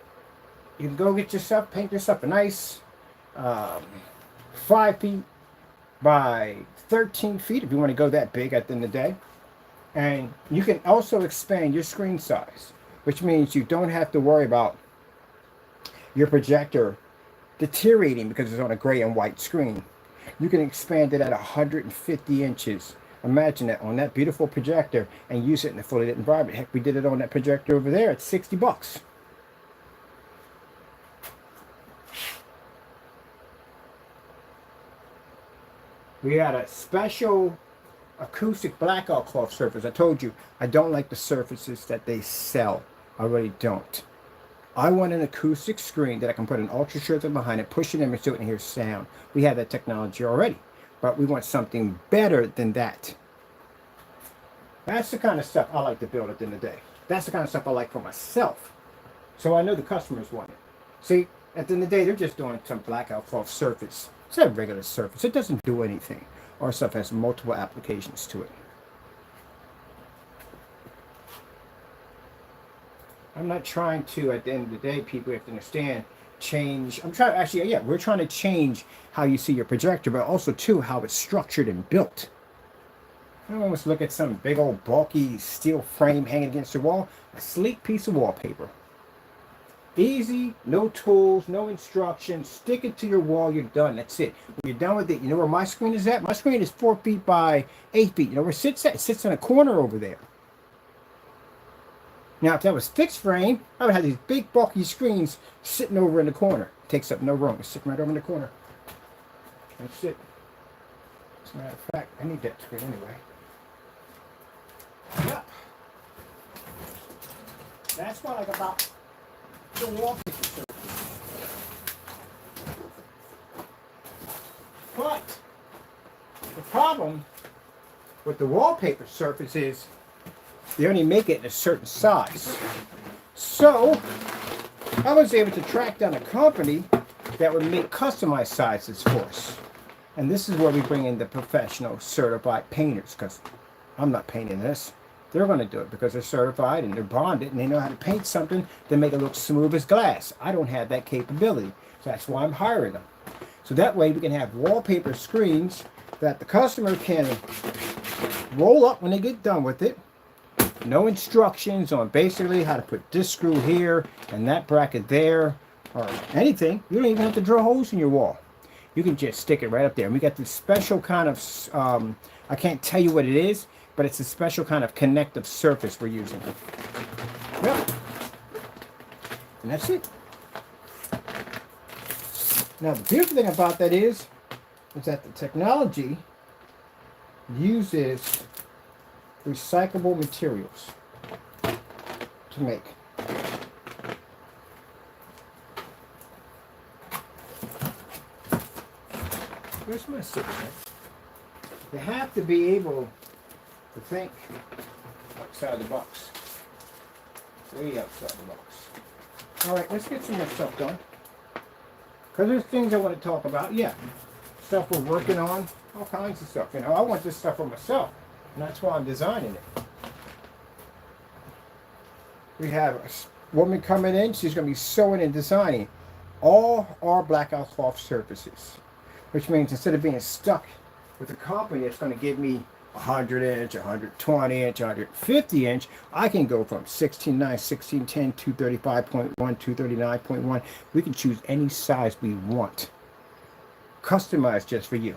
you can go get yourself, paint yourself a nice 5 feet by 13 feet if you want to go that big at the end of the day. And you can also expand your screen size, which means you don't have to worry about your projector deteriorating because it's on a gray and white screen. You can expand it at 150 inches. Imagine that on that beautiful projector and use it in a fully lit environment. Heck, we did it on that projector over there at 60 bucks. We had a special acoustic blackout cloth surface. I told you, I don't like the surfaces that they sell. I really don't. I want an acoustic screen that I can put an ultra short thing behind it, push an image to it, and hear sound. We have that technology already, but we want something better than that. That's the kind of stuff I like to build at the end of the day. That's the kind of stuff I like for myself. So I know the customers want it. See, at the end of the day, they're just doing some blackout cloth surface. It's a regular surface. It doesn't do anything. Our stuff has multiple applications to it. I'm not trying to, at the end of the day, people have to understand, change. I'm trying, actually, yeah, we're trying to change how you see your projector, but also, too, how it's structured and built. I don't almost look at some big old bulky steel frame hanging against the wall. A sleek piece of wallpaper. Easy, no tools, no instructions. Stick it to your wall, you're done. That's it. When you're done with it, you know where my screen is at? My screen is 4 feet by 8 feet. You know where it sits at? It sits in a corner over there. Now, if that was fixed frame, I would have these big bulky screens sitting over in the corner. It takes up no room. It's sitting right over in the corner. That's it. As a matter of fact, I need that screen anyway. Yeah. That's what I like about the wallpaper surface. But the problem with the wallpaper surface is they only make it in a certain size. So I was able to track down a company that would make customized sizes for us. And this is where we bring in the professional certified painters, because I'm not painting this. They're going to do it because they're certified and they're bonded and they know how to paint something to make it look smooth as glass. I don't have that capability. So that's why I'm hiring them. So that way we can have wallpaper screens that the customer can roll up when they get done with it. No instructions on basically how to put this screw here and that bracket there or anything. You don't even have to drill holes in your wall. You can just stick it right up there. And we got this special kind of, I can't tell you what it is, but it's a special kind of connective surface we're using. Yep. And that's it. Now the beautiful thing about that is that the technology uses recyclable materials to make. Where's my cigarette? You have to be able to think outside the box. Way outside the box. Alright, let's get some more stuff done. Because there's things I want to talk about. Yeah. Stuff we're working on. All kinds of stuff. You know, I want this stuff for myself. And that's why I'm designing it. We have a woman coming in. She's going to be sewing and designing all our blackout cloth surfaces. Which means instead of being stuck with a company that's going to give me 100 inch, 120 inch, 150 inch, I can go from 16.9, 16.10, 235.1, 239.1. We can choose any size we want. Customized just for you.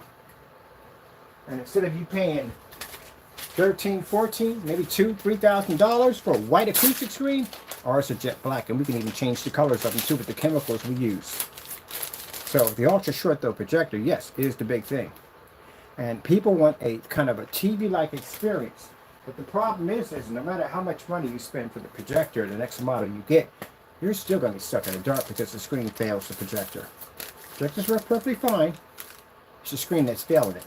And instead of you paying $13, $14, maybe $2,000, $3,000 for a white acoustic screen, ours are jet black, and we can even change the colors of them too with the chemicals we use. So the ultra short though projector, yes, is the big thing. And people want a kind of a TV-like experience. But the problem is no matter how much money you spend for the projector, the next model you get, you're still going to be stuck in the dark because the screen fails the projector. Projectors work perfectly fine. It's the screen that's failing it.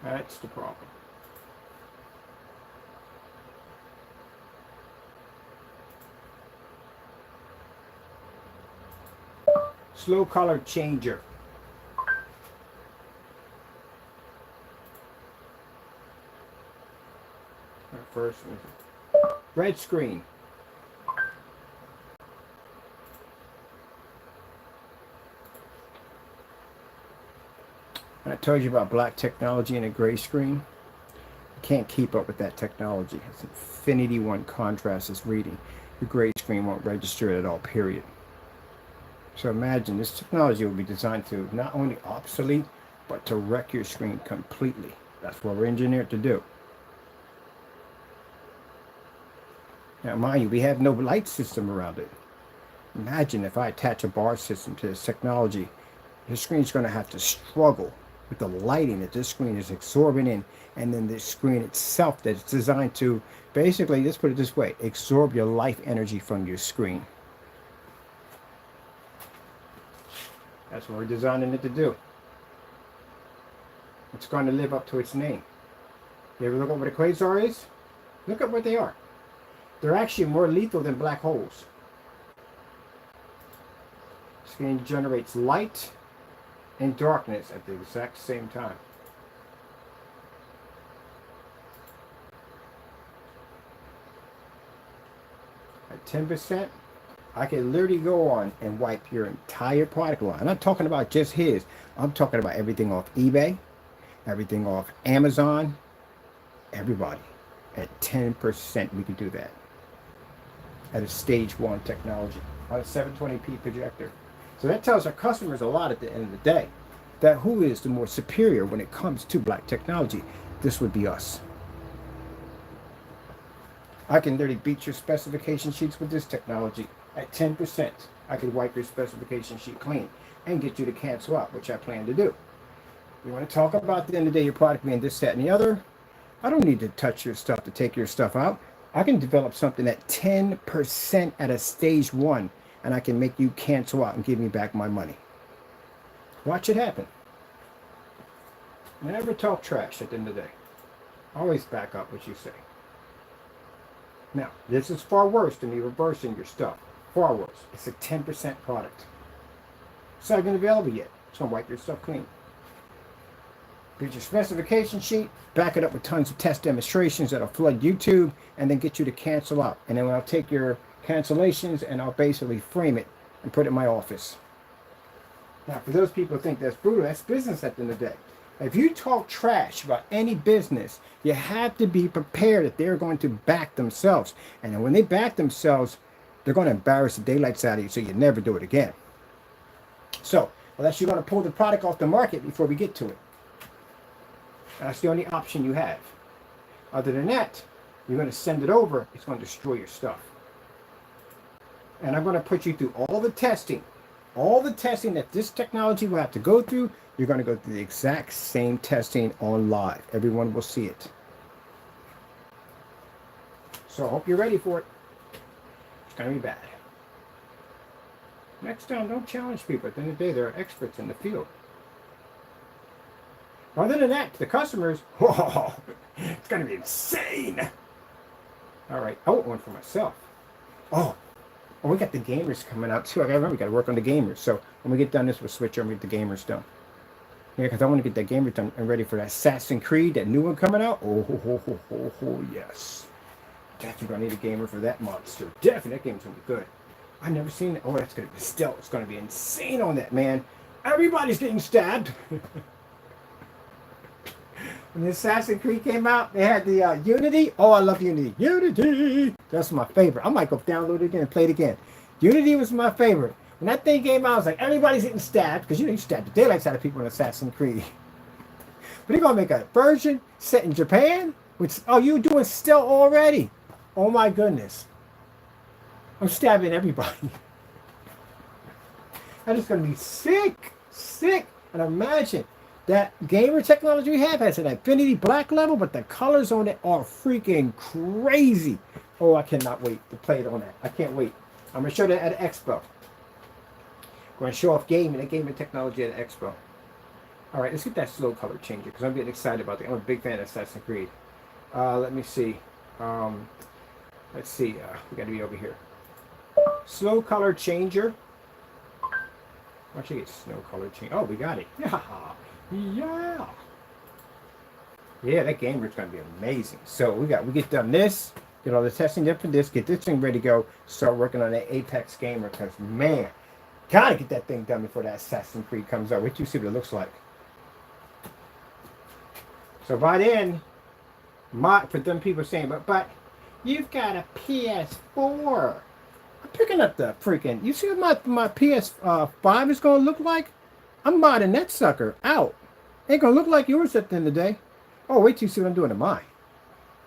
That's the problem. Slow color changer. First red screen. I told you about black technology and a gray screen. You can't keep up with that technology. It's Infinity 1 contrast is reading. The gray screen won't register it at all, period. So imagine this technology will be designed to not only obsolete, but to wreck your screen completely. That's what we're engineered to do. Now mind you, we have no light system around it. Imagine if I attach a bar system to this technology, your screen's going to have to struggle with the lighting that this screen is absorbing in, and then the screen itself that's designed to basically, let's put it this way, absorb your life energy from your screen. That's what we're designing it to do. It's going to live up to its name. You ever look at what a quasar is? Look at what they are. They're actually more lethal than black holes. The screen generates light and darkness at the exact same time. At 10%, I can literally go on and wipe your entire product line. I'm not talking about just his. I'm talking about everything off eBay, everything off Amazon, everybody. At 10%, we can do that. At a stage 1 technology, on a 720p projector. So that tells our customers a lot at the end of the day. That who is the more superior when it comes to black technology? This would be us. I can literally beat your specification sheets with this technology. At 10%, I could wipe your specification sheet clean and get you to cancel out, which I plan to do. You want to talk about at the end of the day your product being this, that, and the other? I don't need to touch your stuff to take your stuff out. I can develop something at 10% at a stage 1, and I can make you cancel out and give me back my money. Watch it happen. Never talk trash at the end of the day. Always back up what you say. Now, this is far worse than me reversing your stuff. Far worse. It's a 10% product. It's not even available yet. It's going to wipe your stuff clean. Get your specification sheet, back it up with tons of test demonstrations that'll flood YouTube, and then get you to cancel out. And then I'll take your cancellations and I'll basically frame it and put it in my office. Now, for those people who think that's brutal, that's business at the end of the day. If you talk trash about any business, you have to be prepared that they're going to back themselves. And then when they back themselves, they're going to embarrass the daylights out of you so you never do it again. So, unless you're going to pull the product off the market before we get to it. That's the only option you have. Other than that, you're going to send it over, it's going to destroy your stuff. And I'm going to put you through all the testing that this technology will have to go through. You're going to go through the exact same testing on live. Everyone will see it. So I hope you're ready for it. It's going to be bad. Next time, don't challenge people. At the end of the day, they're experts in the field. Other than that, to the customers, whoa, it's going to be insane. All right, I want one for myself. Oh, we got the gamers coming out too. I remember we got to work on the gamers. So when we get done this, we'll switch over and get the gamers done. Yeah, because I want to get that gamers done and ready for that Assassin's Creed, that new one coming out. Oh, yes. Definitely going to need a gamer for that monster. Definitely, that game's going to be good. I've never seen it. Oh, that's going to be stealth. It's going to be insane on that, man. Everybody's getting stabbed. When the Assassin's Creed came out, they had the Unity. Oh, I love Unity. Unity! That's my favorite. I might go download it again and play it again. Unity was my favorite. When that thing came out, I was like, everybody's getting stabbed. Because you stab the daylights out of people in Assassin's Creed. But they're going to make a version set in Japan. Which, oh, you doing stealth already? Oh my goodness. I'm stabbing everybody. That is going to be sick. Sick. And imagine. That gamer technology we have has an Infinity black level, but the colors on it are freaking crazy. Oh, I cannot wait to play it on that. I can't wait. I'm going to show that at Expo. I'm going to show off gaming technology at Expo. All right, let's get that slow color changer because I'm getting excited about it. I'm a big fan of Assassin's Creed. Let me see. Let's see. We got to be over here. Slow color changer. Actually, get snow color change. Oh, we got it. Yeah. Yeah, that gamer is going to be amazing. So we get done this, get all the testing done for this, get this thing ready to go, start working on that Apex gamer because, man, gotta get that thing done before that Assassin's Creed comes out. Wait till you see what it looks like. So by then, for them people saying, but you've got a PS4. I'm picking up the freaking, you see what my PS5 is going to look like? I'm modding that sucker out. Ain't gonna look like yours at the end of the day. Oh, wait till you see what I'm doing to mine.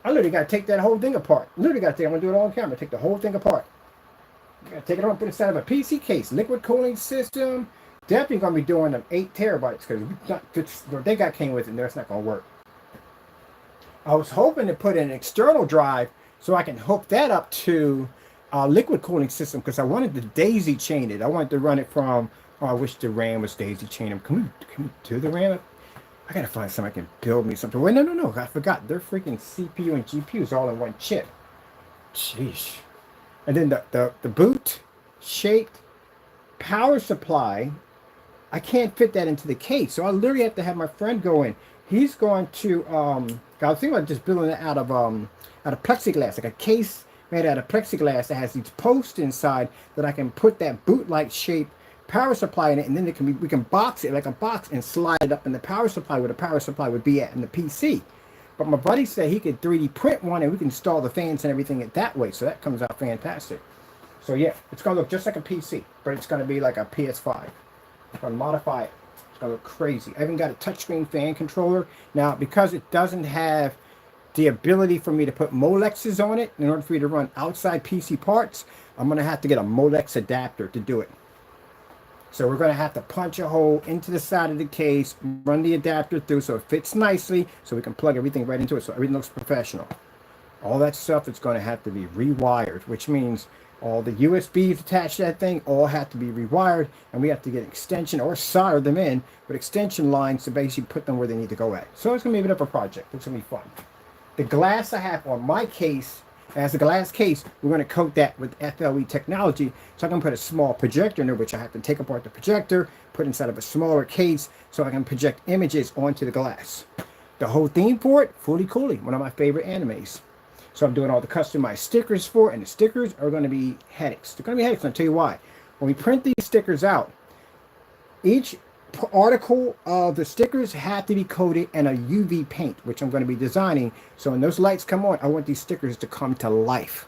I literally gotta take that whole thing apart. I'm gonna do it on camera. Take the whole thing apart. I gotta take it on, put it inside of a PC case, liquid cooling system. Definitely gonna be doing them 8 terabytes because they got came with it and it's not gonna work. I was hoping to put in an external drive so I can hook that up to a liquid cooling system because I wanted to daisy chain it. I wanted to run it from. Oh, I wish the RAM was daisy chain. Can we do the RAM? I gotta find something I can build me something. Wait, no. I forgot. They're freaking CPU and GPUs all in one chip. Sheesh. And then the boot, shaped, power supply. I can't fit that into the case. So I literally have to have my friend go in. He's going to, I was thinking about just building it out of plexiglass, like a case made out of plexiglass that has these posts inside that I can put that boot-like shape power supply in it, and then we can box it like a box and slide it up in the power supply where the power supply would be at in the PC. But my buddy said he could 3D print one and we can install the fans and everything that way, so that comes out fantastic. So yeah, it's gonna look just like a PC, but it's gonna be like a PS5. I'm gonna modify it. It's gonna look crazy. I even got a touchscreen fan controller now because it doesn't have the ability for me to put Molexes on it. In order for me to run outside PC parts, I'm gonna have to get a Molex adapter to do it. So we're going to have to punch a hole into the side of the case, run the adapter through so it fits nicely, so we can plug everything right into it so everything looks professional. All that stuff is going to have to be rewired, which means all the USBs attached to that thing all have to be rewired, and we have to get an extension or solder them in with extension lines to basically put them where they need to go at. So it's going to be a bit of a project. It's going to be fun. The glass I have on my case As a glass case, we're going to coat that with FLE technology. So I can put a small projector in there, which I have to take apart the projector, put inside of a smaller case so I can project images onto the glass. The whole theme for it, Fooly Cooly, one of my favorite animes. So I'm doing all the customized stickers for it, and the stickers are going to be headaches. They're going to be headaches, and I'll tell you why. When we print these stickers out, each article of the stickers have to be coated in a UV paint, which I'm going to be designing. So when those lights come on, I want these stickers to come to life.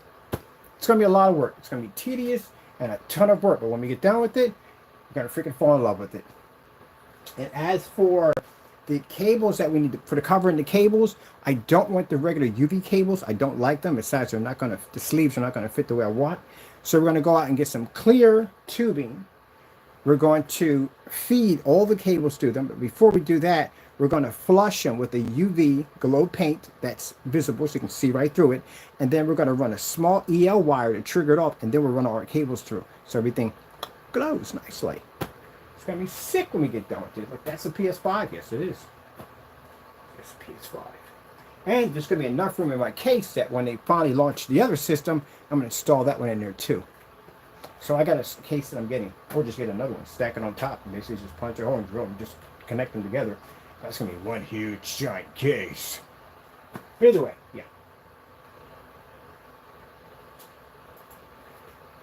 It's going to be a lot of work. It's going to be tedious and a ton of work. But when we get done with it, you're going to freaking fall in love with it. And as for the cables that we need for the cover and the cables, I don't want the regular UV cables. I don't like them. Besides, they're not going to, the sleeves are not going to fit the way I want. So we're going to go out and get some clear tubing. We're going to feed all the cables through them. But before we do that, we're going to flush them with a UV glow paint that's visible so you can see right through it. And then we're going to run a small EL wire to trigger it off, and then we'll run all our cables through. So everything glows nicely. It's going to be sick when we get done with it. Look, that's a PS5. Yes, it is. It's a PS5. And there's going to be enough room in my case that when they finally launch the other system, I'm going to install that one in there too. So I got a case that I'm getting, or just get another one, stack it on top, and basically just punch a hole and drill and just connect them together. That's going to be one huge giant case. Either way, yeah.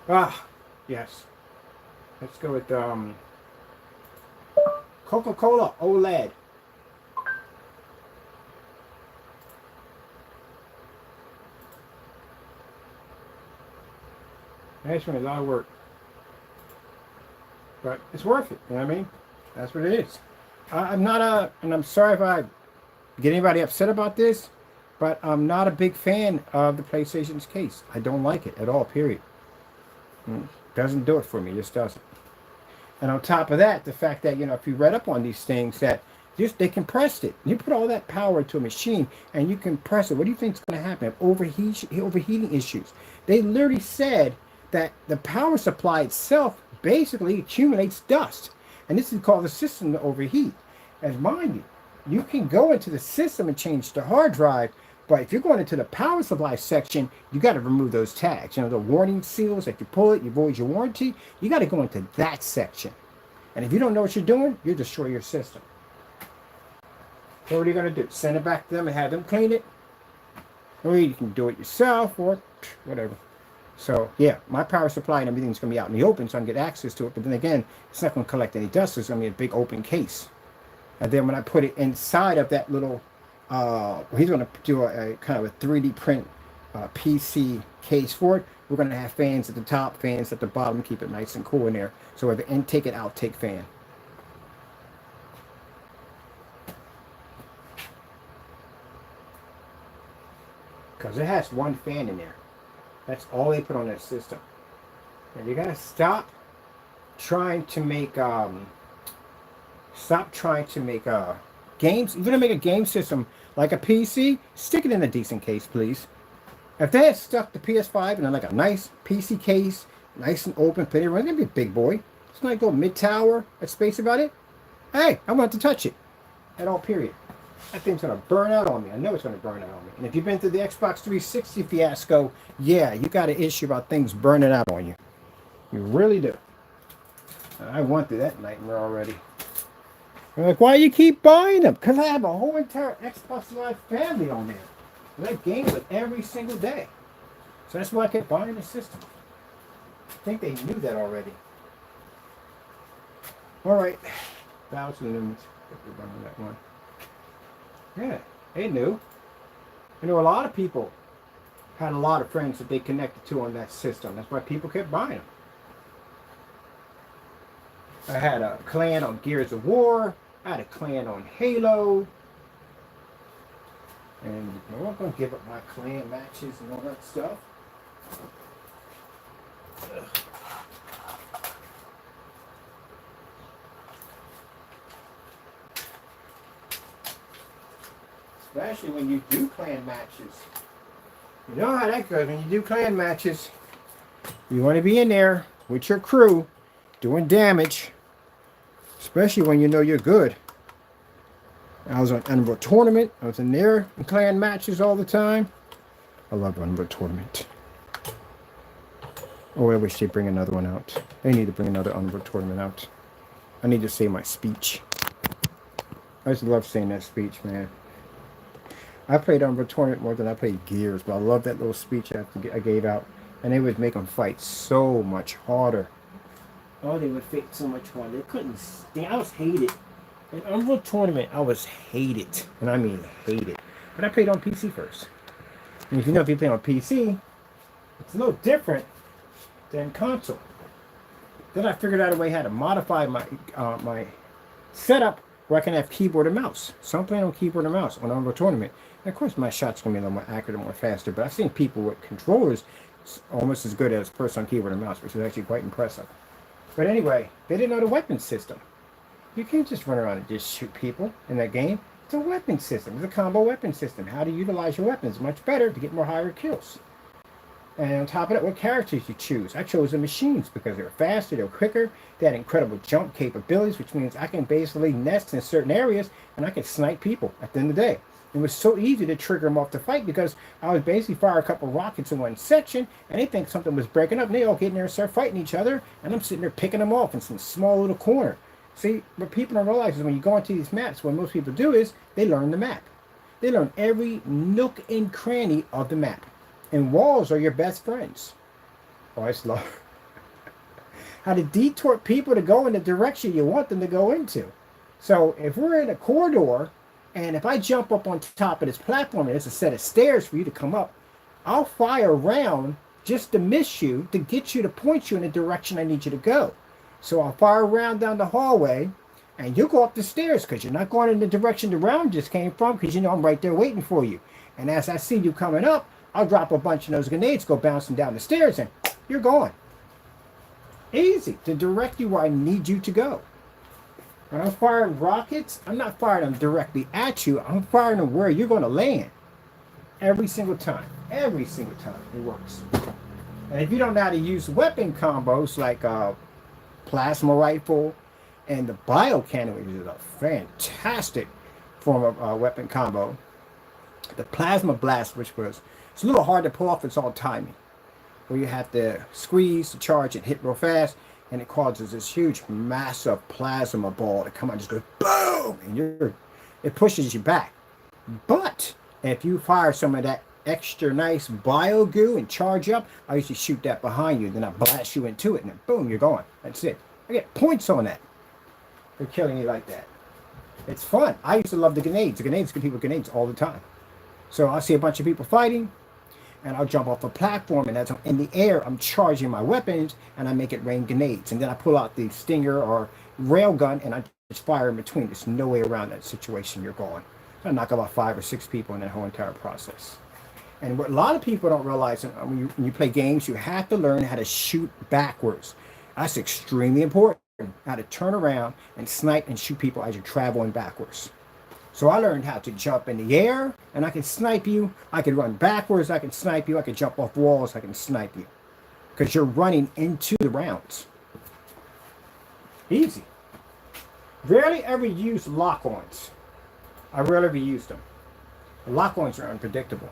Ah, yes. Let's go with Coca-Cola OLED. That's been a lot of work. But it's worth it, you know what I mean? That's what it is. I'm not and I'm sorry if I get anybody upset about this, but I'm not a big fan of the PlayStation's case. I don't like it at all, period. Doesn't do it for me, it just doesn't. And on top of that, the fact that, you know, if you read up on these things, that just they compressed it. You put all that power into a machine and you compress it. What do you think is going to happen? Overheating issues. They literally said that the power supply itself basically accumulates dust. And this is called the system to overheat. As mind you, you can go into the system and change the hard drive, but if you're going into the power supply section, you got to remove those tags. You know, the warning seals, if you pull it, you void your warranty. You got to go into that section. And if you don't know what you're doing, you'll destroy your system. So what are you going to do? Send it back to them and have them clean it? Or you can do it yourself, or whatever. So, yeah, my power supply and everything's going to be out in the open so I can get access to it. But then again, it's not going to collect any dust. It's going to be a big open case. And then when I put it inside of that little, he's going to do a kind of a 3D print PC case for it. We're going to have fans at the top, fans at the bottom, keep it nice and cool in there. So we have an intake and outtake fan. Because it has one fan in there. That's all they put on that system. And you gotta stop trying to make games. If you're gonna make a game system like a PC, stick it in a decent case, please. If they had stuck the PS5 in like a nice PC case, nice and open, plenty of room, it'd be a big boy. It's not go mid-tower, a space about it. Hey, I want to touch it. At all, period. That thing's going to burn out on me. I know it's going to burn out on me. And if you've been through the Xbox 360 fiasco, yeah, you got an issue about things burning out on you. You really do. And I went through that nightmare already. They're like, why do you keep buying them? Because I have a whole entire Xbox Live family on there. And I game with every single day. So that's why I kept buying the system. I think they knew that already. All right. 1,000 lumens. We're running that one. Yeah, they knew. I know a lot of people had a lot of friends that they connected to on that system. That's why people kept buying them. I had a clan on Gears of War. I had a clan on Halo. And I'm not going to give up my clan matches and all that stuff. Ugh. Especially when you do clan matches. You know how that goes when you do clan matches. You want to be in there with your crew doing damage. Especially when you know you're good. I was on a tournament. I was in there in clan matches all the time. I love Unreal Tournament. Oh, I wish they'd bring another one out. They need to bring another Unreal Tournament out. I need to say my speech. I just love saying that speech, man. I played Unreal Tournament more than I played Gears, but I love that little speech I gave out. And it would make them fight so much harder. Oh, they would fight so much harder. They couldn't stand. I was hated. In Unreal Tournament, I was hated. And I mean hated. But I played on PC first. And if you play on PC, it's a little different than console. Then I figured out a way how to modify my my setup where I can have keyboard and mouse. So I'm playing on keyboard and mouse on Unreal Tournament. And of course, my shots going to be a little more accurate and more faster. But I've seen people with controllers almost as good as a person on keyboard and mouse, which is actually quite impressive. But anyway, they didn't know the weapon system. You can't just run around and just shoot people in that game. It's a weapon system. It's a combo weapon system. How to utilize your weapons much better to get more higher kills. And on top of that, what characters you choose. I chose the machines because they were faster, they were quicker, they had incredible jump capabilities, which means I can basically nest in certain areas and I can snipe people at the end of the day. It was so easy to trigger them off the fight because I would basically fire a couple of rockets in one section and they think something was breaking up and they all get in there and start fighting each other and I'm sitting there picking them off in some small little corner. See, what people don't realize is when you go into these maps, what most people do is they learn the map. They learn every nook and cranny of the map. And walls are your best friends. Oh, I just love how to detour people to go in the direction you want them to go into. So if we're in a corridor, and if I jump up on top of this platform, and there's a set of stairs for you to come up, I'll fire around just to miss you, to get you to point you in the direction I need you to go. So I'll fire around down the hallway, and you'll go up the stairs because you're not going in the direction the round just came from because you know I'm right there waiting for you. And as I see you coming up, I'll drop a bunch of those grenades, go bouncing down the stairs, and you're gone. Easy to direct you where I need you to go. When I'm firing rockets, I'm not firing them directly at you. I'm firing them where you're going to land. Every single time. Every single time. It works. And if you don't know how to use weapon combos like plasma rifle and the bio cannon, which is a fantastic form of weapon combo. The plasma blast, which was it's a little hard to pull off. It's all timing, where you have to squeeze the charge and hit real fast, and it causes this huge, massive plasma ball to come out and just go boom, and it pushes you back. But if you fire some of that extra nice bio goo and charge up, I usually shoot that behind you, then I blast you into it, and then boom, you're gone. That's it. I get points on that for killing you like that. It's fun. I used to love the grenades. The grenades give people grenades all the time. So I'll see a bunch of people fighting, and I'll jump off a platform, and as I'm in the air, I'm charging my weapons, and I make it rain grenades. And then I pull out the stinger or rail gun, and I just fire in between. There's no way around that situation. You're gone. So I knock about 5 or 6 people in that whole entire process. And what a lot of people don't realize, when you play games, you have to learn how to shoot backwards. That's extremely important, how to turn around and snipe and shoot people as you're traveling backwards. So I learned how to jump in the air, and I can snipe you. I can run backwards, I can snipe you. I can jump off walls, I can snipe you. Because you're running into the rounds. Easy. Rarely ever use lock-ons. I rarely ever use them. Lock-ons are unpredictable.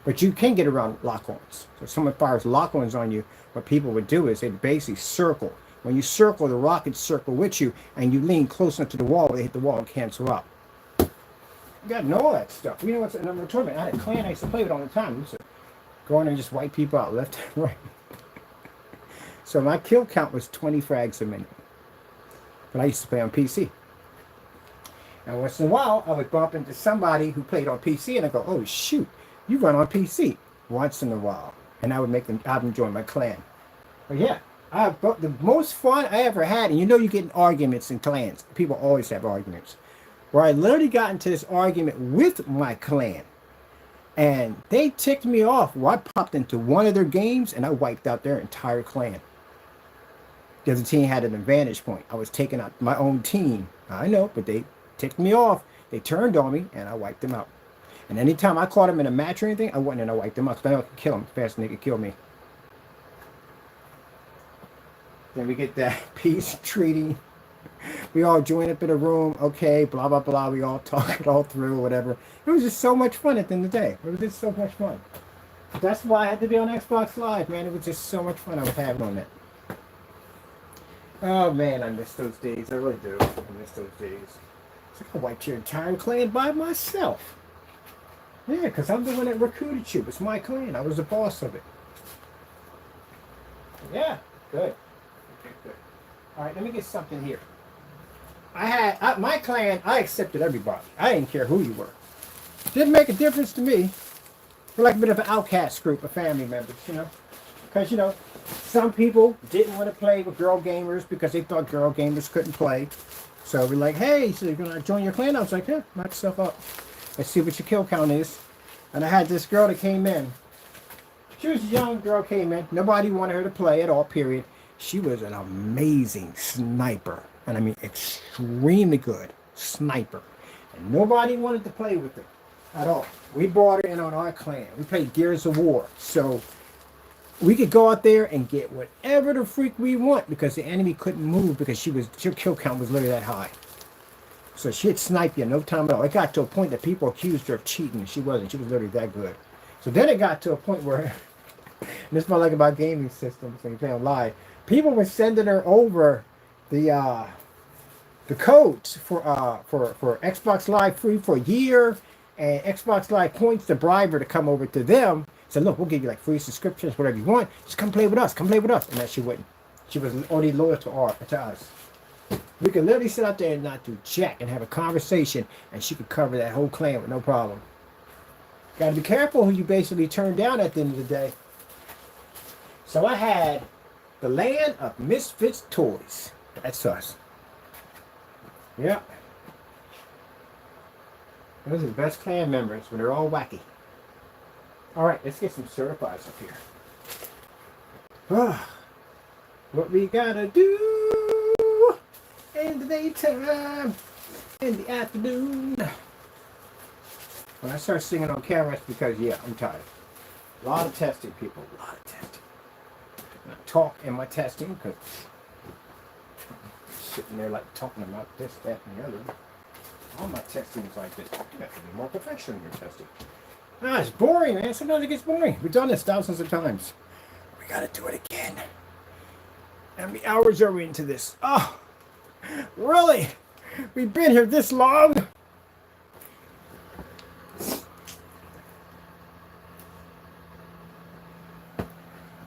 But you can get around lock-ons. So if someone fires lock-ons on you, what people would do is they'd basically circle. When you circle, the rockets circle with you, and you lean close enough to the wall, they hit the wall and cancel out. You gotta know all that stuff. You know what's in a tournament? I had a clan I used to play with all the time. We used to go in and just wipe people out left and right. So my kill count was 20 frags a minute. But I used to play on PC. And once in a while, I would bump into somebody who played on PC, and I go, "Oh shoot, you run on PC." Once in a while, and I would make them. I'd join my clan. But yeah, the most fun I ever had, and you know, you get in arguments in clans. People always have arguments. Where I literally got into this argument with my clan, and they ticked me off. Well, I popped into one of their games and I wiped out their entire clan. The other team had an advantage point. I was taking out my own team. I know, but they ticked me off. They turned on me and I wiped them out. And anytime I caught them in a match or anything, I went in and I wiped them out because I could kill them faster than they could kill me. Then we get that peace treaty. We all join up in a room, okay, blah, blah, blah. We all talk it all through, whatever. It was just so much fun at the end of the day. It was just so much fun. That's why I had to be on Xbox Live, man. It was just so much fun I was having on that. Oh man, I miss those days. I really do. I miss those days. It's like I wiped your entire clan by myself. Yeah, because I'm the one that recruited you. It's my clan. I was the boss of it. Yeah, good. Okay, good. All right, let me get something here. My clan, I accepted everybody. I didn't care who you were. Didn't make a difference to me. We're like a bit of an outcast group of family members, you know. Because, you know, some people didn't want to play with girl gamers because they thought girl gamers couldn't play. So we're like, hey, so you're going to join your clan? I was like, yeah, knock yourself up. Let's see what your kill count is. And I had this girl that came in. She was a young girl, came in. Nobody wanted her to play at all, period. She was an amazing sniper. And I mean, extremely good sniper. And nobody wanted to play with her at all. We brought her in on our clan. We played Gears of War. So we could go out there and get whatever the freak we want because the enemy couldn't move because her kill count was literally that high. So she'd snipe you no time at all. It got to a point that people accused her of cheating, and she wasn't. She was literally that good. So then it got to a point where, and this is what I like about gaming systems when you play on live, people were sending her over the codes for Xbox Live free for a year and Xbox Live points to bribe her to come over to them. So look, we'll give you like free subscriptions, whatever you want. Just come play with us. Come play with us. And that she wouldn't. She was only loyal to us. We could literally sit out there and not do jack and have a conversation, and she could cover that whole clan with no problem. Got to be careful who you basically turn down at the end of the day. So I had the land of misfits toys. That's us. Yeah. Those are the best clan members when they're all wacky. All right, let's get some certifieds up here. What we gotta do in the daytime, in the afternoon. When I start singing on camera, it's because, yeah, I'm tired. A lot of testing, people. A lot of testing. I talk in my testing because I'm sitting there like talking about this, that, and the other. All my testing is like this. You have to be more professional in your testing. It's boring, man. Sometimes it gets boring. We've done this thousands of times. We gotta do it again. How many hours are we into this? Oh, really? We've been here this long?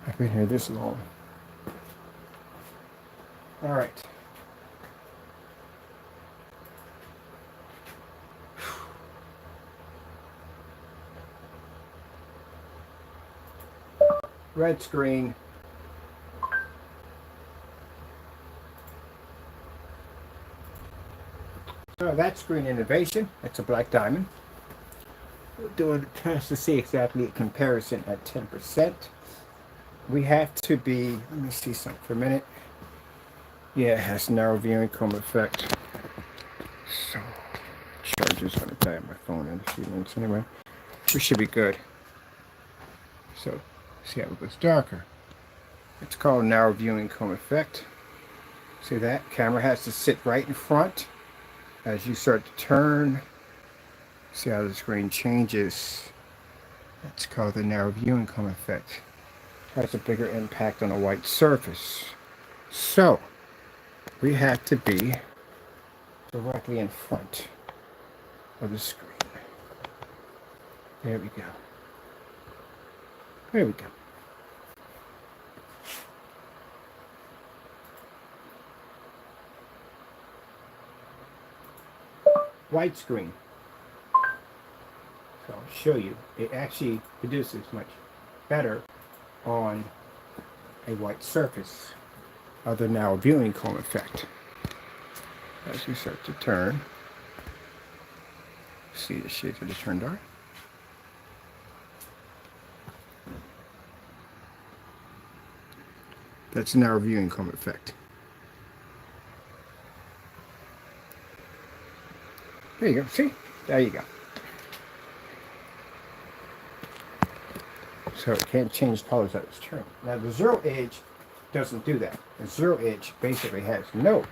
I've been here this long. All right. Red screen. So that's screen innovation. That's a black diamond. We're doing a test to see exactly a comparison at 10%. We have to be, let me see something for a minute. Yeah, it has narrow viewing coma effect. So, charger's going to die on my phone in a few minutes anyway. We should be good. So, see how it goes darker. It's called narrow viewing coma effect. See that? Camera has to sit right in front. As you start to turn, see how the screen changes. That's called the narrow viewing coma effect. Has a bigger impact on a white surface. So, we have to be directly in front of the screen. There we go. There we go. White screen. So I'll show you. It actually produces much better on a white surface of the narrow viewing cone effect. As we start to turn, see the shades of the turn dark. That's narrow viewing cone effect. There you go. See? There you go. So it can't change colors as it's turning. Now the zero edge doesn't do that. The zero edge basically has no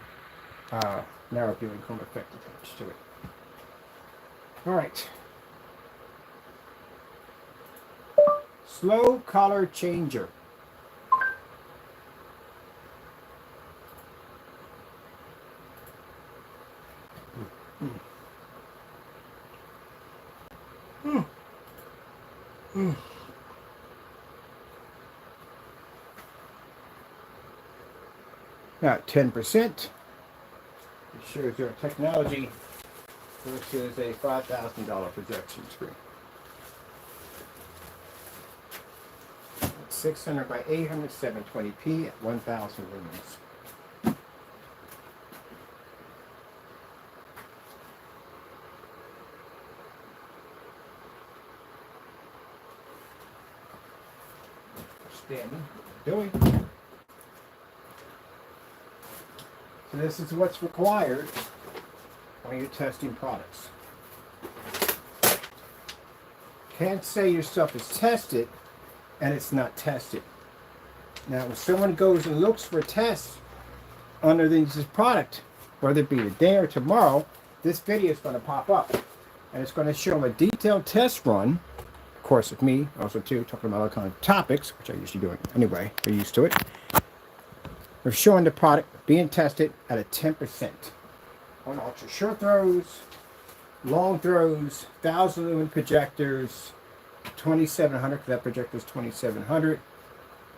narrow viewing cone effect attached to it. All right. Slow color changer. About 10%. It shows your technology versus a $5,000 projection screen. 600 by 800, 720p at 1,000 lumens. Standing, doing. So this is what's required when you're testing products. Can't say your stuff is tested and it's not tested. Now, when someone goes and looks for tests under this product, whether it be today or tomorrow, this video is going to pop up. And it's going to show them a detailed test run, of course, with me, also too, talking about all kinds of topics, which I usually do anyway, they're used to it. We're showing the product being tested at a 10% on ultra short throws, long throws, 1,000 lumen projectors, 2700, because that projector is 2700.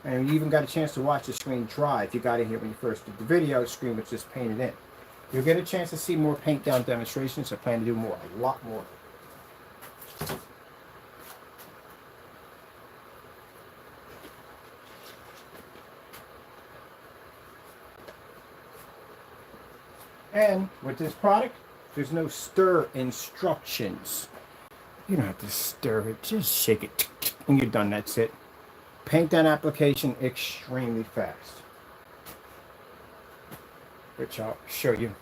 And you even got a chance to watch the screen dry. If you got in here when you first did the video, the screen was just painted in. You'll get a chance to see more paint down demonstrations. I plan to do more, a lot more. And with this product, there's no stir instructions. You don't have to stir it, just shake it. When you're done, that's it. Paint that application extremely fast, which I'll show you.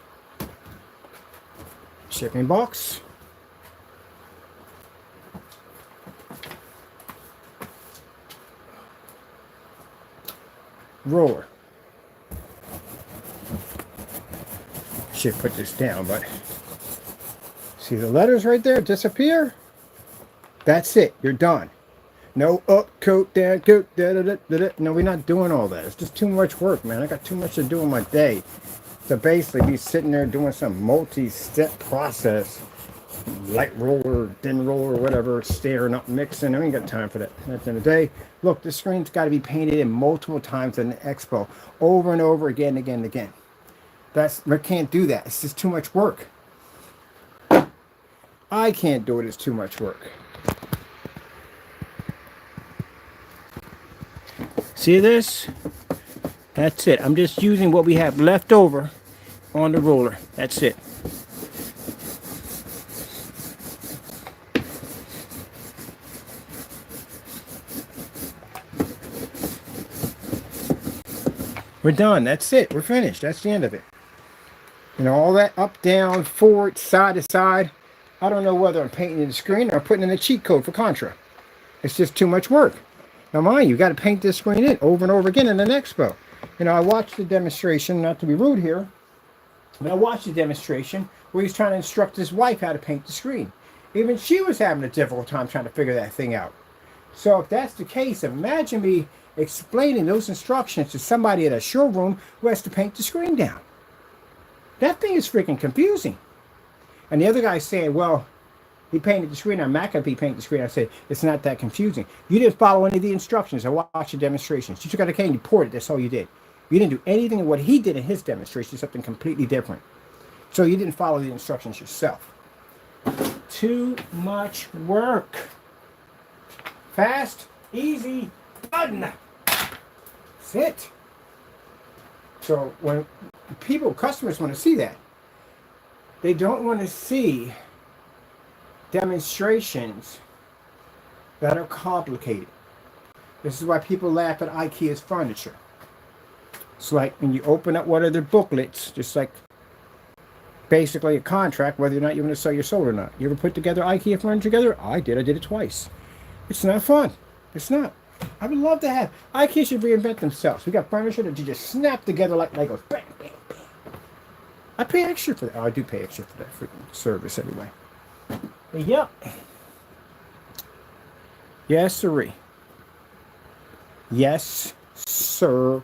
Shipping box. Roller. Should put this down, but see the letters right there disappear? That's it. You're done. No up, coat, down, coat, da-da-da-da-da. No, we're not doing all that. It's just too much work, man. I got too much to do in my day. So basically, be sitting there doing some multi-step process. Light roller, thin roller, whatever, stirring up, mixing. I ain't got time for that. At the end of the day, look, this screen's got to be painted in multiple times in the expo. Over and over again and again and again. We can't do that. It's just too much work. I can't do it. It's too much work. See this? That's it. I'm just using what we have left over on the roller. That's it. We're done. That's it. We're finished. That's the end of it. You know, all that up, down, forward, side to side. I don't know whether I'm painting the screen or putting in a cheat code for Contra. It's just too much work. Now, mind you, got to paint this screen in over and over again in an expo. You know, I watched the demonstration, not to be rude here, but I watched the demonstration where he's trying to instruct his wife how to paint the screen. Even she was having a difficult time trying to figure that thing out. So if that's the case, imagine me explaining those instructions to somebody at a showroom who has to paint the screen down. That thing is freaking confusing. And the other guy's saying, well, he painted the screen. I'm not going to be painting the screen. I said, it's not that confusing. You didn't follow any of the instructions. I watched the demonstrations. You took out a can, you poured it. That's all you did. You didn't do anything of what he did in his demonstration, something completely different. So you didn't follow the instructions yourself. Too much work. Fast, easy, done. That's it. So when customers want to see that, they don't want to see demonstrations that are complicated. This is why people laugh at IKEA's furniture. It's like when you open up one of their booklets, just like basically a contract, whether or not you want to sell your soul or not. You ever put together IKEA furniture together? I did. I did it twice. It's not fun. It's not. I would love to have. IKEA should reinvent themselves. We got furniture that you just snap together like Legos. Bang, bang, bang. I pay extra for that. Oh, I do pay extra for that freaking service anyway. But yep. Yes, sirree. Yes, sir.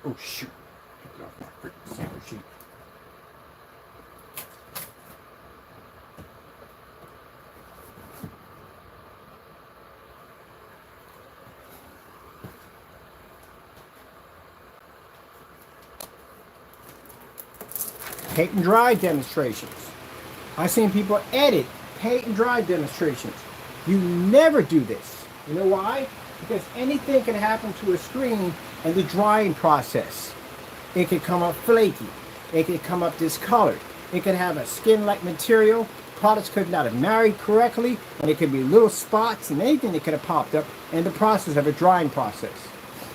Oh, shoot. Took it off my freaking sample sheet. Paint and dry demonstrations. I've seen people edit paint and dry demonstrations. You never do this. You know why? Because anything can happen to a screen in the drying process. It can come up flaky. It can come up discolored. It can have a skin-like material. Products could not have married correctly, and it could be little spots and anything that could have popped up in the process of a drying process.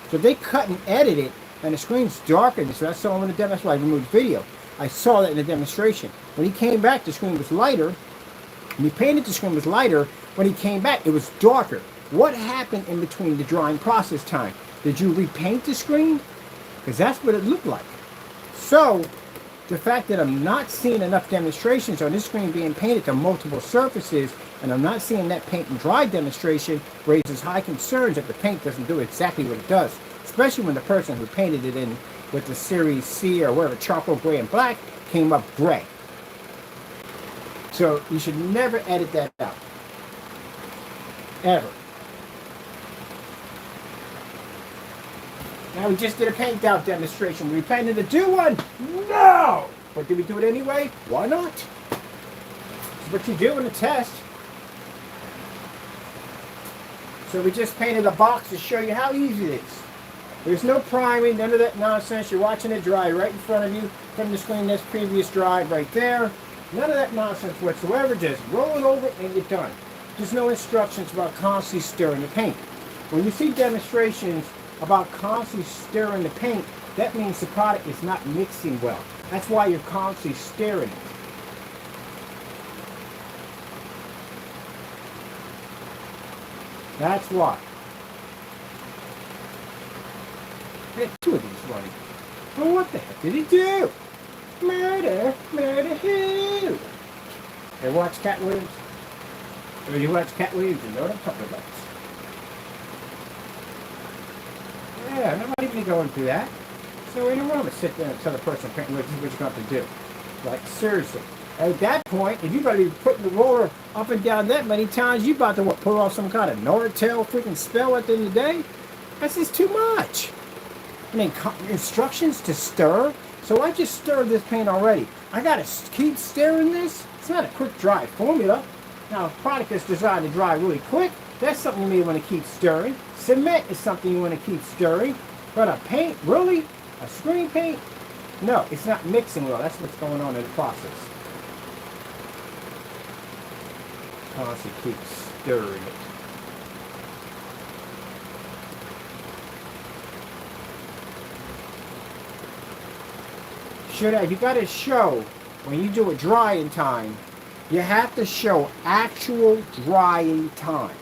So if they cut and edit it, and the screen's darkened, so that's saw in the demo. That's why I removed video. I saw that in the demonstration. When he came back, the screen was lighter. When he painted, the screen was lighter. When he came back, it was darker. What happened in between the drying process time? Did you repaint the screen? Because that's what it looked like. So, the fact that I'm not seeing enough demonstrations on this screen being painted to multiple surfaces, and I'm not seeing that paint and dry demonstration raises high concerns that the paint doesn't do exactly what it does. Especially when the person who painted it in with the Series C or whatever, charcoal gray and black, came up gray. So you should never edit that out. Ever. Now we just did a paint out demonstration. Were we planning to do one? No! But did we do it anyway? Why not? It's what you do in a test. So we just painted a box to show you how easy it is. There's no priming, none of that nonsense. You're watching it dry right in front of you from the screen. That's previous dry right there. None of that nonsense whatsoever. Just roll it over and you're done. There's no instructions about constantly stirring the paint. When you see demonstrations about constantly stirring the paint, that means the product is not mixing well. That's why you're constantly stirring it. That's why. I had two of these running. Well, what the heck did he do? Murder, murder who? Ever watch Cat Williams? Or you watch Cat Williams, you know what I'm talking about. Yeah, nobody even going through that. So ain't no wrong to sit there and tell the person what you're going to have to do. Like, seriously. At that point, if you're going to be putting the roller up and down that many times, you're about to pull off some kind of Nortel freaking spell at the end of the day? That's just too much. I mean, instructions to stir? So I just stirred this paint already. I got to keep stirring this? It's not a quick dry formula. Now, a product is designed to dry really quick. That's something you may want to keep stirring. Cement is something you want to keep stirring. But a paint, really? A screen paint? No, it's not mixing well. That's what's going on in the process. Constantly keep stirring it. You got to show, when you do a drying time, you have to show actual drying time.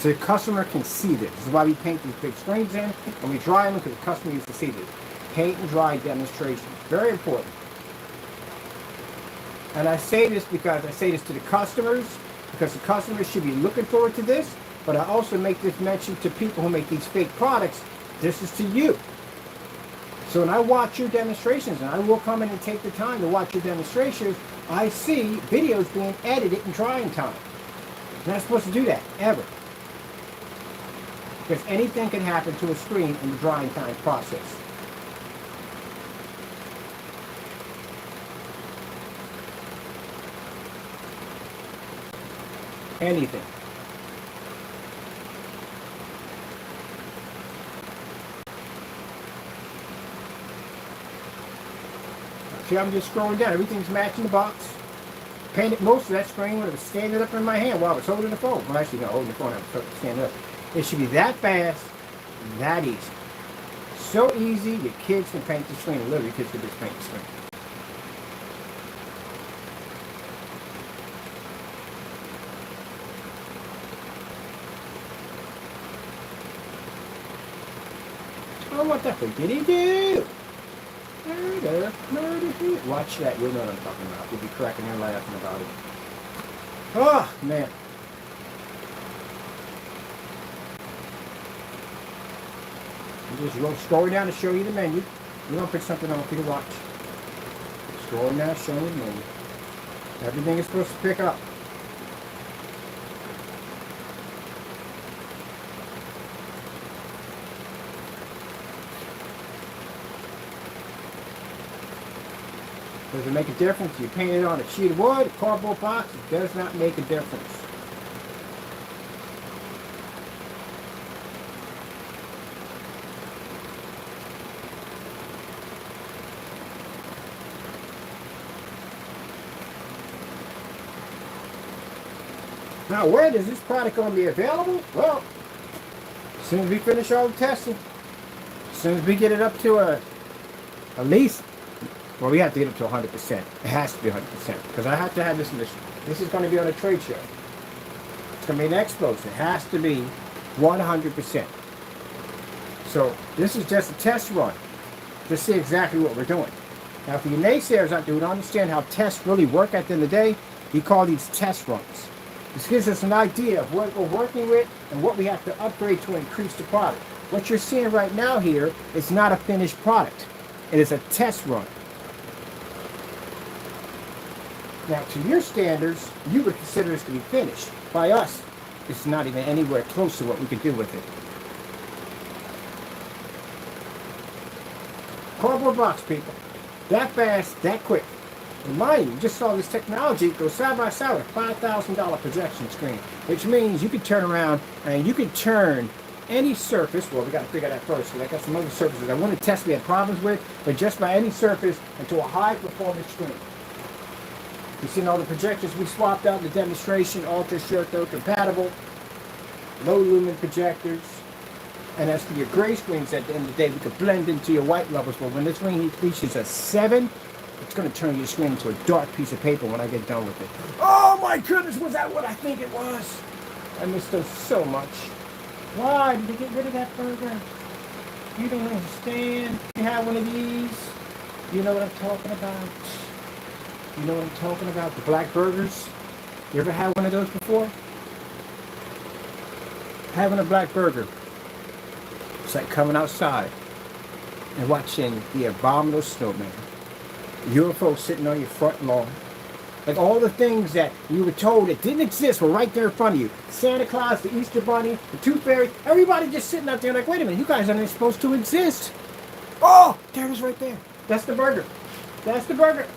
So the customer can see this. This is why we paint these big screens in, and we dry them because the customer needs to see this. Paint and dry demonstration. Very important. And I say this because I say this to the customers, because the customers should be looking forward to this, but I also make this mention to people who make these fake products. This is to you. So when I watch your demonstrations, and I will come in and take the time to watch your demonstrations, I see videos being edited in drying time. You're not supposed to do that, ever. Because anything can happen to a screen in the drying time process. Anything. See, I'm just scrolling down. Everything's matching the box. Painted most of that screen when it was standing up in my hand while I was holding the phone. Well, actually, no, holding the phone, I was standing up. It should be that fast, that easy. So easy, your kids can paint the screen. Literally, kids can just paint the screen. don't want that for diddy-do. Murder, murder. Watch that. You'll know what I'm talking about. You'll be cracking your laughing about it. Oh, man. You just roll, scroll down to show you the menu. We're going to put something on for you to watch. Scroll down, show you the menu. Everything is supposed to pick up. Does it make a difference? You paint it on a sheet of wood, a cardboard box, it does not make a difference. Now, when is this product going to be available? Well, as soon as we finish all the testing, as soon as we get it up to at least, well, we have to get it to 100%. It has to be 100% because I have to have this in this is going to be on a trade show. It's going to be an expo, so it has to be 100%. So this is just a test run to see exactly what we're doing. Now, for you naysayers out there who don't understand how tests really work at the end of the day, we call these test runs. This gives us an idea of what we're working with and what we have to upgrade to increase the product. What you're seeing right now here is not a finished product. It is a test run. Now, to your standards, you would consider this to be finished. By us, it's not even anywhere close to what we could do with it. Cardboard box, people. That fast, that quick. And mind you, just saw this technology go side by side with a $5,000 projection screen, which means you can turn around and you can turn any surface. Well, we got to figure that first, because I got some other surfaces I want to test we had problems with, but just by any surface into a high performance screen. You've seen all the projectors we swapped out in the demonstration, ultra short throw compatible, low lumen projectors. And as for your gray screens, at the end of the day, we could blend into your white levels. But when this ring features a 7, it's going to turn your screen into a dark piece of paper when I get done with it. Oh my goodness, was that what I think it was? I missed those so much. Why did they get rid of that burger? You don't understand. You have one of these. You know what I'm talking about. You know what I'm talking about? The black burgers. You ever had one of those before? Having a black burger. It's like coming outside and watching the abominable snowman. UFO sitting on your front lawn. Like all the things that you were told that didn't exist were right there in front of you. Santa Claus, the Easter Bunny, the Tooth Fairy, everybody just sitting out there like, wait a minute, you guys aren't supposed to exist. Oh, there it is right there. That's the burger. That's the burger.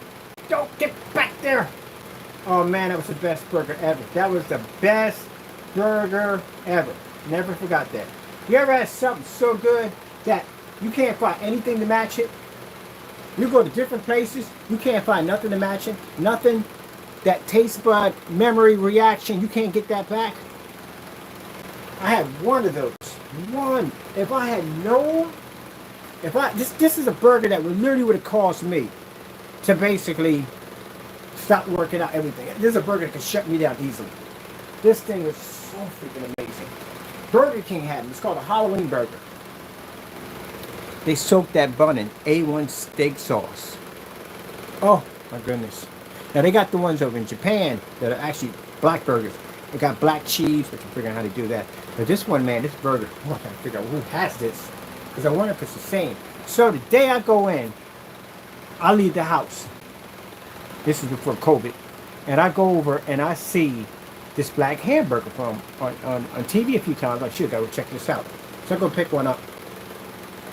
Don't get back there. Oh man, that was the best burger ever. That was the best burger ever. Never forgot that. You ever had something so good that you can't find anything to match it? You go to different places, you can't find nothing to match it. Nothing. That taste bud memory reaction, you can't get that back. I had one of those. One. If I had known, this is a burger that literally would have caused me to basically stop working out everything. This is a burger that can shut me down easily. This thing was so freaking amazing. Burger King had it. It's called a Halloween burger. They soaked that bun in A1 steak sauce. Oh my goodness. Now they got the ones over in Japan that are actually black burgers. They got black cheese, which I'm figuring out how to do that. But this one, man, this burger, I gotta figure out who has this. Because I wonder if it's the same. So the day I go in, I leave the house. This is before COVID. And I go over and I see this black hamburger from on TV a few times. I'm like, shit, I gotta go check this out. So I go pick one up.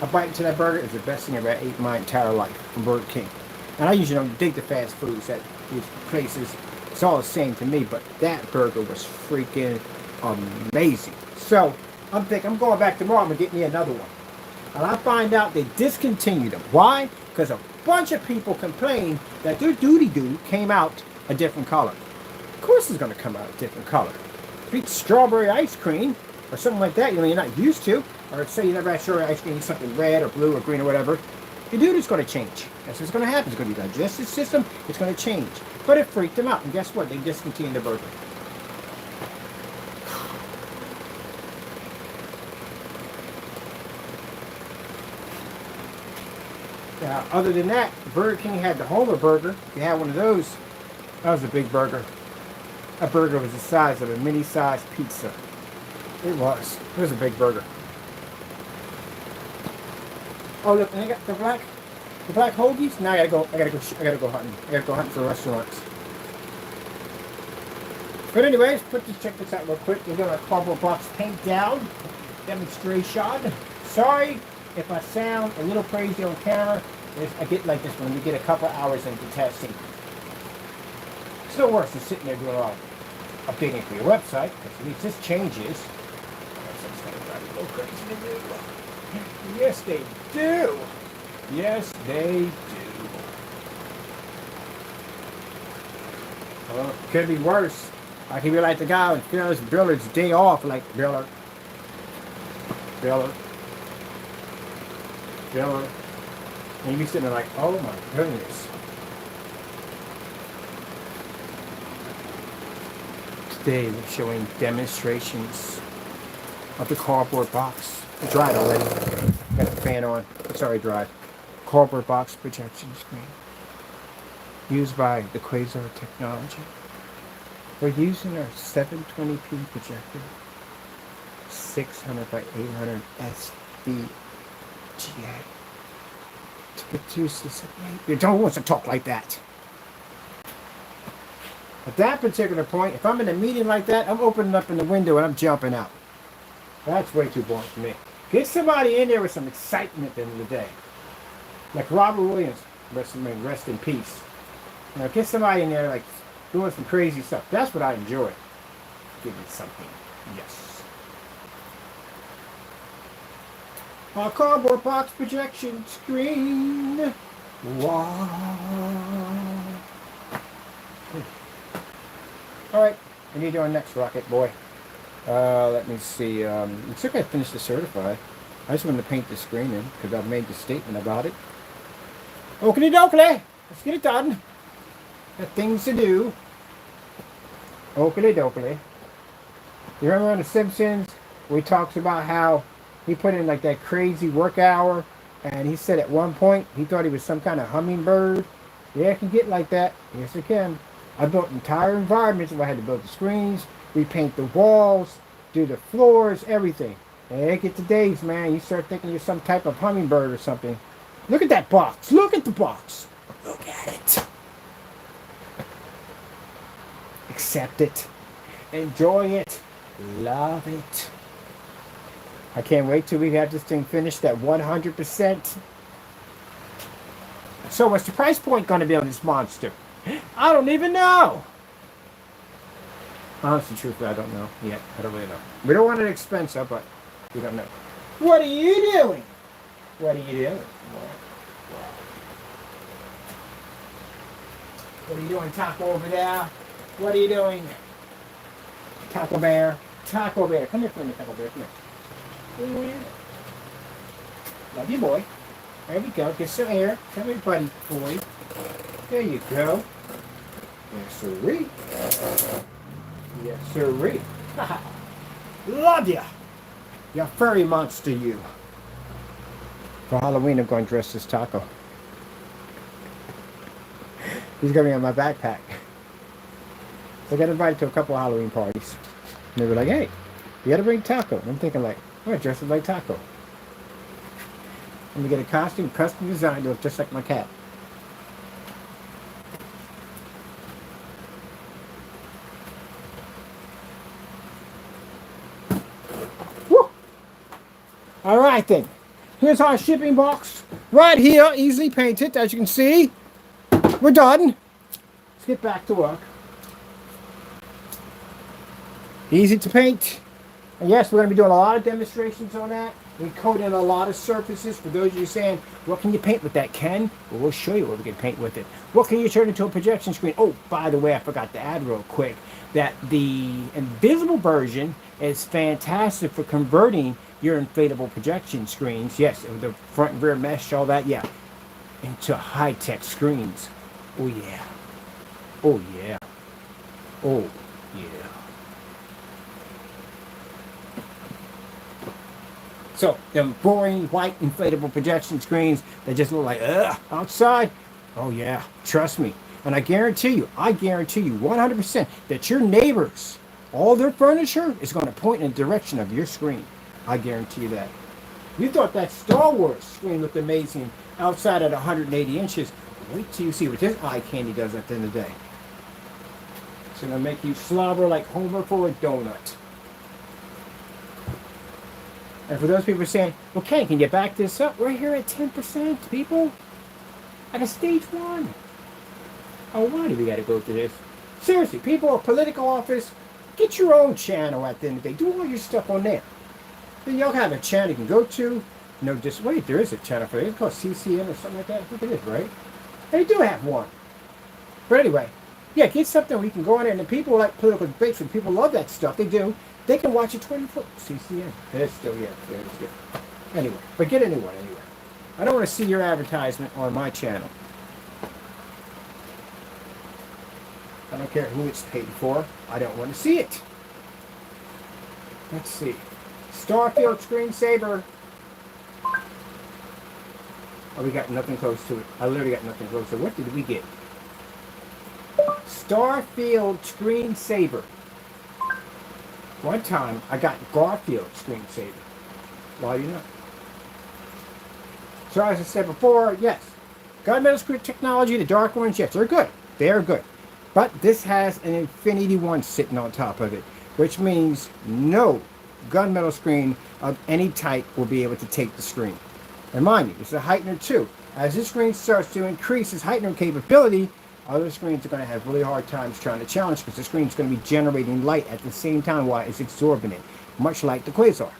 I bite into that burger. It's the best thing I've ever ate in my entire life from Burger King. And I usually don't dig the fast foods at these places. It's all the same to me, but that burger was freaking amazing. So I'm thinking, I'm going back tomorrow. I'm gonna get me another one. And I find out they discontinued them. Why? Because a bunch of people complained that their doody-doo came out a different color. Of course it's gonna come out a different color. If you eat strawberry ice cream or something like that, you're not used to, or say you never had strawberry ice cream, something red or blue or green or whatever, your doody-doo's gonna change. That's what's gonna happen. It's gonna be the digestive system, it's gonna change. But it freaked them out, and guess what? They discontinued the burger. Now, other than that, Burger King had the Homer burger. If you had one of those, that was a big burger. That burger was the size of a mini-sized pizza. It was. It was a big burger. Oh look, and I got the black hoagies. Now I gotta go hunting. I gotta go hunting for restaurants. But anyways, check this out real quick. We're doing a cardboard box paint down demonstration. Sorry if I sound a little crazy on camera. I get like this when we get a couple hours into testing. It's no worse than sitting there doing all updating for your website, because at least this changes. Yes, they do. Yes, they do. Well, it could be worse. I could be like the guy on Ferris Bueller's Day Off, like Bueller. And you'd be sitting there like, oh my goodness. Today we're showing demonstrations of the cardboard box. It dried already. Got the fan on. It's already dried. Cardboard box projection screen. Used by the QUASAR technology. We're using our 720p projector. 600 by 800 SVGA. To produce this. You don't want to talk like that. At that particular point, if I'm in a meeting like that, I'm opening up in the window and I'm jumping out. That's way too boring for me. Get somebody in there with some excitement at the end of the day. Like Robert Williams, rest in peace. You know, get somebody in there like doing some crazy stuff. That's what I enjoy. Give me something. Yes. Our cardboard box projection screen. Wow. Alright, what are you doing next, Rocket Boy? Let me see. Looks like I finished the certify. I just wanted to paint the screen in because I've made the statement about it. Oakley dokley! Let's get it done. Got things to do. Oakley dokley. You remember on The Simpsons where he talks about how he put in like that crazy work hour and he said at one point he thought he was some kind of hummingbird? Yeah, it can get like that. Yes, it can. I built entire environments where I had to build the screens, repaint the walls, do the floors, everything. And it get to days, man. You start thinking you're some type of hummingbird or something. Look at that box. Look at the box. Look at it. Accept it. Enjoy it. Love it. I can't wait till we have this thing finished at 100%. So what's the price point going to be on this monster? I don't even know. Honestly, truthfully, I don't know yet. I don't really know. We don't want it expensive, but we don't know. What are you doing? What are you doing? What are you doing, Taco over there? What are you doing? Taco Bear. Taco Bear. Come here for me, Taco Bear. Come here. Love you, boy. There we go. Get some air. Come here, buddy, boy. There you go. Yes, sirree. Yes, sirree. Love ya. You furry monster, you. For Halloween, I'm going to dress as Taco. He's going to be on my backpack. So I got invited to a couple of Halloween parties. And they were like, hey, you got to bring Taco. And I'm thinking like, I'm going to dress like Taco. I'm going to get a costume, custom designed to look just like my cat. All right then, here's our shipping box right here, easily painted, as you can see. We're done. Let's get back to work. Easy to paint. And yes, we're going to be doing a lot of demonstrations on that. We coated a lot of surfaces. For those of you saying, what can you paint with that, Ken? Well, we'll show you what we can paint with it. What can you turn into a projection screen? Oh, by the way, I forgot to add real quick that the invisible version is fantastic for converting your inflatable projection screens, yes, with the front and rear mesh, all that, yeah, into high-tech screens. Oh yeah. Oh yeah. Oh yeah. So them boring white inflatable projection screens that just look like outside. Oh yeah, trust me. And I guarantee you 100% that your neighbors, all their furniture is going to point in the direction of your screen. I guarantee you that. You thought that Star Wars screen looked amazing outside at 180 inches. Wait till you see what this eye candy does at the end of the day. It's going to make you slobber like Homer for a donut. And for those people saying, well, Ken, can you back this up? We're here at 10%, people. At a stage 1. Oh, why do we got to go through this? Seriously, people, political office, get your own channel at the end of the day. Do all your stuff on there. Then y'all have a channel you can go to. No, just wait, there is a channel for it. It's called CCM or something like that. I think it is, right? They do have one. But anyway, yeah, get something where you can go on there. And the people like political debates, and people love that stuff. They do. They can watch it 24. CCM. It's still, yeah, it's good. Anyway, but get a new one anyway. I don't want to see your advertisement on my channel. I don't care who it's paid for. I don't want to see it. Let's see. Starfield screensaver. Oh, we got nothing close to it. I literally got nothing close to it. What did we get? Starfield screensaver. One time, I got Garfield screensaver. Why do you know? So as I said before, yes. Gunmetal screen technology, the dark ones, yes, they're good. They are good. But this has an Infinity one sitting on top of it, which means no gunmetal screen of any type will be able to take the screen. And mind you, it's a heightener too. As this screen starts to increase its heightener capability, other screens are going to have really hard times trying to challenge because the screen is going to be generating light at the same time while it's absorbing it, much like the quasar.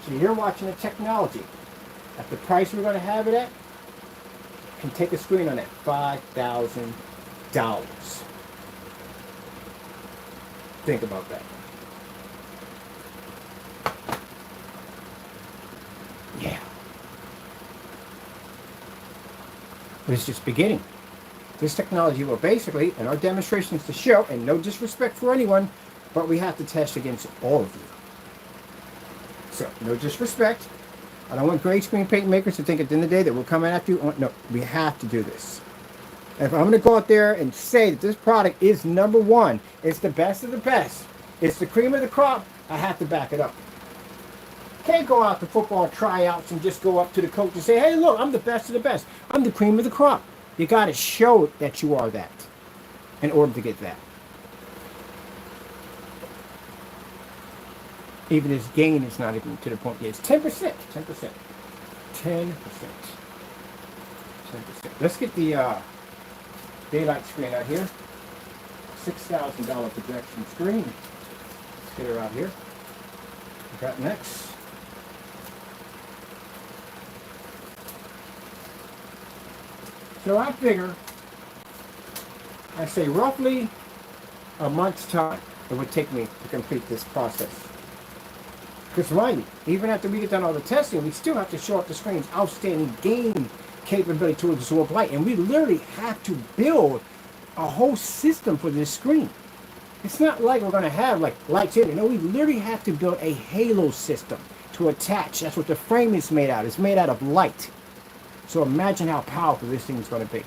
So you're watching the technology. At the price we're going to have it at, you can take a screen on that $5,000. Think about that. Yeah. But it's just beginning. This technology will basically, and our demonstrations to show, and no disrespect for anyone, but we have to test against all of you. So, no disrespect. I don't want gray screen paint makers to think at the end of the day that we're coming after you. No, we have to do this. And if I'm going to go out there and say that this product is number one, it's the best of the best, it's the cream of the crop, I have to back it up. Can't go out to football tryouts and just go up to the coach and say, hey, look, I'm the best of the best. I'm the cream of the crop. You got to show that you are that in order to get that. Even his gain is not even to the point yet. It's 10%. 10%. 10%. 10%. Let's get the daylight screen out here. $6,000 projection screen. Let's get her out here. We got next. So I figure, I say roughly a month's time it would take me to complete this process. Because mind you, even after we get done all the testing, we still have to show up the screen's outstanding gain capability to absorb light. And we literally have to build a whole system for this screen. It's not like we're going to have like lights in it. No, we literally have to build a halo system to attach. That's what the frame is made out of. It's made out of light. So imagine how powerful this thing is going to be.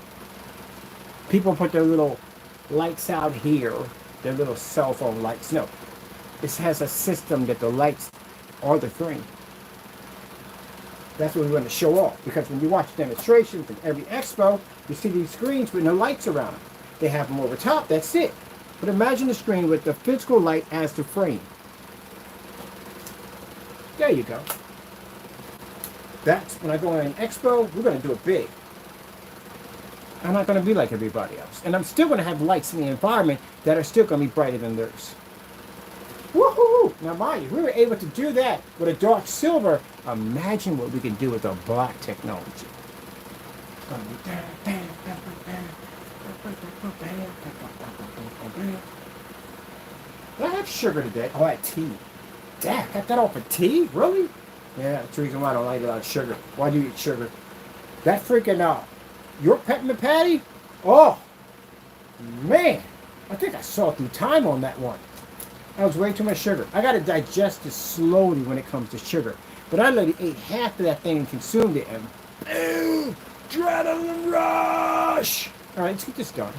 People put their little lights out here, their little cell phone lights. No, this has a system that the lights are the frame. That's what we want to show off. Because when you watch demonstrations in every expo, you see these screens with no lights around them. They have them over top, that's it. But imagine the screen with the physical light as the frame. There you go. That's when I go in an expo, we're going to do it big. I'm not going to be like everybody else. And I'm still going to have lights in the environment that are still going to be brighter than theirs. Woohoo! Now mind you, we were able to do that with a dark silver. Imagine what we can do with a black technology. Did I have sugar today? Oh, I had tea. Dad, got that off of tea? Really? Yeah, that's the reason why I don't like a lot of sugar. Why do you eat sugar? That freaking, your peppermint patty? Oh, man. I think I saw through time on that one. That was way too much sugar. I got to digest it slowly when it comes to sugar. But I literally ate half of that thing and consumed it. And ew, adrenaline rush! All right, let's get this done.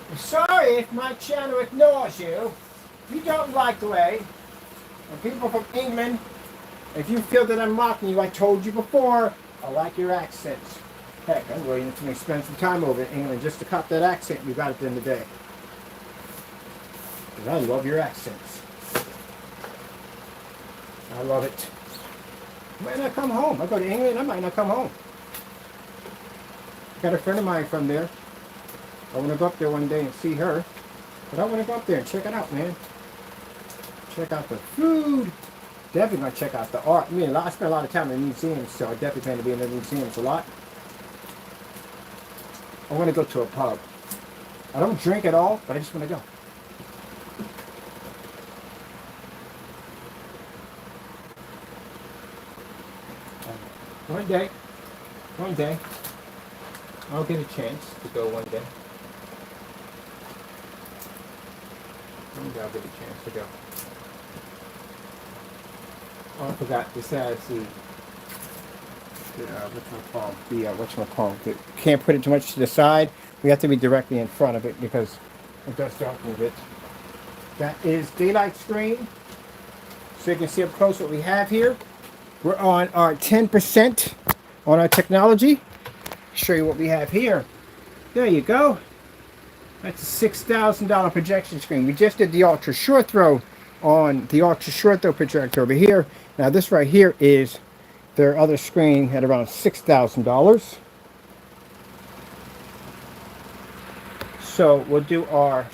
I'm sorry if my channel ignores you. If you don't like the way, and people from England, if you feel that I'm mocking you, I told you before, I like your accents. Heck, I'm willing to spend some time over in England just to cop that accent you got at the end of the day. Because I love your accents. I love it. I might not come home. I go to England, I might not come home. Got a friend of mine from there. I want to go up there one day and see her. But I want to go up there and check it out, man. Check out the food. Definitely going to check out the art. I spend a lot of time in museums, so I definitely plan to be in the museums a lot. I want to go to a pub. I don't drink at all, but I just want to go. One day, I'll get a chance to go one day. One day I'll get a chance to go. Oh, I forgot. This has the can't put it too much to the side. We have to be directly in front of it because it does darken a bit. That is daylight screen. So you can see up close what we have here. We're on our 10% on our technology. Show you what we have here. There you go. That's a $6,000 projection screen. We just did the ultra short throw on the ultra short throw projector over here. Now this right here is their other screen at around $6,000. So we'll do our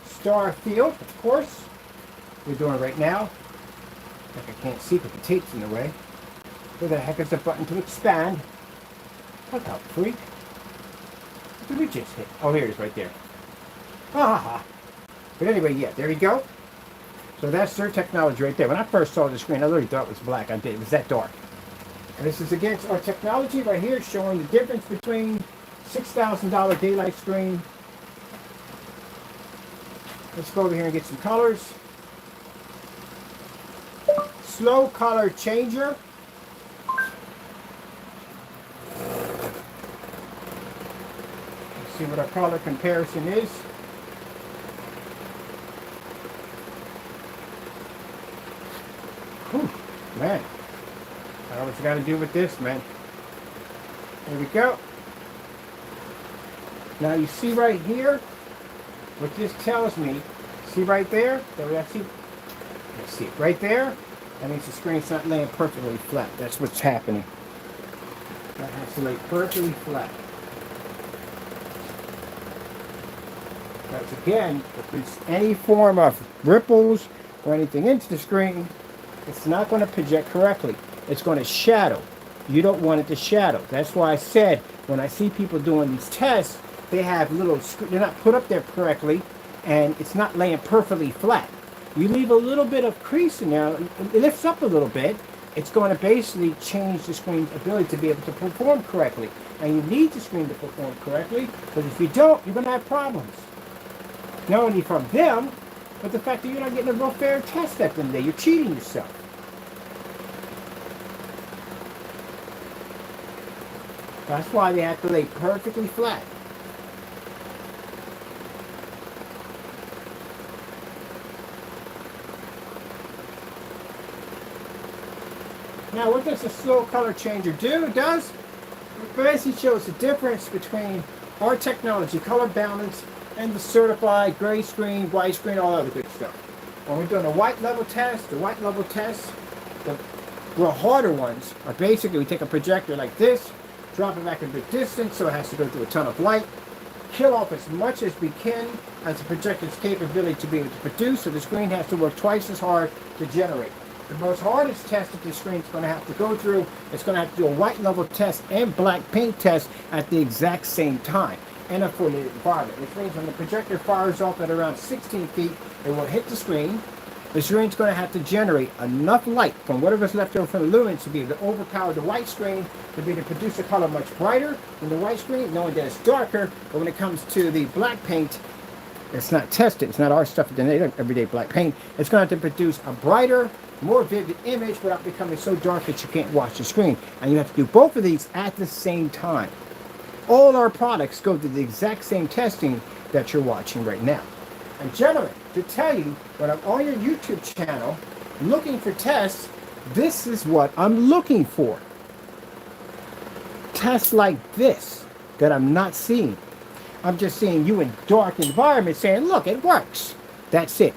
star field, of course. We're doing it right now. Like I can't see because the tape's in the way. Where the heck is the button to expand? Look out, freak. What did we just hit? Oh, here it is right there. Ha ha ha. But anyway, yeah, there you go. So that's their technology right there. When I first saw the screen, I literally thought it was black. I did. It was that dark. And this is against our technology right here, showing the difference between $6,000 daylight screen. Let's go over here and get some colors. Slow color changer. Let's see what our color comparison is. Whew, man. I don't know what you got to do with this, man. There we go. Now you see right here what this tells me. See right there? Let's see it right there. That means the screen's not laying perfectly flat. That's what's happening. That has to lay perfectly flat. Because again, if there's any form of ripples or anything into the screen, it's not going to project correctly. It's going to shadow. You don't want it to shadow. That's why I said when I see people doing these tests, they have they're not put up there correctly, and it's not laying perfectly flat. You leave a little bit of crease in there, it lifts up a little bit, it's going to basically change the screen's ability to be able to perform correctly. And you need the screen to perform correctly, because if you don't, you're going to have problems. Not only from them, but the fact that you're not getting a real fair test at the end of the day. You're cheating yourself. That's why they have to lay perfectly flat. Now, what does a slow color changer do? It basically shows the difference between our technology, color balance, and the certified gray screen, white screen, all that good stuff. When we're doing a white level test, the real harder ones are basically we take a projector like this, drop it back a bit distance so it has to go through a ton of light, kill off as much as we can as the projector's capability to be able to produce, so the screen has to work twice as hard to generate. The most hardest test that the screen's going to have to go through, it's going to have to do a white level test and black paint test at the exact same time in a fully environment. Which means when the projector fires off at around 16 feet, it will hit the screen. the screen's going to have to generate enough light from whatever's left over from the lumens to be able to overpower the white screen, to be able to produce a color much brighter than the white screen, knowing that it's darker. But when it comes to the black paint, it's not tested. It's not our stuff than everyday black paint. It's going to have to produce a brighter, more vivid image without becoming so dark that you can't watch the screen. And you have to do both of these at the same time. All our products go through the exact same testing that you're watching right now. And gentlemen, to tell you, when I'm on your YouTube channel looking for tests, this is what I'm looking for. Tests like this that I'm not seeing. I'm just seeing you in dark environments saying, look, it works. That's it.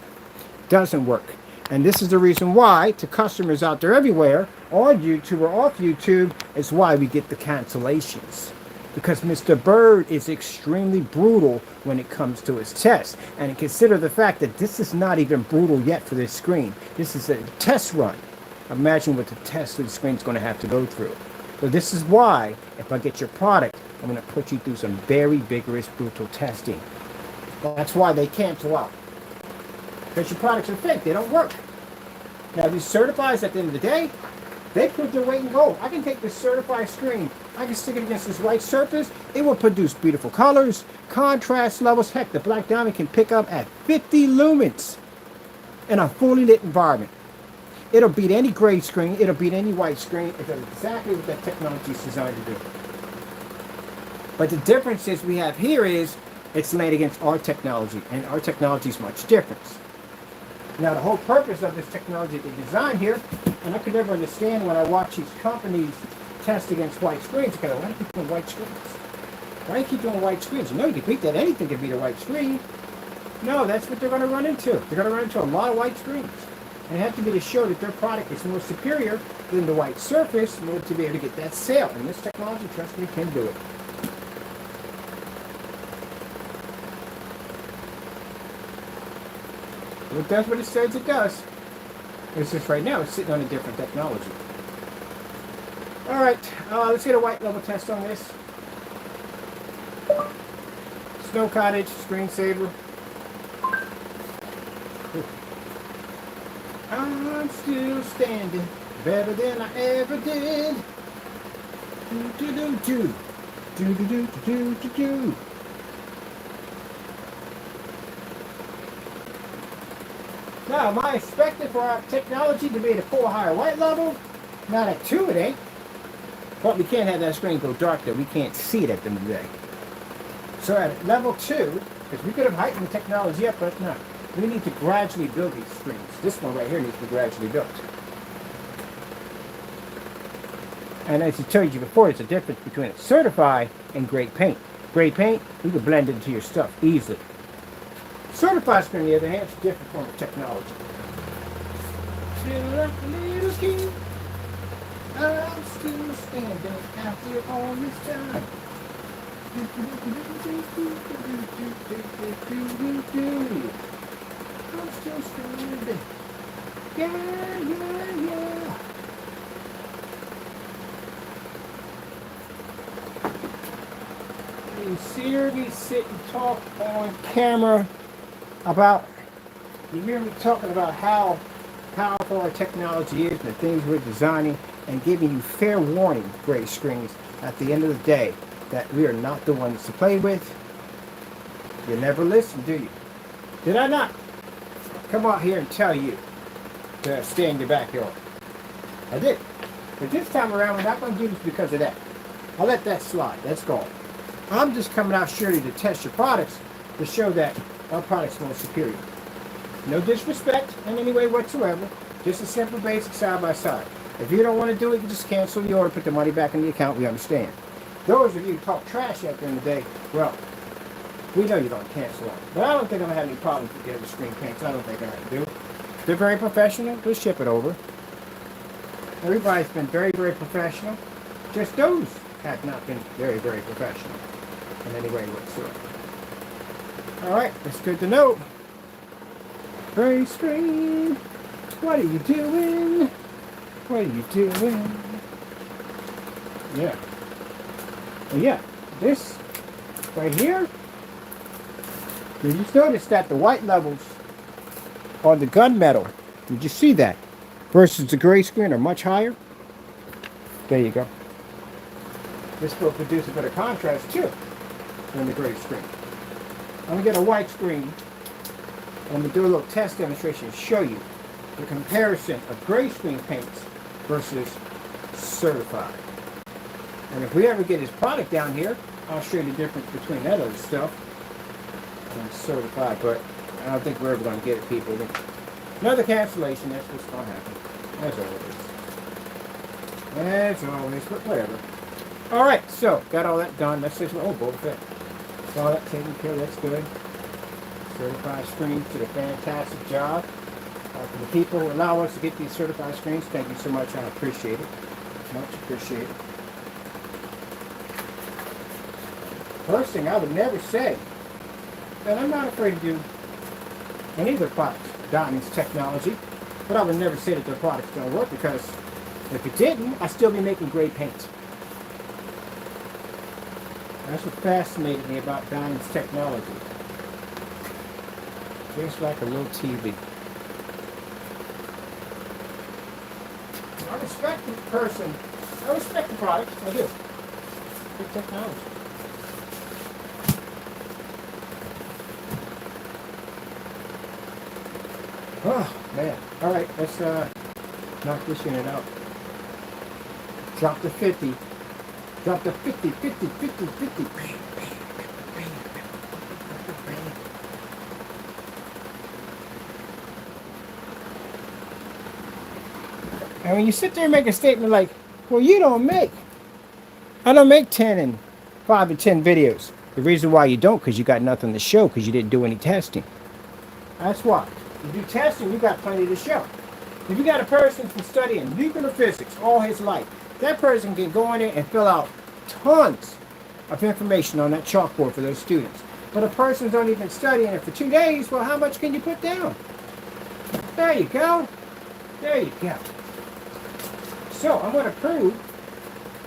Doesn't work. And this is the reason why, to customers out there everywhere, on YouTube or off YouTube, is why we get the cancellations. Because Mr. Bird is extremely brutal when it comes to his tests. And consider the fact that this is not even brutal yet for this screen. This is a test run. Imagine what the test of the screen is going to have to go through. So this is why, if I get your product, I'm going to put you through some very vigorous, brutal testing. That's why they cancel out. Because your products are fake. They don't work. Now, these certifies at the end of the day, they prove their weight in gold. I can take this certified screen, I can stick it against this white surface. It will produce beautiful colors, contrast levels. Heck, the Black Diamond can pick up at 50 lumens in a fully lit environment. It'll beat any gray screen. It'll beat any white screen. It does exactly what that technology is designed to do. But the difference is we have here is it's laid against our technology, and our technology is much different. Now, the whole purpose of this technology they designed here, and I could never understand when I watch these companies test against white screens, because why do you keep doing white screens? Why do you keep doing white screens? You know you can beat that. Anything can beat a white screen. No, that's what they're going to run into. They're going to run into a lot of white screens. And it has to be to show that their product is more superior than the white surface in order to be able to get that sale. And this technology, trust me, can do it. It does what it says it does. It's just right now, it's sitting on a different technology. All right, let's get a white level test on this. Snow Cottage, screensaver. I'm still standing, better than I ever did. Do do do do, do do do do do do. Now, am I expecting for our technology to be at a 4 higher white level? Not at 2, it ain't. But we can't have that screen go dark that we can't see it at the end of the day. So at level 2, because we could have heightened the technology up, but no. We need to gradually build these screens. This one right here needs to be gradually built. And as I told you before, there's a difference between a certified and great paint. Great paint, you can blend it into your stuff easily. Certified screen, on the other hand, is a different form of technology. Still like a little kid, I'm still standing after all this time. I'm still standing. Yeah, yeah, yeah. You see me sit and talk on camera about, you hear me talking about how powerful our technology is, the things we're designing, and giving you fair warning, gray screens, at the end of the day, that we are not the ones to play with. You never listen, do you? Did I not come out here and tell you to stay in your backyard? I did. But this time around, we're not going to do this because of that. I'll let that slide. That's gone. I'm just coming out surely to test your products to show that our product's more superior. No disrespect in any way whatsoever. Just a simple basic side by side. If you don't want to do it, you just cancel the order, put the money back in the account. We understand. Those of you who talk trash at the end of the day, well, we know you don't cancel them. But I don't think I'm going to have any problems with getting the screen paints. I don't think I do. They're very professional. We'll ship it over. Everybody's been very, very professional. Just those have not been very, very professional in any way whatsoever. Alright, that's good to know. Gray screen, what are you doing? What are you doing? Yeah. Well, yeah, this right here, you just notice that the white levels on the gunmetal Did you see that? Versus the gray screen are much higher. There you go. This will produce a bit of contrast too than the gray screen. I'm going to get a white screen. I'm going to do a little test demonstration to show you the comparison of gray screen paints versus certified. And if we ever get his product down here, I'll show you the difference between that other stuff and certified. But I don't think we're ever going to get it, people. Another cancellation, that's what's going to happen. As always. As always, but whatever. Alright, so, got all that done. That's just, oh, both of it. All that taken care of, that's good. Certified screens did a fantastic job. For the people who allow us to get these certified screens, thank you so much. I appreciate it. Much appreciated. First thing, I would never say that I'm not afraid to do any of their products, Diamond's technology, but I would never say that their products don't work, because if it didn't, I'd still be making great paints. That's what fascinated me about Diamond's technology. Just like a little TV. I respect the person. I respect the product. I do. Good technology. Oh, man. All right, let's knock this unit out. Drop to 50. Drop to 50, 50, 50, 50. And when you sit there and make a statement like, well, I don't make 10 and 5 and 10 videos. The reason why you don't, because you got nothing to show, because you didn't do any testing. That's why. If you do testing, you got plenty to show. If you got a person who's studying nuclear physics all his life, that person can go in there and fill out tons of information on that chalkboard for those students. But a person's only been studying it for 2 days, well, how much can you put down? There you go. There you go. So, I'm going to prove,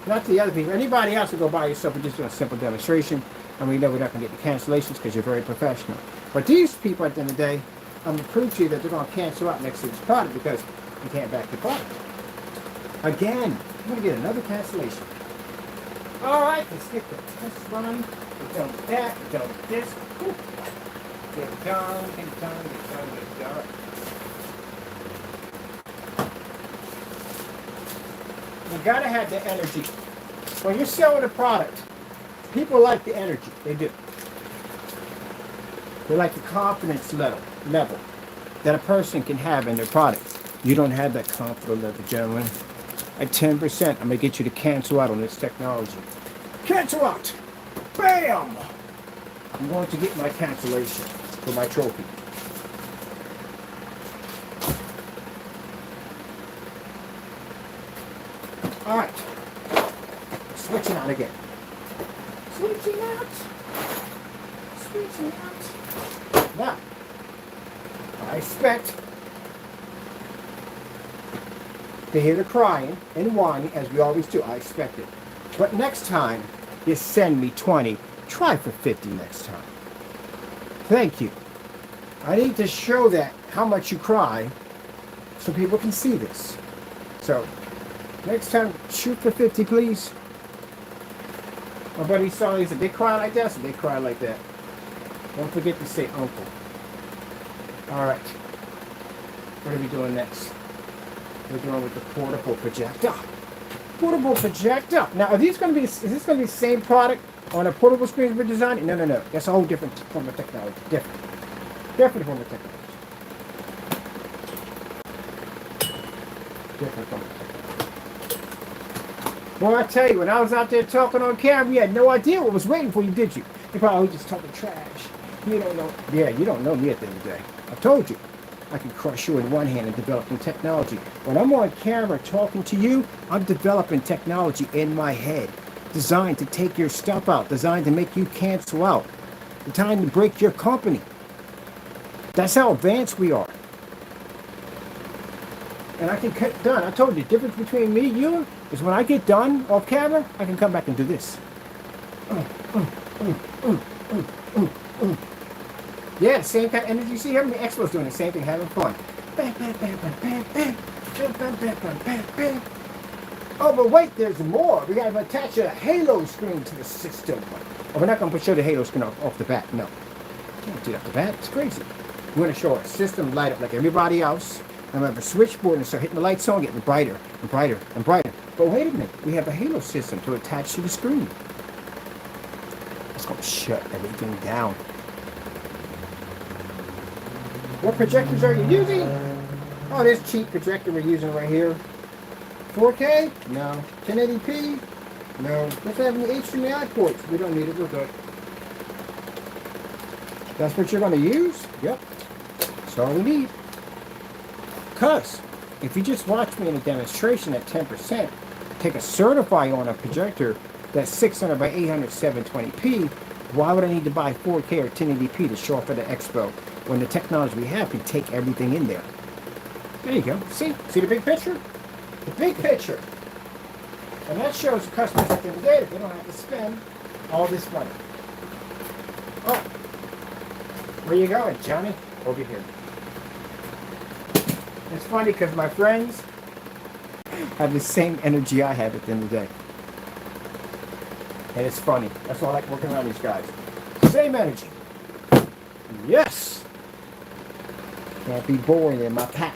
not to the other people, anybody else will go by yourself and just do a simple demonstration, and we know we're not going to get the cancellations because you're very professional. But these people, at the end of the day, I'm going to prove to you that they're going to cancel out next to this product because you can't back the product. Again, I'm going to get another cancellation. Alright, let's get the test run. We're done with that, we're done with this. Whew. Get it done, get it done, get it done, get it done. You gotta have the energy. When you're selling a product, people like the energy. They do. They like the confidence level that a person can have in their product. You don't have that confidence level, gentlemen. At 10%, I'm gonna get you to cancel out on this technology. Cancel out! Bam! I'm going to get my cancellation for my trophy. Alright. Switching out again. Switching out. Switching out. Now, I expect to hear the crying and whining, as we always do. I expect it. But next time you send me 20, try for 50 next time. Thank you. I need to show that how much you cry so people can see this. So, next time, shoot for 50, please. My buddy Sully said, they cry like that, so they cry like that. Don't forget to say uncle. Alright. What are we doing next? We're doing with the portable projector. Portable projector. Now, is this going to be the same product on a portable screen we're designing? No. That's a whole different form of technology. Different form of technology. Different form of technology. Well, I tell you, when I was out there talking on camera, you had no idea what was waiting for you, did you? You probably just talking trash. You don't know. Yeah, you don't know me at the end of the day. I told you. I can crush you in one hand and developing technology. When I'm on camera talking to you, I'm developing technology in my head. Designed to take your stuff out. Designed to make you cancel out. Designed to break your company. That's how advanced we are. And I can get done. I told you, the difference between me and you is when I get done off camera, I can come back and do this. Yeah, same kind of energy. You see, every expo's doing the same thing, having fun. Bam, bam, bam, bam, bam, bam. Bam, bam, bam, bam, bam, bam. Oh, but wait, there's more. We got to attach a halo screen to the system. Oh, we're not going to show the halo screen off the bat. No. Can't do it off the bat. It's crazy. We're going to show our system light up like everybody else. And we have a switchboard and start hitting the lights on, getting brighter and brighter and brighter. But wait a minute. We have a halo system to attach to the screen. It's going to shut everything down. What projectors are you using? Oh, this cheap projector we're using right here. 4K? No. 1080p? No. Let's have any HDMI ports. We don't need it. We're good. That's what you're going to use? Yep. That's all we need. Because if you just watch me in a demonstration at 10%, take a certify on a projector that's 600 by 800 720p, why would I need to buy 4K or 1080p to show off at the expo when the technology we have can take everything in there? There you go. See the big picture? The big picture. And that shows the customers at the end of the day that they don't have to spend all this money. Oh, where you going, Johnny? Over here. It's funny because my friends have the same energy I have at the end of the day. And it's funny. That's why I like working around these guys. Same energy. Yes. Can't be boring in my pack.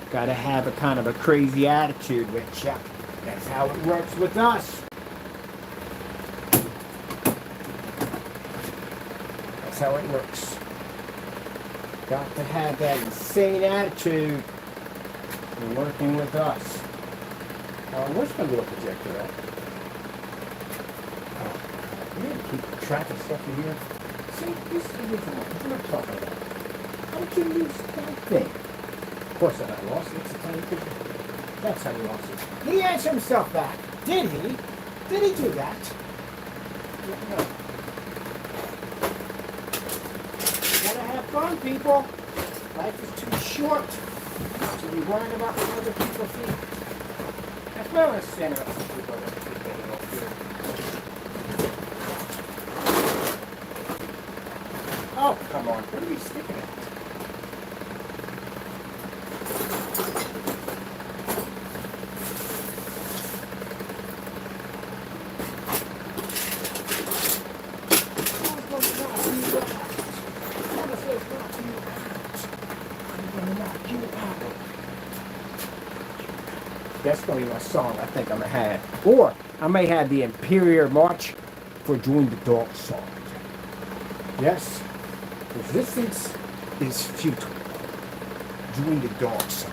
Gotta have a kind of a crazy attitude with ya. That's how it works with us. That's how it works. Got to have that insane attitude when working with us. Where's my little projector at? You gotta keep track of stuff in here. See, this is what I'm talking about. How did you lose that thing? Of course I lost it. It's a tiny picture. That's how you lost it. He answered himself back. Did he? Did he do that? No. Gotta have fun, people. Life is too short to be worrying about what other people think. That's why I want to stand up some people that people up here. Oh, come on. What are we sticking at? That's going to be my song I think I'm going to have. Or I may have the Imperial March for Join the Dark Side. Yes, resistance is futile. Join the dark side.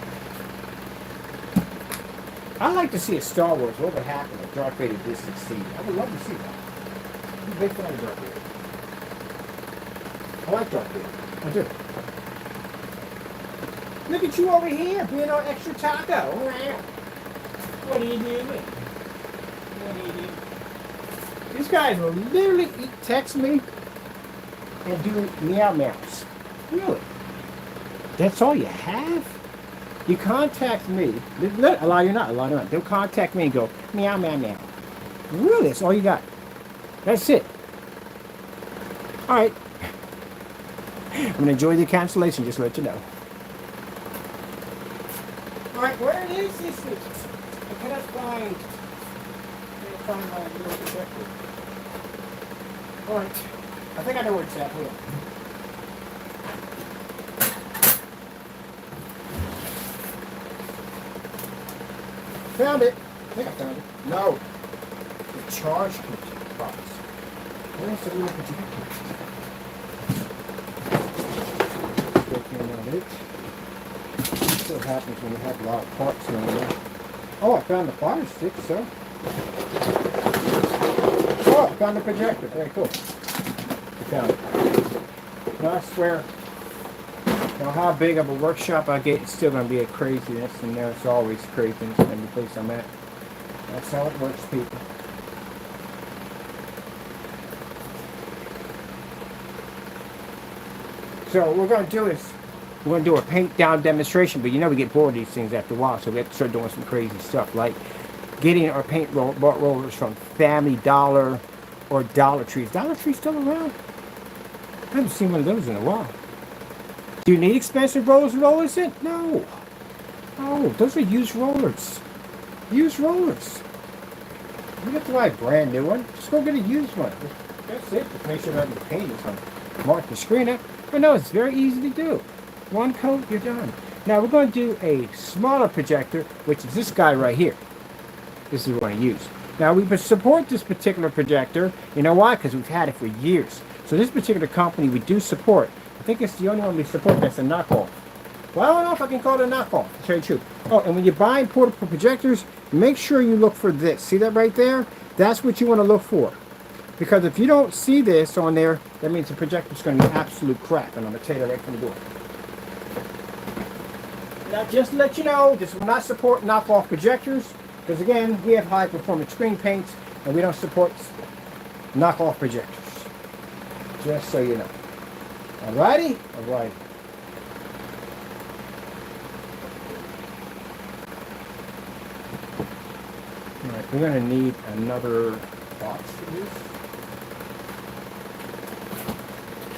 I'd like to see a Star Wars. What would happen if Darth Vader did succeed? I would love to see that. I'm a big fan of Darth Vader. I like Darth Vader. I do. Look at you over here being on extra taco. What are you doing? What are you doing? These guys will literally text me and do meow meows. Really? That's all you have? You contact me. A lot you're not. A lot you're not. They'll contact me and go meow meow meow. Really? That's all you got? That's it. All right. I'm gonna enjoy the cancellation. Just to let you know. All right. Where is this? I cannot find my little projector. All right. I think I know where it's at. Hold on. Found it. I think I found it. No. The charge box. Where's the little projector? Still can't it. That's what happens when you have a lot of parts in there. Oh, I found the fire stick, so. Oh, I found the projector. Very cool. Found it. No, I swear. Now, how big of a workshop I get, it's still going to be a craziness, and there's always craziness in every place I'm at. That's how it works, people. So what we're going to do is, we're going to do a paint down demonstration, but you know we get bored of these things after a while, so we have to start doing some crazy stuff, like getting our paint rollers from Family Dollar or Dollar Tree. Is Dollar Tree still around? I haven't seen one of those in a while. Do you need expensive rollers in? No. Oh, those are used rollers. Used rollers. You don't have to buy a brand new one. Just go get a used one. That's it. Just make sure that the paint is on. Mark the screen up. But no, it's very easy to do. One coat, you're done. Now we're going to do a smaller projector, which is this guy right here. This is what I use. Now we support this particular projector. You know why? Because we've had it for years. So this particular company we do support. I think it's the only one we support that's a knockoff. Well, I don't know if I can call it a knockoff. To tell you the truth. Oh, and when you're buying portable projectors, make sure you look for this. See that right there? That's what you want to look for. Because if you don't see this on there, that means the projector's going to be absolute crap. And I'm going to tell you that right from the door. Now, just to let you know, this will not support knockoff projectors. Because again, we have high performance screen paints, and we don't support knockoff projectors. Just so you know. Alrighty? Alrighty. Alright, we're going to need another box for this.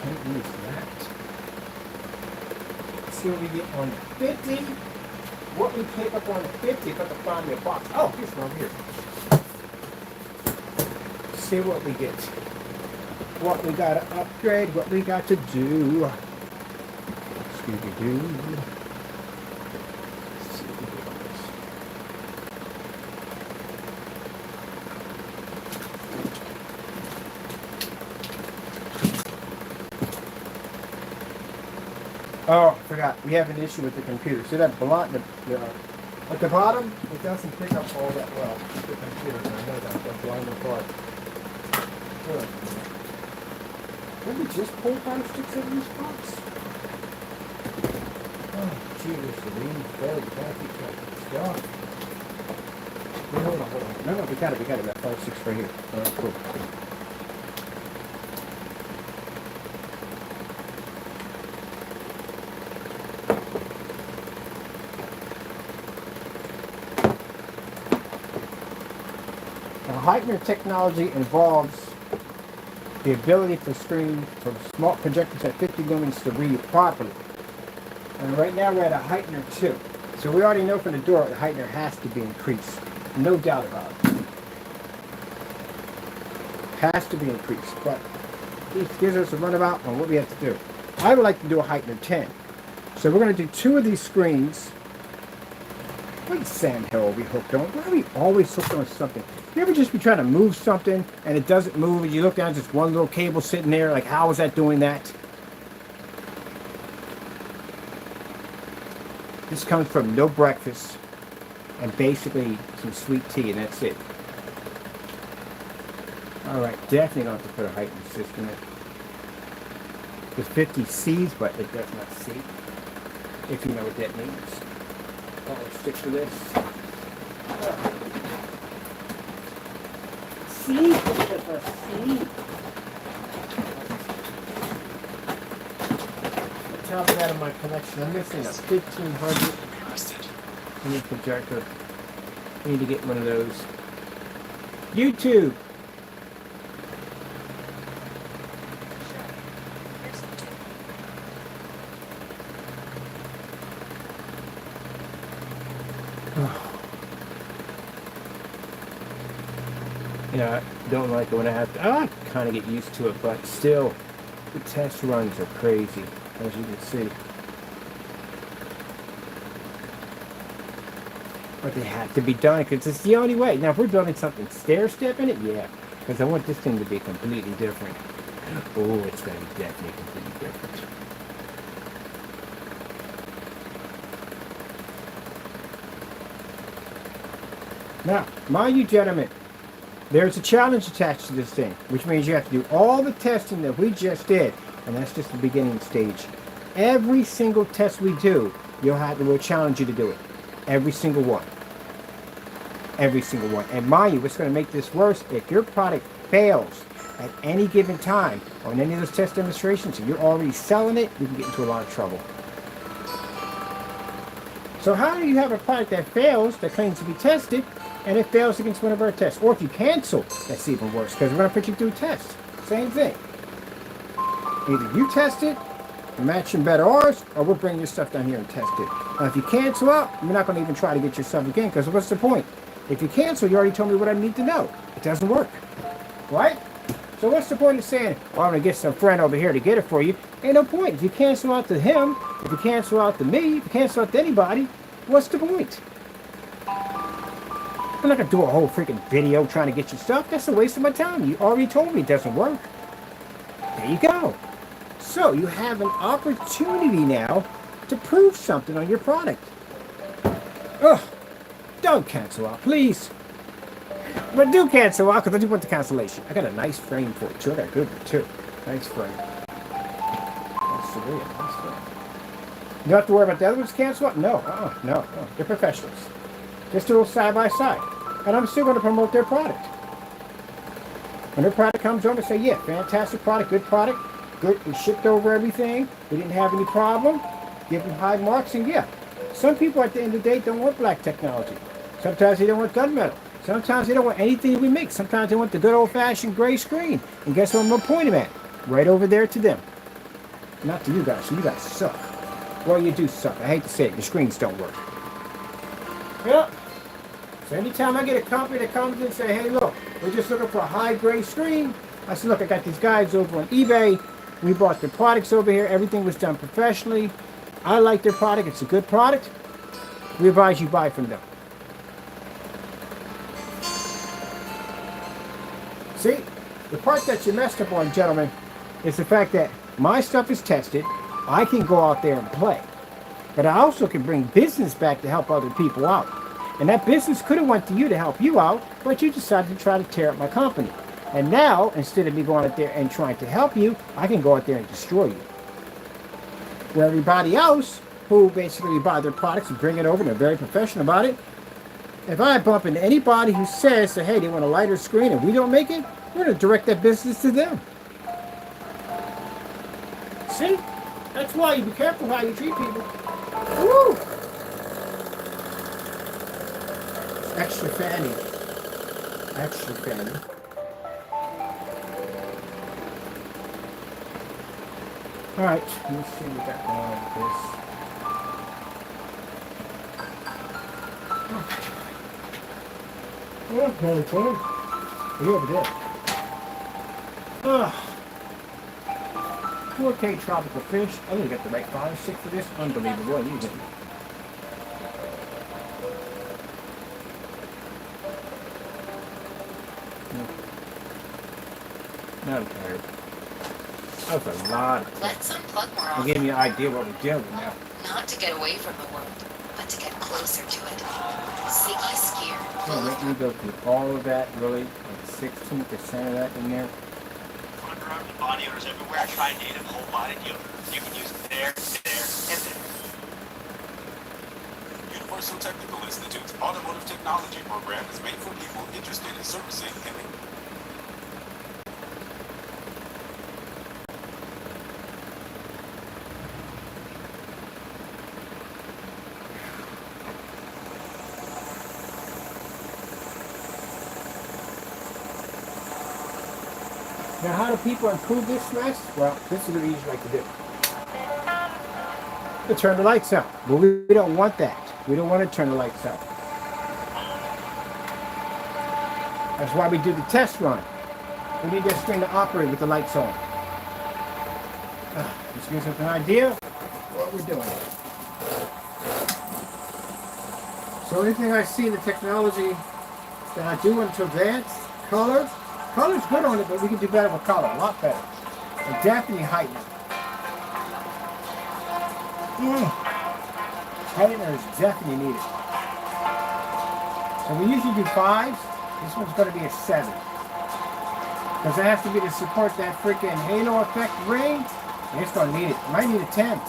Can't use that. Let's see what we get on the 50. What we pick up on the 50, if I can find me a box. Oh, here's one here. See what we get. What we got to upgrade, what we got to do. Scooby-Doo. Let's see what we get on this. Oh, I forgot. We have an issue with the computer. See that block at the bottom? It doesn't pick up all that well. The computer. I know that. That's blowing apart. Good. Did we just pull 5 sticks out of this box? Oh, gee, there's the lean bed. We gotta keep that stuff. Wait, hold on. No, we got it. We got 5 sticks right here. Alright, cool. Heightener technology involves the ability for small projectors at 50 lumens to read properly. And right now we're at a heightener 2. So we already know from the door the heightener has to be increased. No doubt about it. Has to be increased. But this gives us a runabout on what we have to do. I would like to do a heightener 10. So we're going to do 2 of these screens. What sand hell are we hooked on? Why are we always hooked on something? You ever just be trying to move something and it doesn't move and you look down, just one little cable sitting there, like how is that doing that? This comes from no breakfast and basically some sweet tea, and that's it. Alright, definitely don't have to put a heightening system in. The 50 sees, but it does not see. If you know what that means. I'll stick to this. See? See? Top that of my collection. I'm missing a 1500 mini projector. I need to get one of those. YouTube. Yeah, I don't like it when I have to. I kind of get used to it, but still, the test runs are crazy, as you can see. But they have to be done because it's the only way. Now, if we're building something stair-stepping it, yeah, because I want this thing to be completely different. Oh, it's going to be definitely completely different. Now, mind you, gentlemen, there's a challenge attached to this thing, which means you have to do all the testing that we just did, and that's just the beginning stage. Every single test we do, we'll challenge you to do it. Every single one. Every single one. And mind you, what's going to make this worse, if your product fails at any given time on any of those test demonstrations, and you're already selling it, you can get into a lot of trouble. So how do you have a product that fails, that claims to be tested, and it fails against one of our tests? Or if you cancel, that's even worse, because we're going to put you through a test. Same thing. Either you test it, matching better ours, or we'll bring your stuff down here and test it. Now, if you cancel out, we're not going to even try to get your stuff again, because what's the point? If you cancel, you already told me what I need to know. It doesn't work. Right? So what's the point of saying, well, I'm going to get some friend over here to get it for you? Ain't no point. If you cancel out to him, if you cancel out to me, if you cancel out to anybody, what's the point? I'm not going to do a whole freaking video trying to get your stuff. That's a waste of my time. You already told me it doesn't work. There you go. So you have an opportunity now to prove something on your product. Ugh. Don't cancel out, please. But do cancel out, because I do want the cancellation. I got a nice frame for it, too. I got a good one, too. Nice frame. That's really a nice frame. You don't have to worry about the other ones cancel out? No, no. They're professionals. Just do a side-by-side. And I'm still going to promote their product. When their product comes over, say, yeah, fantastic product, good, we shipped over everything, we didn't have any problem, give them high marks, and yeah. Some people at the end of the day don't want black technology. Sometimes they don't want gunmetal. Sometimes they don't want anything we make. Sometimes they want the good old-fashioned gray screen. And guess what I'm going to point them at? Right over there to them. Not to you guys. So you guys suck. Well, you do suck. I hate to say it. Your screens don't work. Yep. So anytime I get a company that comes in and say, hey, look, we're just looking for a high gray screen. I said, look, I got these guys over on eBay. We bought their products over here. Everything was done professionally. I like their product. It's a good product. We advise you buy from them. See, the part that you messed up on, gentlemen, is the fact that my stuff is tested. I can go out there and play. But I also can bring business back to help other people out. And that business could have went to you to help you out, but you decided to try to tear up my company. And now, instead of me going out there and trying to help you, I can go out there and destroy you. Where everybody else, who basically buy their products and bring it over and they're very professional about it, if I bump into anybody who says that, hey, they want a lighter screen and we don't make it, we're going to direct that business to them. See? That's why you be careful how you treat people. Woo! Extra fanny. Extra fanny. Alright, let's see what we got going on with this. Yeah, very cool. You over there. 4K tropical fish. I'm gonna get the right fire stick for this. Unbelievable. You get it. Not tired. That was a lot. Let's unplug more often. I'll give you an idea what we're dealing with now. Not to get away from the world, but to get closer to it. Ziggy's gear. Let me go through all of that, really, like 16% of that in there. Underarm and body owners everywhere try native whole-body deodorant. You can use it there, and there. Universal Technical Institute's Automotive Technology program is made for people interested in servicing and Now, how do people improve this mess? Well, this is what we usually like to do. To turn the lights out. But we don't want that. We don't want to turn the lights out. That's why we do the test run. We need that screen to operate with the lights on. This gives us an idea of what we're doing. So anything I see in the technology that I do into advanced color, color's good on it, but we can do better with color, a lot better. And definitely heightener. Heightener is definitely needed. So we usually do 5s. This one's going to be a 7. Because it has to be to support that freaking halo effect ring. And it's going to need it. It might need a 10.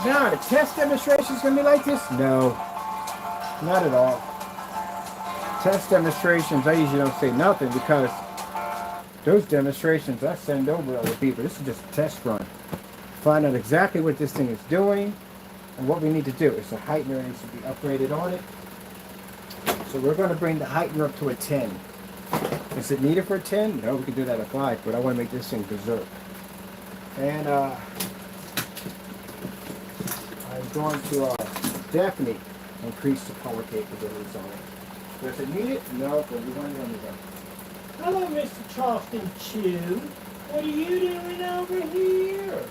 Now, the test demonstration is going to be like this? No, not at all. Test demonstrations, I usually don't say nothing because those demonstrations I send over to other people. This is just a test run. Find out exactly what this thing is doing and what we need to do. It's a heightener needs to be upgraded on it. So we're going to bring the heightener up to a 10. Is it needed for a 10? No, we can do that at 5, but I want to make this thing berserk. And I'm going to definitely increase the power capabilities on it. Does it need it? No, but we want it on the go. Hello, Mr. Charleston Chew. What are you doing over here?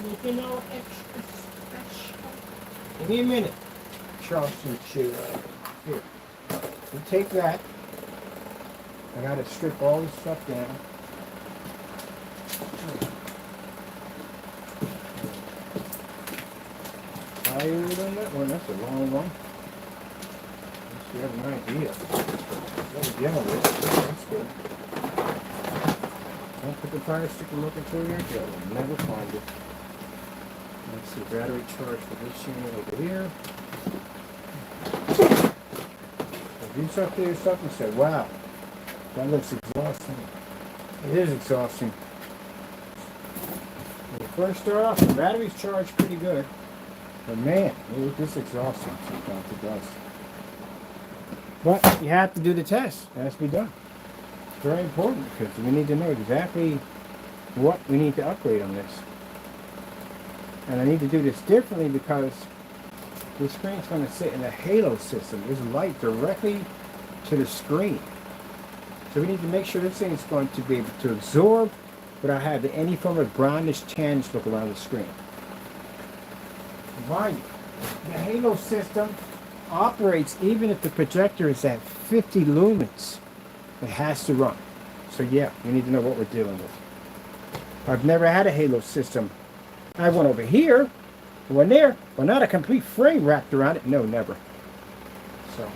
Looking all extra special. Give me a minute, Charleston Chew. Here, you take that. I gotta strip all this stuff down. Higher than that one. That's a long one. You have an idea. What we're dealing with. That's good. Don't put the fire sticker looking through your jail. You'll never find it. Let's see, battery charge for this unit over here. If you talk to yourself and say, wow, that looks exhausting. It is exhausting. When you first start off, the battery's charged pretty good. But man, it is exhausting sometimes it does. But you have to do the test. It has to be done. It's very important because we need to know exactly what we need to upgrade on this. And I need to do this differently because the screen's going to sit in a halo system. There's light directly to the screen. So we need to make sure this thing is going to be able to absorb without having any form of brownish tinge look around the screen. Mind you, the halo system operates even if the projector is at 50 lumens. It has to run. So yeah, we need to know what we're dealing with. I've never had a halo system. I have one over here, one there, but not a complete frame wrapped around it. No, never. So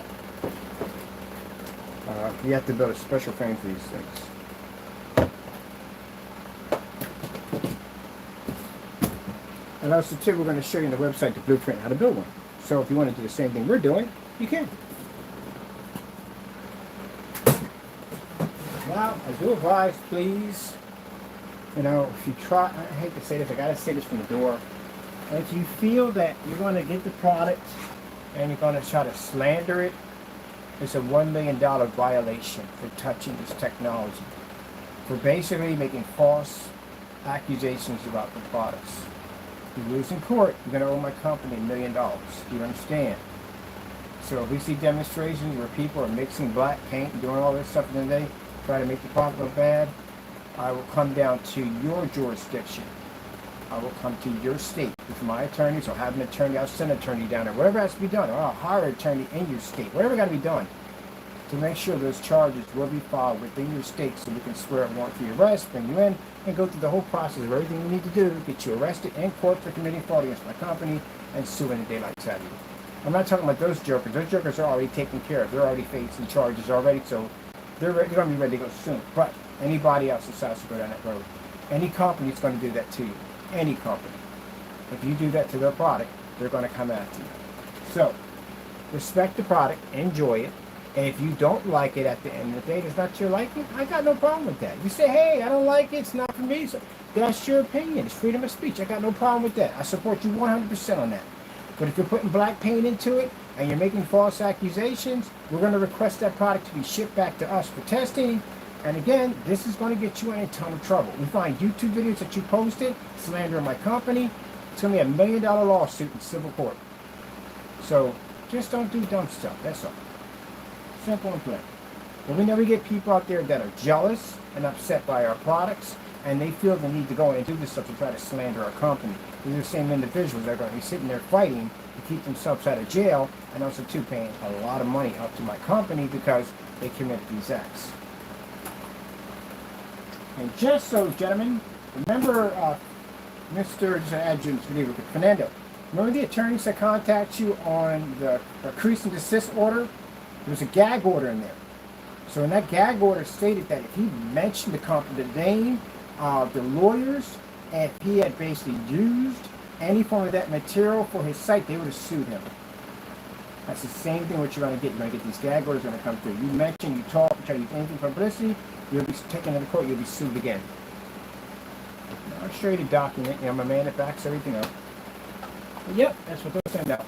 you have to build a special frame for these things. And also too, we're going to show you on the website the blueprint how to build one. So if you want to do the same thing we're doing, you can. Now, I do advise, please, you know, if you try, I hate to say this, I got to say this from the door. If you feel that you're going to get the product and you're going to try to slander it, it's a $1 million violation for touching this technology. For basically making false accusations about the products. If you lose in court, you're going to owe my company $1 million. Do you understand? So if we see demonstrations where people are mixing black paint and doing all this stuff in the day, try to make the product look bad, I will come down to your jurisdiction. I will come to your state with my attorneys, or have an attorney, I'll send an attorney down there, whatever has to be done, or I'll hire an attorney in your state, whatever got to be done to make sure those charges will be filed within your state so we can swear a warrant for your arrest, bring you in, and go through the whole process of everything you need to do to get you arrested in court for committing fraud against my company and suing the daylights out of you. I'm not talking about those jokers. Those jokers are already taken care of. They're already facing charges already, so they're going to be ready to go soon. But anybody else decides to go down that road, any company is going to do that to you. Any company. If you do that to their product, they're going to come after you. So, respect the product, enjoy it, and if you don't like it at the end of the day, it's not your liking, I got no problem with that. You say, hey, I don't like it, it's not for me, so that's your opinion. It's freedom of speech. I got no problem with that. I support you 100% on that. But if you're putting black paint into it, and you're making false accusations, we're going to request that product to be shipped back to us for testing. And again, this is going to get you in a ton of trouble. We find YouTube videos that you posted, slandering my company, it's going to be $1 million lawsuit in civil court. So, just don't do dumb stuff, that's all. Simple and plain. But we know we get people out there that are jealous and upset by our products, and they feel the need to go in and do this stuff to try to slander our company. These are the same individuals that are going to be sitting there fighting to keep themselves out of jail, and also too paying a lot of money up to my company because they committed these acts. And just so, gentlemen, remember Mr. Adjutant Fernando, remember the attorneys that contact you on the cease and desist order? There was a gag order in there. So in that gag order stated that if he mentioned the company, the name, the lawyers, and if he had basically used any form of that material for his site, they would have sued him. That's the same thing what you're going to get. You're going to get these gag orders going to come through. You mention, you talk, you try to use anything for publicity, you'll be taken into court, you'll be sued again. I'll show you the document. You know, my man that backs everything up. But yep, that's what they'll send out.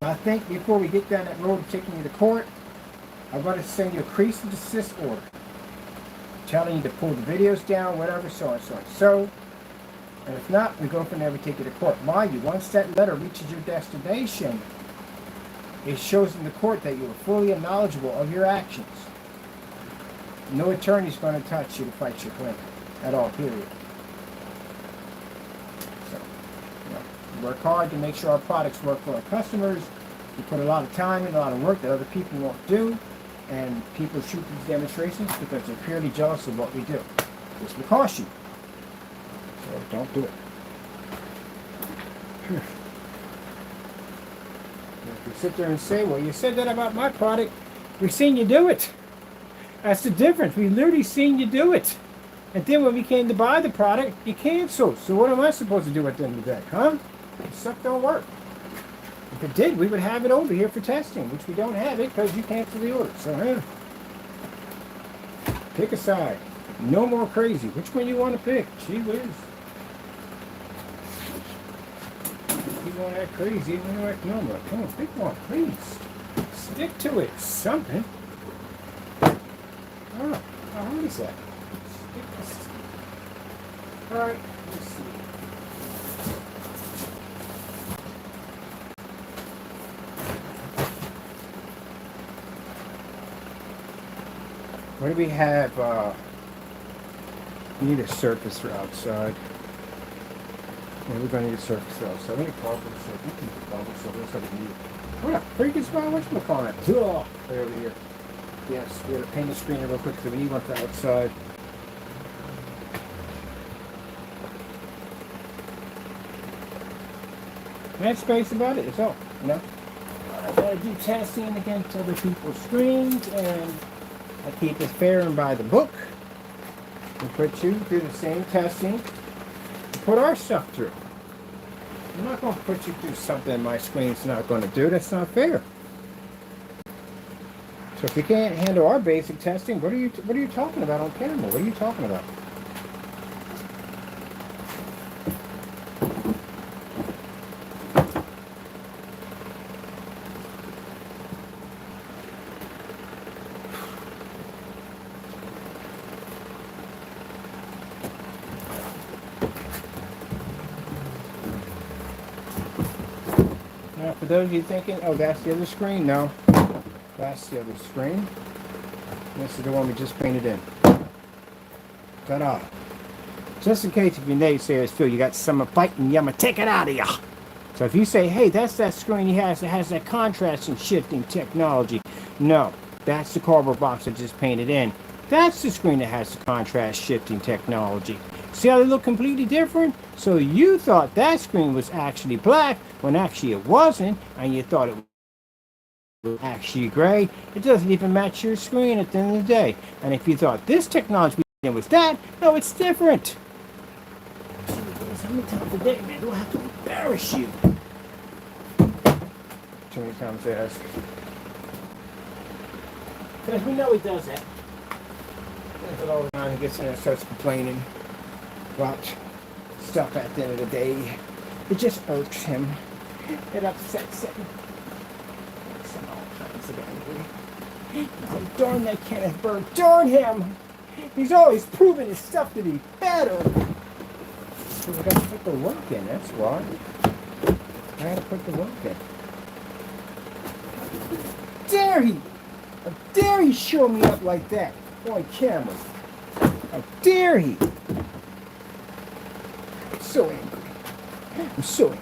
Now, I think before we get down that road of taking you to court, I'm going to send you a cease and desist order. Telling you to pull the videos down, whatever, so on, so on, so. And if not, we go from there, we take you to court. Mind you, once that letter reaches your destination, it shows in the court that you are fully knowledgeable of your actions. No attorney's going to touch you to fight your claim at all, period. So, we work hard to make sure our products work for our customers. We put a lot of time and a lot of work that other people won't do. And people shoot these demonstrations because they're purely jealous of what we do. This will cost you. So don't do it. If you sit there and say, well, you said that about my product, we've seen you do it. That's the difference. We've literally seen you do it. And then when we came to buy the product, you canceled. So what am I supposed to do at the end of the day? Huh? This stuff don't work. If it did, we would have it over here for testing, which we don't have it because you canceled the order. So, pick a side. No more crazy. Which one you want to pick? Gee whiz. You want to act crazy, you want to act normal. Come on, pick one, please. Stick to it. Something. Oh, what is that? Alright, let's see. What do we have? We need a surface for outside. Yeah, we're going to need a surface for outside. We need bubbles, so we can put bubbles, so that's what we need. What a freaking spot, whatchamacallit? Oh, right over here. Yes, we gotta paint the screen real quick because we need one for outside. That space about it, it's all, you know. I gotta do testing against other people's screens, and I keep it fair and by the book. We put you through the same testing to put our stuff through. I'm not going to put you through something my screen's not going to do. That's not fair. So if you can't handle our basic testing, what are you talking about on camera? What are you talking about? Now, for those of you thinking, oh, that's the other screen, no. That's the other screen. This is the one we just painted in. Ta-da. Just in case if your naysayers feel you got some fighting, you, I'm gonna take it out of you. So if you say, hey, that's that screen he has that has that contrast and shifting technology. No, that's the cardboard box I just painted in. That's the screen that has the contrast shifting technology. See how they look completely different? So you thought that screen was actually black when actually it wasn't, and you thought it was actually gray. It doesn't even match your screen at the end of the day. And if you thought this technology was that, no, it's different. How many times a day, man, do I have to embarrass you? Too many times they ask. Because we know he does that. But all the time he gets in and starts complaining about stuff at the end of the day. It just irks him. It upsets him. Makes him all kinds of angry. He's like, darn that Kenneth Berg, darn him! He's always proving his stuff to be better. So we gotta put the work in, that's why. I gotta put the work in. How dare he show me up like that on camera? How dare he? I'm so angry. I'm so angry.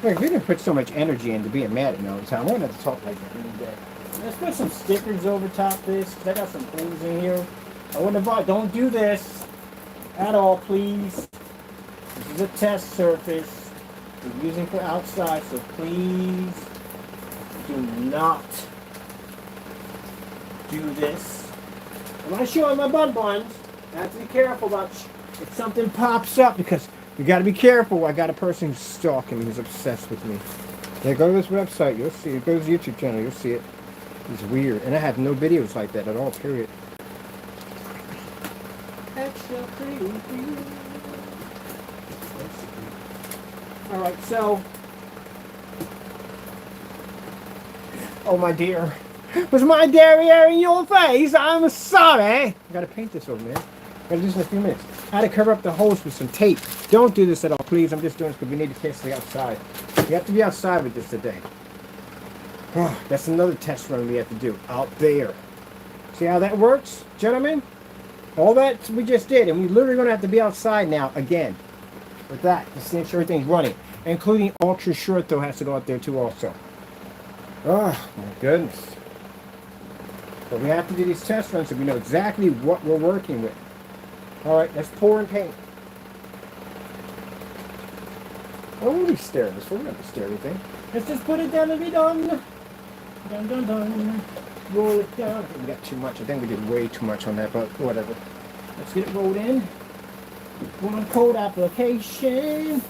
Wait, we didn't put so much energy into being mad at me all the time. I wouldn't have to talk like that every day. Let's put some stickers over top of this, because I got some things in here. I wouldn't have bought, don't do this at all, please. This is a test surface we're using for outside, so please do not do this. I'm not showing my bun buns. Have to be careful about if something pops up, because you got to be careful. I got a person who's stalking me, who's obsessed with me. Yeah, go to this website. You'll see it. Go to his YouTube channel. You'll see it. It's weird. And I have no videos like that at all, period. Extra creepy. Alright, so. Oh, my dear. Was my derriere in your face? I'm sorry. I gotta paint this over, man. Gotta do this in a few minutes. I had to cover up the holes with some tape. Don't do this at all, please. I'm just doing this because we need to test the outside. We have to be outside with this today. Oh, that's another test run we have to do. Out there. See how that works, gentlemen? All that we just did, and we're literally going to have to be outside now again. With that, just to make sure everything's running. Including ultra short, though, has to go out there too also. Oh, my goodness. But we have to do these test runs so we know exactly what we're working with. Alright, let's pour and paint. Oh, we'll be staring this. We're going to have to stare everything. Let's just put it down and be done. Dun, dun, dun. Roll it down. We got too much. I think we did way too much on that, but whatever. Let's get it rolled in. One code application.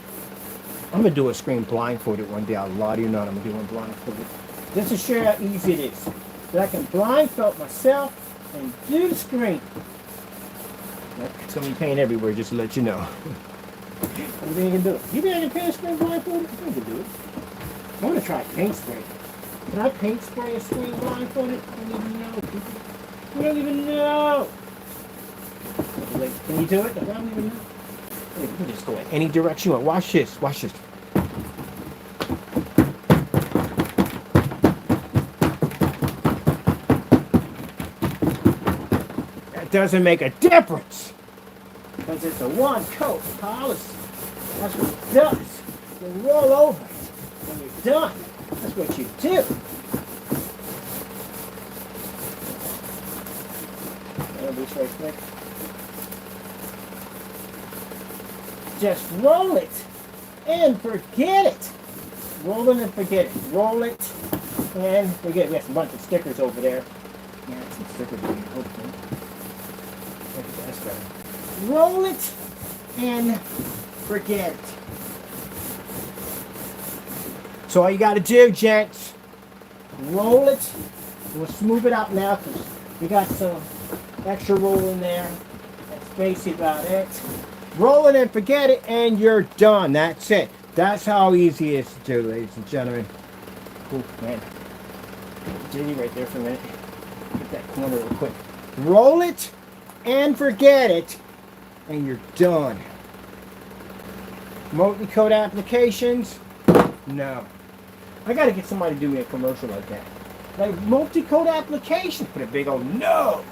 I'm going to do a screen blindfolded one day. I'll lie to you not. I'm going to do one blindfolded. Just to show how easy it is. So I can blindfold myself and do the screen. It's going to be paint everywhere, just to let you know. I think you can do it. You think I can paint a screen blindfolded? I think you can do it. I'm going to try paint spray. Can I paint spray a screen blindfolded? I don't even know. We don't even know. Can you do it? I don't even know. You can just go in any direction you want. Watch this. Watch this. That doesn't make a difference. Because it's a one-coat policy. That's what it does. You roll over it when you're done. That's what you do. That'll be right quick. Just roll it and forget it. Roll it and forget it. Roll it and forget it. We have a bunch of stickers over there. Yeah, some stickers over here, hopefully. That's better. Roll it and forget it. So all you got to do, gents, roll it. We'll smooth it out now because we got some extra roll in there. That's basically about it. Roll it and forget it, and you're done. That's it. That's how easy it is to do, ladies and gentlemen. Cool, man. Diddy right there for a minute. Get that corner real quick. Roll it and forget it, and you're done. Multi-code applications? No. I gotta get somebody to do me a commercial like that. Like multi-code applications. Put a big old no.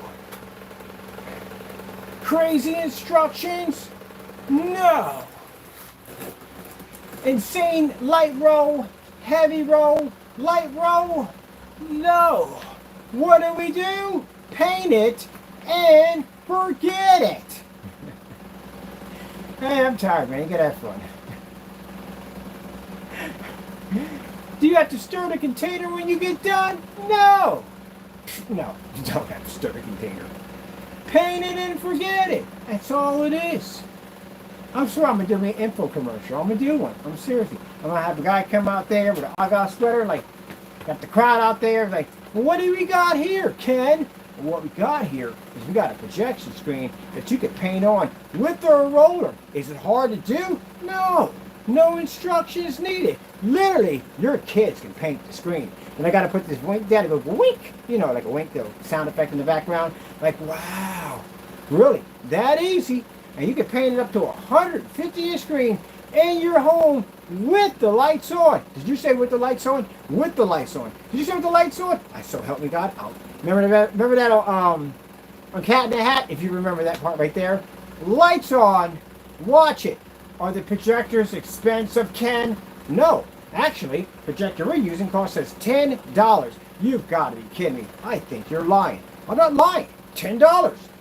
Crazy instructions? No. Insane light roll, heavy roll, light roll? No. What do? Paint it and forget it. Hey, I'm tired, man. You gotta have fun. Do you have to stir the container when you get done? No. No, you don't have to stir the container. Paint it and forget it. That's all it is. I'm sure I'm going to do an info commercial. I'm going to do one. I'm seriously. I'm going to have a guy come out there with an Aga sweater, like, got the crowd out there, like, well, what do we got here, Ken? Well, what we got here is we got a projection screen that you can paint on with a roller. Is it hard to do? No. No instructions needed. Literally, your kids can paint the screen. And I got to put this wink down to go wink. You know, like a wink, the sound effect in the background. Like, wow. Really? That easy. And you can paint it up to a 150-inch screen in your home with the lights on. Did you say with the lights on? With the lights on. Did you say with the lights on? I so help me God. Oh, remember that on Cat in the Hat? If you remember that part right there. Lights on. Watch it. Are the projectors expensive, Ken? No. Actually, projector we're using costs us $10. You've got to be kidding me. I think you're lying. I'm not lying. $10.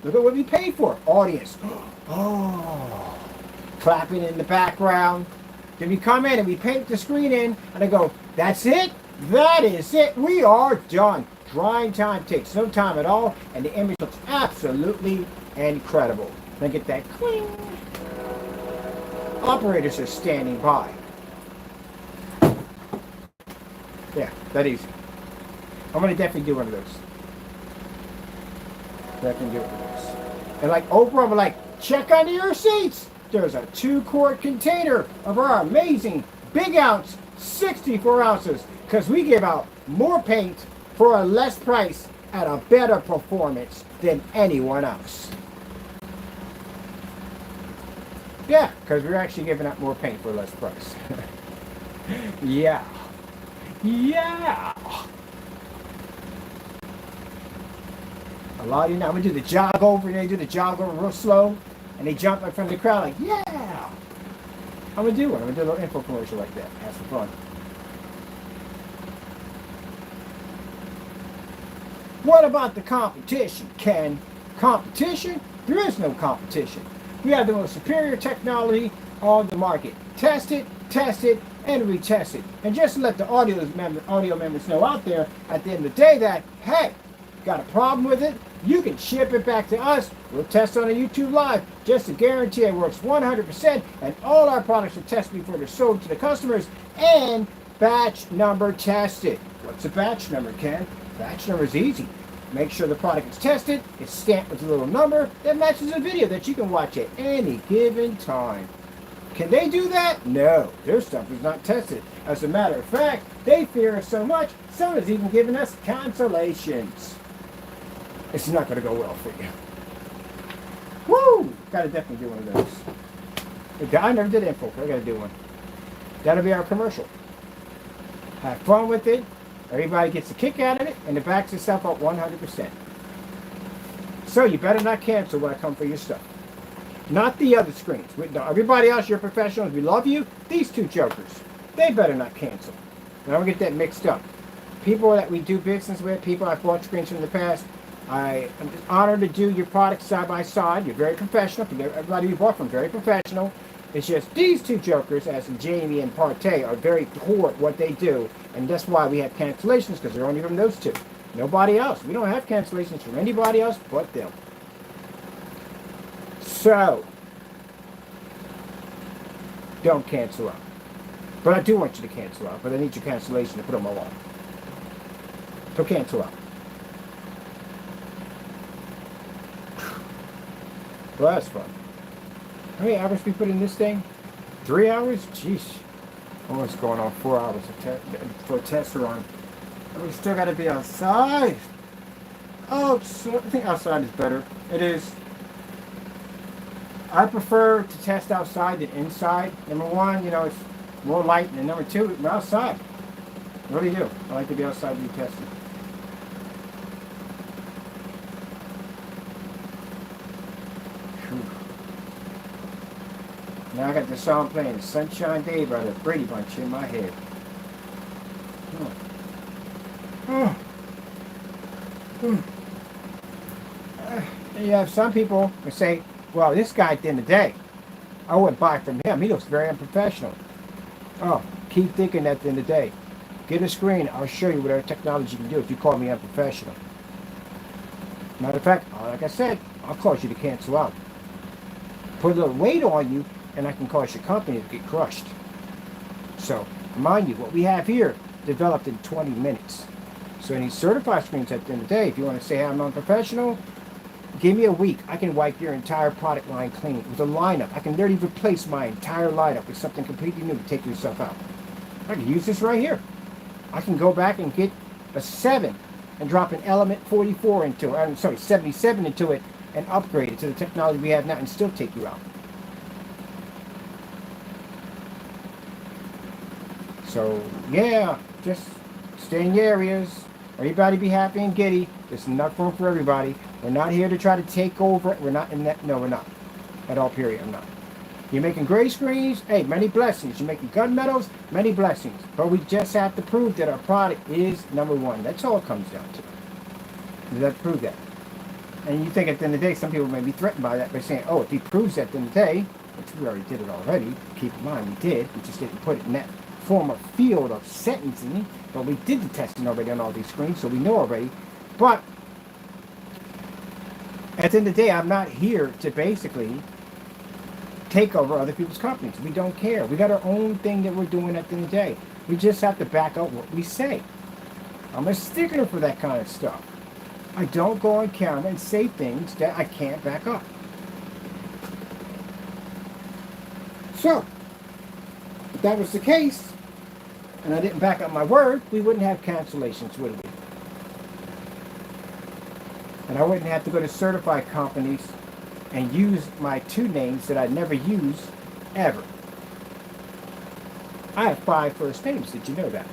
Look at what we paid for. Audience. Oh. Clapping in the background. Then we come in and we paint the screen in and I go, that's it? That is it. We are done. Drying time takes no time at all and the image looks absolutely incredible. Then get that cling. Operators are standing by. Yeah, that easy. I'm gonna definitely do one of those. Definitely do one of those. And like Oprah, I'm like, check under your seats. There's a 2-quart container of our amazing big ounce 64 ounces, because we give out more paint for a less price at a better performance than anyone else. Yeah, because we're actually giving out more paint for a less price. Yeah. Yeah. A lot of you know, I'm going to do the jog over, and they do the jog over real slow, and they jump in front of the crowd like, yeah. I'm going to do one. I'm going to do a little info commercial like that. Have some fun. What about the competition, Ken? Competition? There is no competition. We have the most superior technology on the market. Test it, and retest it. And just to let the audio members know out there at the end of the day that, hey, got a problem with it? You can ship it back to us. We'll test on a YouTube Live just to guarantee it works 100%, and all our products are tested before they're sold to the customers and batch number tested. What's a batch number, Ken? Batch number is easy. Make sure the product is tested, it's stamped with a little number that matches a video that you can watch at any given time. Can they do that? No, their stuff is not tested. As a matter of fact, they fear us so much, someone's even given us cancellations. It's not going to go well for you. Woo! Got to definitely do one of those. I never did info, I got to do one. That'll be our commercial. Have fun with it. Everybody gets a kick out of it, and it backs itself up 100%. So you better not cancel when I come for your stuff. Not the other screens. Everybody else, you're professionals. We love you. These two jokers, they better not cancel. And I don't get that mixed up. People that we do business with, people I've bought screens from in the past, I am just honored to do your products side by side. You're very professional. Everybody you bought from, very professional. It's just these two jokers, as in Jamie and Partey, are very poor at what they do. And that's why we have cancellations, because they're only from those two. Nobody else. We don't have cancellations from anybody else but them. So, don't cancel out. But I do want you to cancel out. But I need your cancellation to put on my wall. So cancel out. Well, that's fun. How many hours we put in this thing? 3 hours? Jeez. Almost going on 4 hours for a test run. And we still got to be outside. Oh, so I think outside is better. It is. I prefer to test outside than inside. Number one, you know, it's more light. And number two, we're outside. I really do. I like to be outside to be tested. Now I got the song playing, Sunshine Day by the Brady Bunch in my head. You have some people who say, well, this guy at the end of the day, I wouldn't buy from him. He looks very unprofessional. Oh, keep thinking at the end of the day. Get a screen. I'll show you what our technology can do if you call me unprofessional. Matter of fact, like I said, I'll cause you to cancel out. Put a little weight on you, and I can cause your company to get crushed. So, mind you, what we have here developed in 20 minutes. So any certified screens at the end of the day, if you want to say, hey, I'm unprofessional, give me a week. I can wipe your entire product line clean with a lineup. I can literally replace my entire lineup with something completely new to take yourself out. I can use this right here. I can go back and get a 7 and drop an element 44 into it, 77 into it, and upgrade it to the technology we have now and still take you out. So, yeah, just stay in your areas. Everybody be happy and giddy. There's enough room for everybody. We're not here to try to take over. We're not in that. No, we're not. At all, period. I'm not. You're making gray screens. Hey, many blessings. You're making gunmetals. Many blessings. But we just have to prove that our product is number one. That's all it comes down to. We have to prove that. And you think at the end of the day, some people may be threatened by that by saying, oh, if he proves that at the end of the day, which we already did it already. Keep in mind, we did. We just didn't put it in that form of field of sentencing, but we did the testing already on all these screens, so we know already. But At the end of the day, I'm not here to basically take over other people's companies. We don't care. We got our own thing that we're doing at the end of the day. We just have to back up what we say. I'm a stickler for that kind of stuff. I don't go on camera and say things that I can't back up. So, if that was the case, and I didn't back up my word, we wouldn't have cancellations, would we? And I wouldn't have to go to certified companies and use my two names that I never use, ever. I have 5 first names. Did you know that?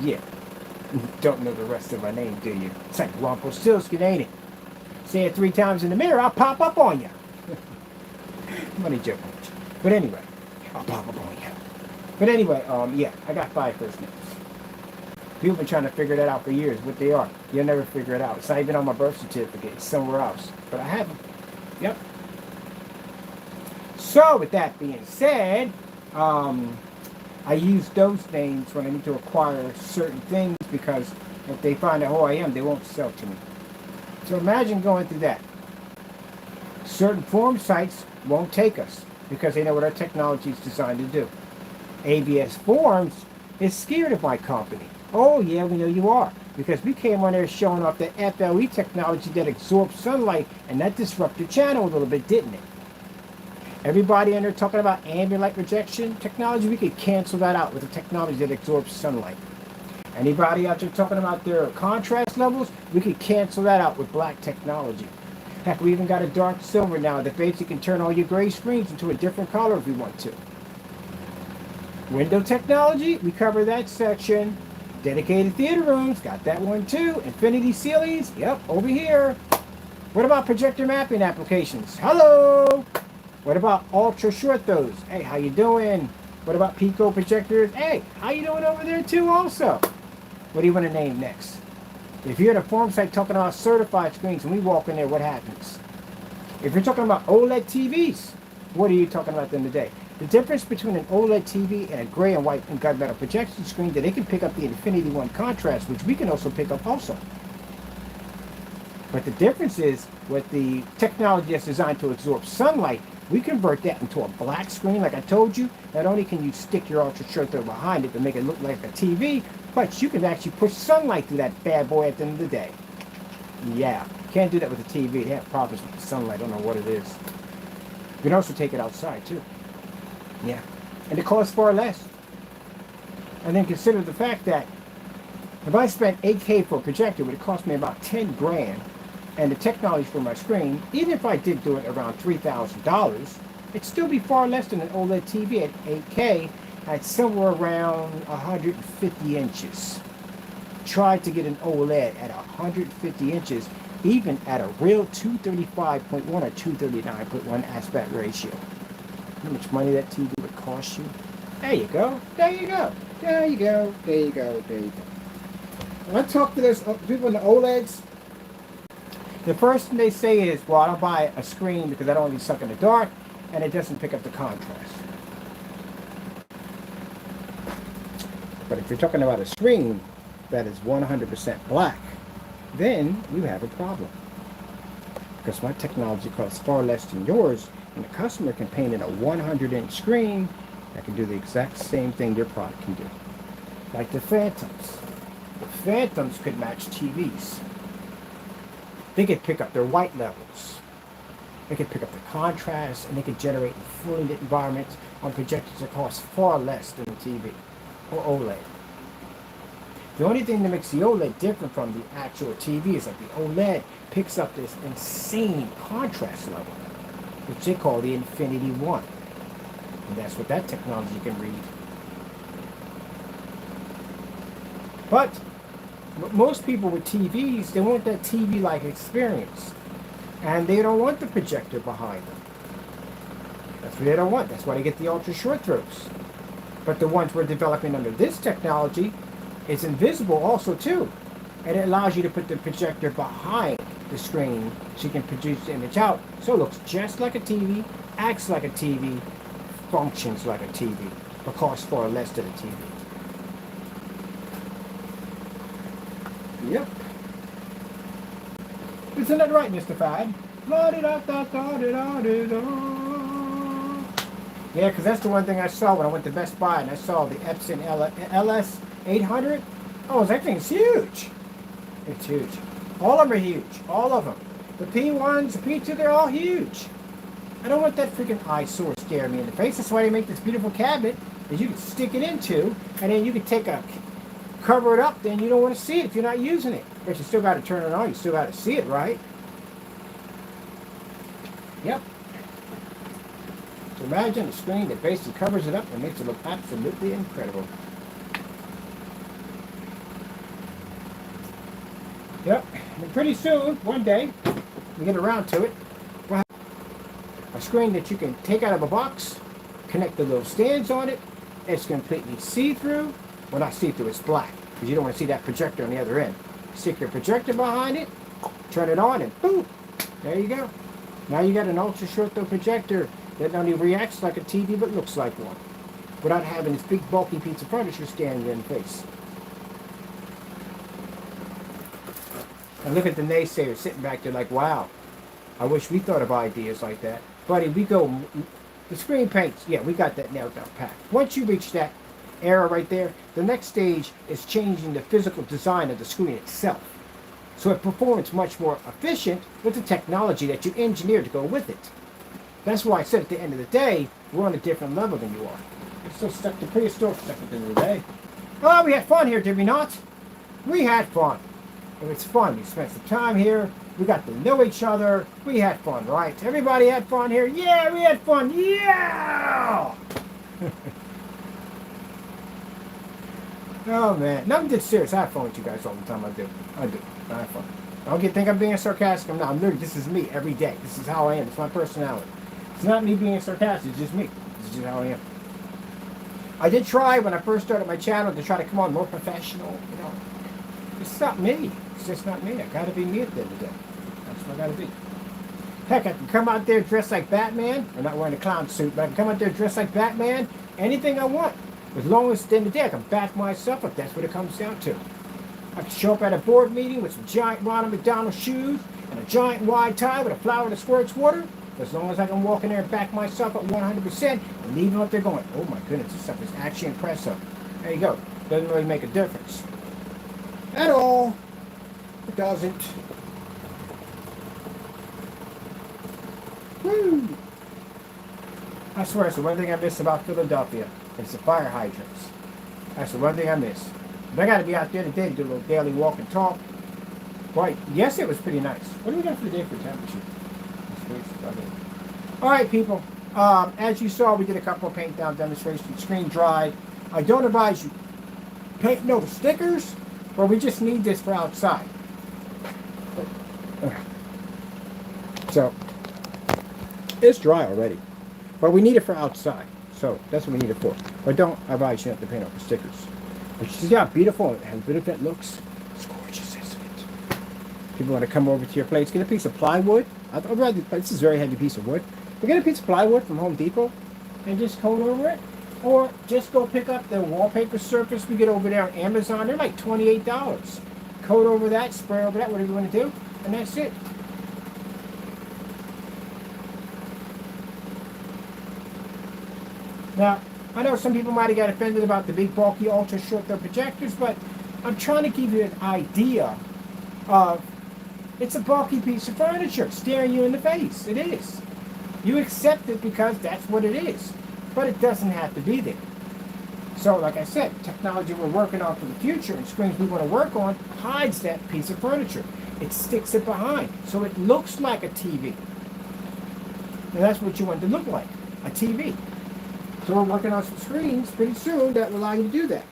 Yeah. Don't know the rest of my name, do you? It's like Rumpelstiltskin, ain't it? Say it 3 times in the mirror, I'll pop up on you. Money joke. But anyway, I'll pop up on you. But anyway, yeah, I got 5 first names. People have been trying to figure that out for years, what they are. You'll never figure it out. It's not even on my birth certificate. It's somewhere else. But I have them. Yep. So, with that being said, I use those names when I need to acquire certain things because if they find out who I am, they won't sell to me. So imagine going through that. Certain forum sites won't take us because they know what our technology is designed to do. ABS Forums is scared of my company. Oh yeah, we know you are. Because we came on there showing off the FLE technology that absorbs sunlight and that disrupted the channel a little bit, didn't it? Everybody in there talking about ambient light projection technology, we could cancel that out with the technology that absorbs sunlight. Anybody out there talking about their contrast levels, we could cancel that out with black technology. Heck, we even got a dark silver now that basically can turn all your gray screens into a different color if we want to. Window technology, we cover that section. Dedicated theater rooms, got that one too. Infinity ceilings, yep, over here. What about projector mapping applications? Hello! What about ultra short throws? Hey, how you doing? What about Pico projectors? Hey, how you doing over there too also? What do you want to name next? If you're at a forum site talking about certified screens and we walk in there, what happens? If you're talking about OLED TVs, what are you talking about at the end of the day? The difference between an OLED TV and a gray and white and gunmetal projection screen that they can pick up the Infinity 1 contrast, which we can also pick up also. But the difference is with the technology that's designed to absorb sunlight, we convert that into a black screen. Like I told you, not only can you stick your ultra short throw behind it to make it look like a TV, but you can actually push sunlight through that bad boy at the end of the day. Yeah, can't do that with a TV. They have problems with the sunlight. I don't know what it is. You can also take it outside too. Yeah, and it costs far less. And then consider the fact that if I spent $8K for a projector, it would cost me about 10 grand. And the technology for my screen, even if I did do it around $3,000, it'd still be far less than an OLED TV at 8K at somewhere around 150 inches. Try to get an OLED at 150 inches, even at a real 235.1 or 239.1 aspect ratio. How much money that TV would cost you? There you go. There you go. There you go. There you go. There you go. When I talk to those people in the OLEDs, the first thing they say is, well, I don't buy a screen because I don't want to be stuck in the dark and it doesn't pick up the contrast. But if you're talking about a screen that is 100% black, then you have a problem. Because my technology costs far less than yours, and the customer can paint in a 100-inch screen that can do the exact same thing your product can do. Like the Phantoms. The Phantoms could match TVs. They could pick up their white levels. They could pick up the contrast, and they could generate fully lit environments on projectors that cost far less than a TV or OLED. The only thing that makes the OLED different from the actual TV is that the OLED picks up this insane contrast level, which they call the Infinity 1. And that's what that technology can read. But most people with TVs, they want that TV-like experience. And they don't want the projector behind them. That's what they don't want. That's why they get the ultra short throws. But the ones we're developing under this technology, it's invisible also too. And it allows you to put the projector behind the screen so you can produce the image out. So it looks just like a TV, acts like a TV, functions like a TV, but costs far less than a TV. Yep. Isn't that right, Mr. Fad? Yeah, because that's the one thing I saw when I went to Best Buy and I saw the Epson LS 800. Oh, that thing's huge. It's huge. All of them are huge. All of them. The P1s, the P2, they're all huge. I don't want that freaking eyesore staring me in the face. That's why they make this beautiful cabinet that you can stick it into, and then you can cover it up, then you don't want to see it if you're not using it. But you still got to turn it on. You still got to see it, right? Yep. So imagine a screen that basically covers it up and makes it look absolutely incredible. Yep. And pretty soon, one day, we get around to it, we'll have a screen that you can take out of a box, connect the little stands on it. It's completely see-through. Well, not see-through, it's black, because you don't want to see that projector on the other end. Stick your projector behind it, turn it on, and boom, there you go. Now you got an ultra-short throw projector that not only reacts like a TV, but looks like one, without having this big, bulky piece of furniture staring you in the face. And look at the naysayers sitting back there like, wow, I wish we thought of ideas like that. Buddy, the screen paints, yeah, we got that nailed down pat. Once you reach that era right there, the next stage is changing the physical design of the screen itself. So it performs much more efficient with the technology that you engineered to go with it. That's why I said at the end of the day, we're on a different level than you are. We're still stuck to prehistoric stuff at the end of the day. Oh, we had fun here, did we not? We had fun. It was fun. We spent some time here. We got to know each other. We had fun, right? Everybody had fun here? Yeah, we had fun. Yeah! Oh, man. Nothing dead serious. I have fun with you guys all the time. I do. I have fun. Don't think I'm being sarcastic. I'm not. I'm literally, this is me every day. This is how I am. It's my personality. It's not me being sarcastic. It's just me. This is just how I am. I did try when I first started my channel to try to come on more professional, you know. It's not me. It's just not me. I gotta be me at the end of the day. That's what I gotta be. Heck, I can come out there dressed like Batman. I'm not wearing a clown suit, but I can come out there dressed like Batman. Anything I want. As long as at the end of the day I can back myself up. That's what it comes down to. I can show up at a board meeting with some giant Ronald McDonald shoes and a giant wide tie with a flower that squirts water. As long as I can walk in there and back myself up 100% and leave them up there going, oh my goodness, this stuff is actually impressive. There you go. Doesn't really make a difference. At all. It doesn't. Woo! I swear, it's the one thing I miss about Philadelphia. It's the fire hydrants. That's the one thing I miss. But I got to be out there today to do a little daily walk and talk. Boy, yes, it was pretty nice. What do we got for the day for temperature? All right, people. As you saw, we did a couple of paint down demonstrations. Screen dried. I don't advise you paint no stickers, but we just need this for outside. So it's dry already, but we need it for outside. So that's what we need it for. But don't advise you have to paint over stickers. But you see how beautiful and beautiful it looks? It's gorgeous, isn't it? People want to come over to your place, get a piece of plywood. I'd rather, this is a very heavy piece of wood. We get a piece of plywood from Home Depot and just coat over it. Or just go pick up the wallpaper surface we get over there on Amazon. They're like $28. Coat over that, spray over that, whatever you want to do, and that's it. Now, I know some people might have got offended about the big, bulky, ultra-short throw projectors, but I'm trying to give you an idea of it's a bulky piece of furniture staring you in the face. It is. You accept it because that's what it is. But it doesn't have to be there. So, like I said, technology we're working on for the future and screens we want to work on hides that piece of furniture. It sticks it behind. So it looks like a TV. And that's what you want it to look like, a TV. So we're working on some screens pretty soon that will allow you to do that.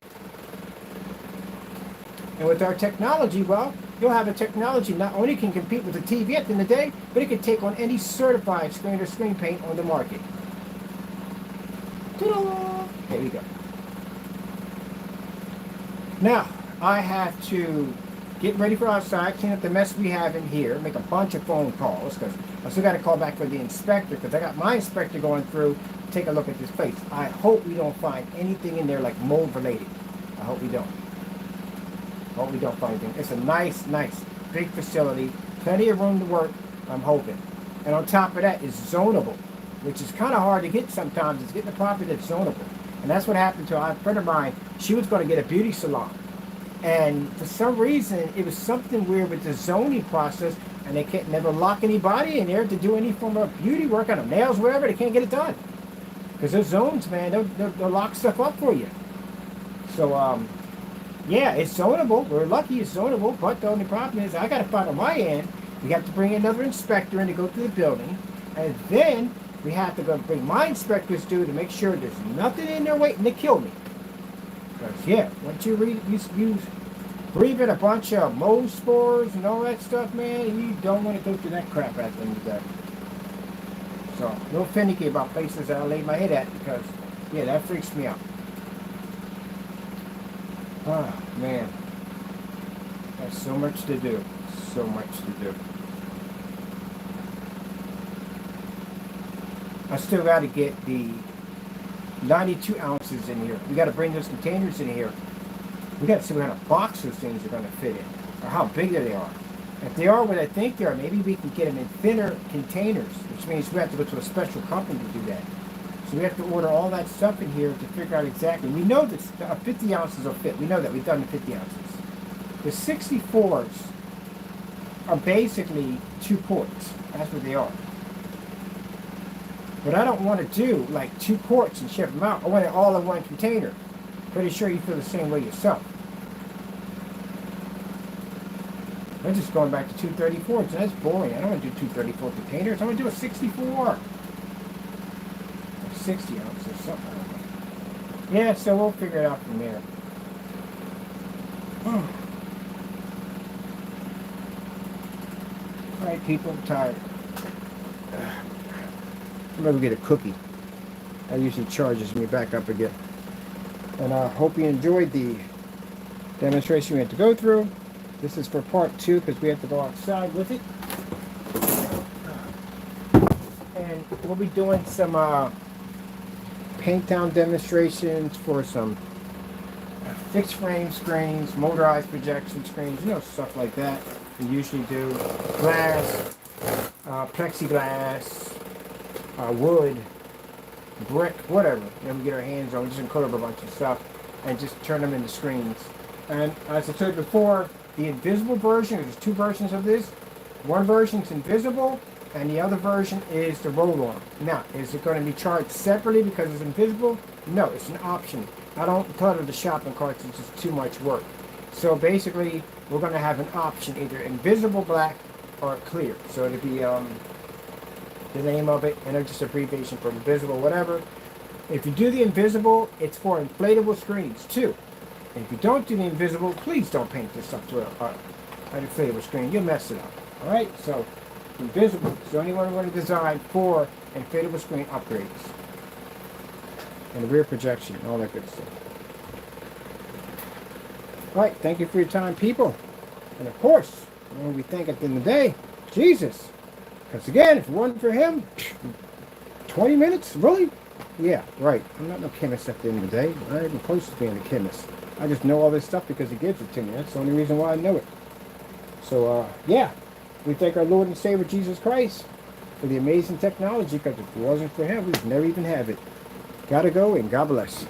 And with our technology, well, you'll have a technology not only can compete with the TV at the end of the day, but it can take on any certified screen or screen paint on the market. Ta-da! There you go. Now, I have to get ready for outside, clean up the mess we have in here, make a bunch of phone calls, because I still got to call back for the inspector, because I got my inspector going through to take a look at this place. I hope we don't find anything in there like mold related. I hope we don't. I hope we don't find anything. It's a nice, big facility. Plenty of room to work, I'm hoping. And on top of that, it's zonable, which is kind of hard to get sometimes. It's getting a property that's zonable. And that's what happened to a friend of mine. She was going to get a beauty salon. And for some reason, it was something weird with the zoning process, and they can't never lock anybody in there to do any form of beauty work on them, nails, whatever. They can't get it done. Because those zones, man, they'll lock stuff up for you. So, yeah, it's zonable. We're lucky it's zonable, but the only problem is I got to find on my end, we have to bring another inspector in to go through the building, and then we have to go bring my inspectors to make sure there's nothing in there waiting to kill me. Because, yeah, once you breathe in a bunch of mold spores and all that stuff, man, you don't want to go through that crap at the end of the day. So, a little finicky about places that I lay my head at because, yeah, that freaks me out. Oh, man. There's so much to do. So much to do. I still got to get the 92 ounces in here. We got to bring those containers in here. We got to see what kind of box those things are going to fit in, or how big they are. If they are what I think they are, maybe we can get them in thinner containers, which means we have to go to a special company to do that. So we have to order all that stuff in here to figure out exactly. We know that 50 ounces will fit. We know that. We've done the 50 ounces. The 64s are basically 2 quarts. That's what they are. But I don't want to do like 2 quarts and ship them out. I want it all in one container. Pretty sure you feel the same way yourself. I'm just going back to 234s, and that's boring. I don't want to do 234 containers. I want to do a 64. Or 60 ounces or something. I don't know. Yeah, so we'll figure it out from there. Alright, people, I'm tired. I'm going to get a cookie. That usually charges me back up again. And I hope you enjoyed the demonstration we had to go through. This is for part 2 because we have to go outside with it. And we'll be doing some paint down demonstrations for some fixed frame screens, motorized projection screens, you know, stuff like that. We usually do glass, plexiglass, wood, brick, whatever. Then we get our hands on, we just encode up a bunch of stuff and just turn them into screens. And as I told you before, the invisible version, there's 2 versions of this. One version is invisible, and the other version is the roll-on. Now, is it going to be charged separately because it's invisible? No, it's an option. I don't clutter the shopping carts, it's just too much work. So basically, we're going to have an option, either invisible black or clear. So it'll be the name of it, and it's just abbreviation for invisible, whatever. If you do the invisible, it's for inflatable screens too. And if you don't do the invisible, please don't paint this up to an inflatable screen. You'll mess it up. Alright, so invisible is the only one we're going to design for inflatable screen upgrades. And the rear projection, all that good stuff. Alright, thank you for your time, people. And of course, when we think at the end of the day, Jesus. Because again, if it wasn't for him, 20 minutes? Really? Yeah, right. I'm not no chemist at the end of the day. I'm not even close to being a chemist. I just know all this stuff because he gives it to me. That's the only reason why I know it. So, yeah. We thank our Lord and Savior Jesus Christ for the amazing technology, because if it wasn't for him, we'd never even have it. Gotta go, and God bless.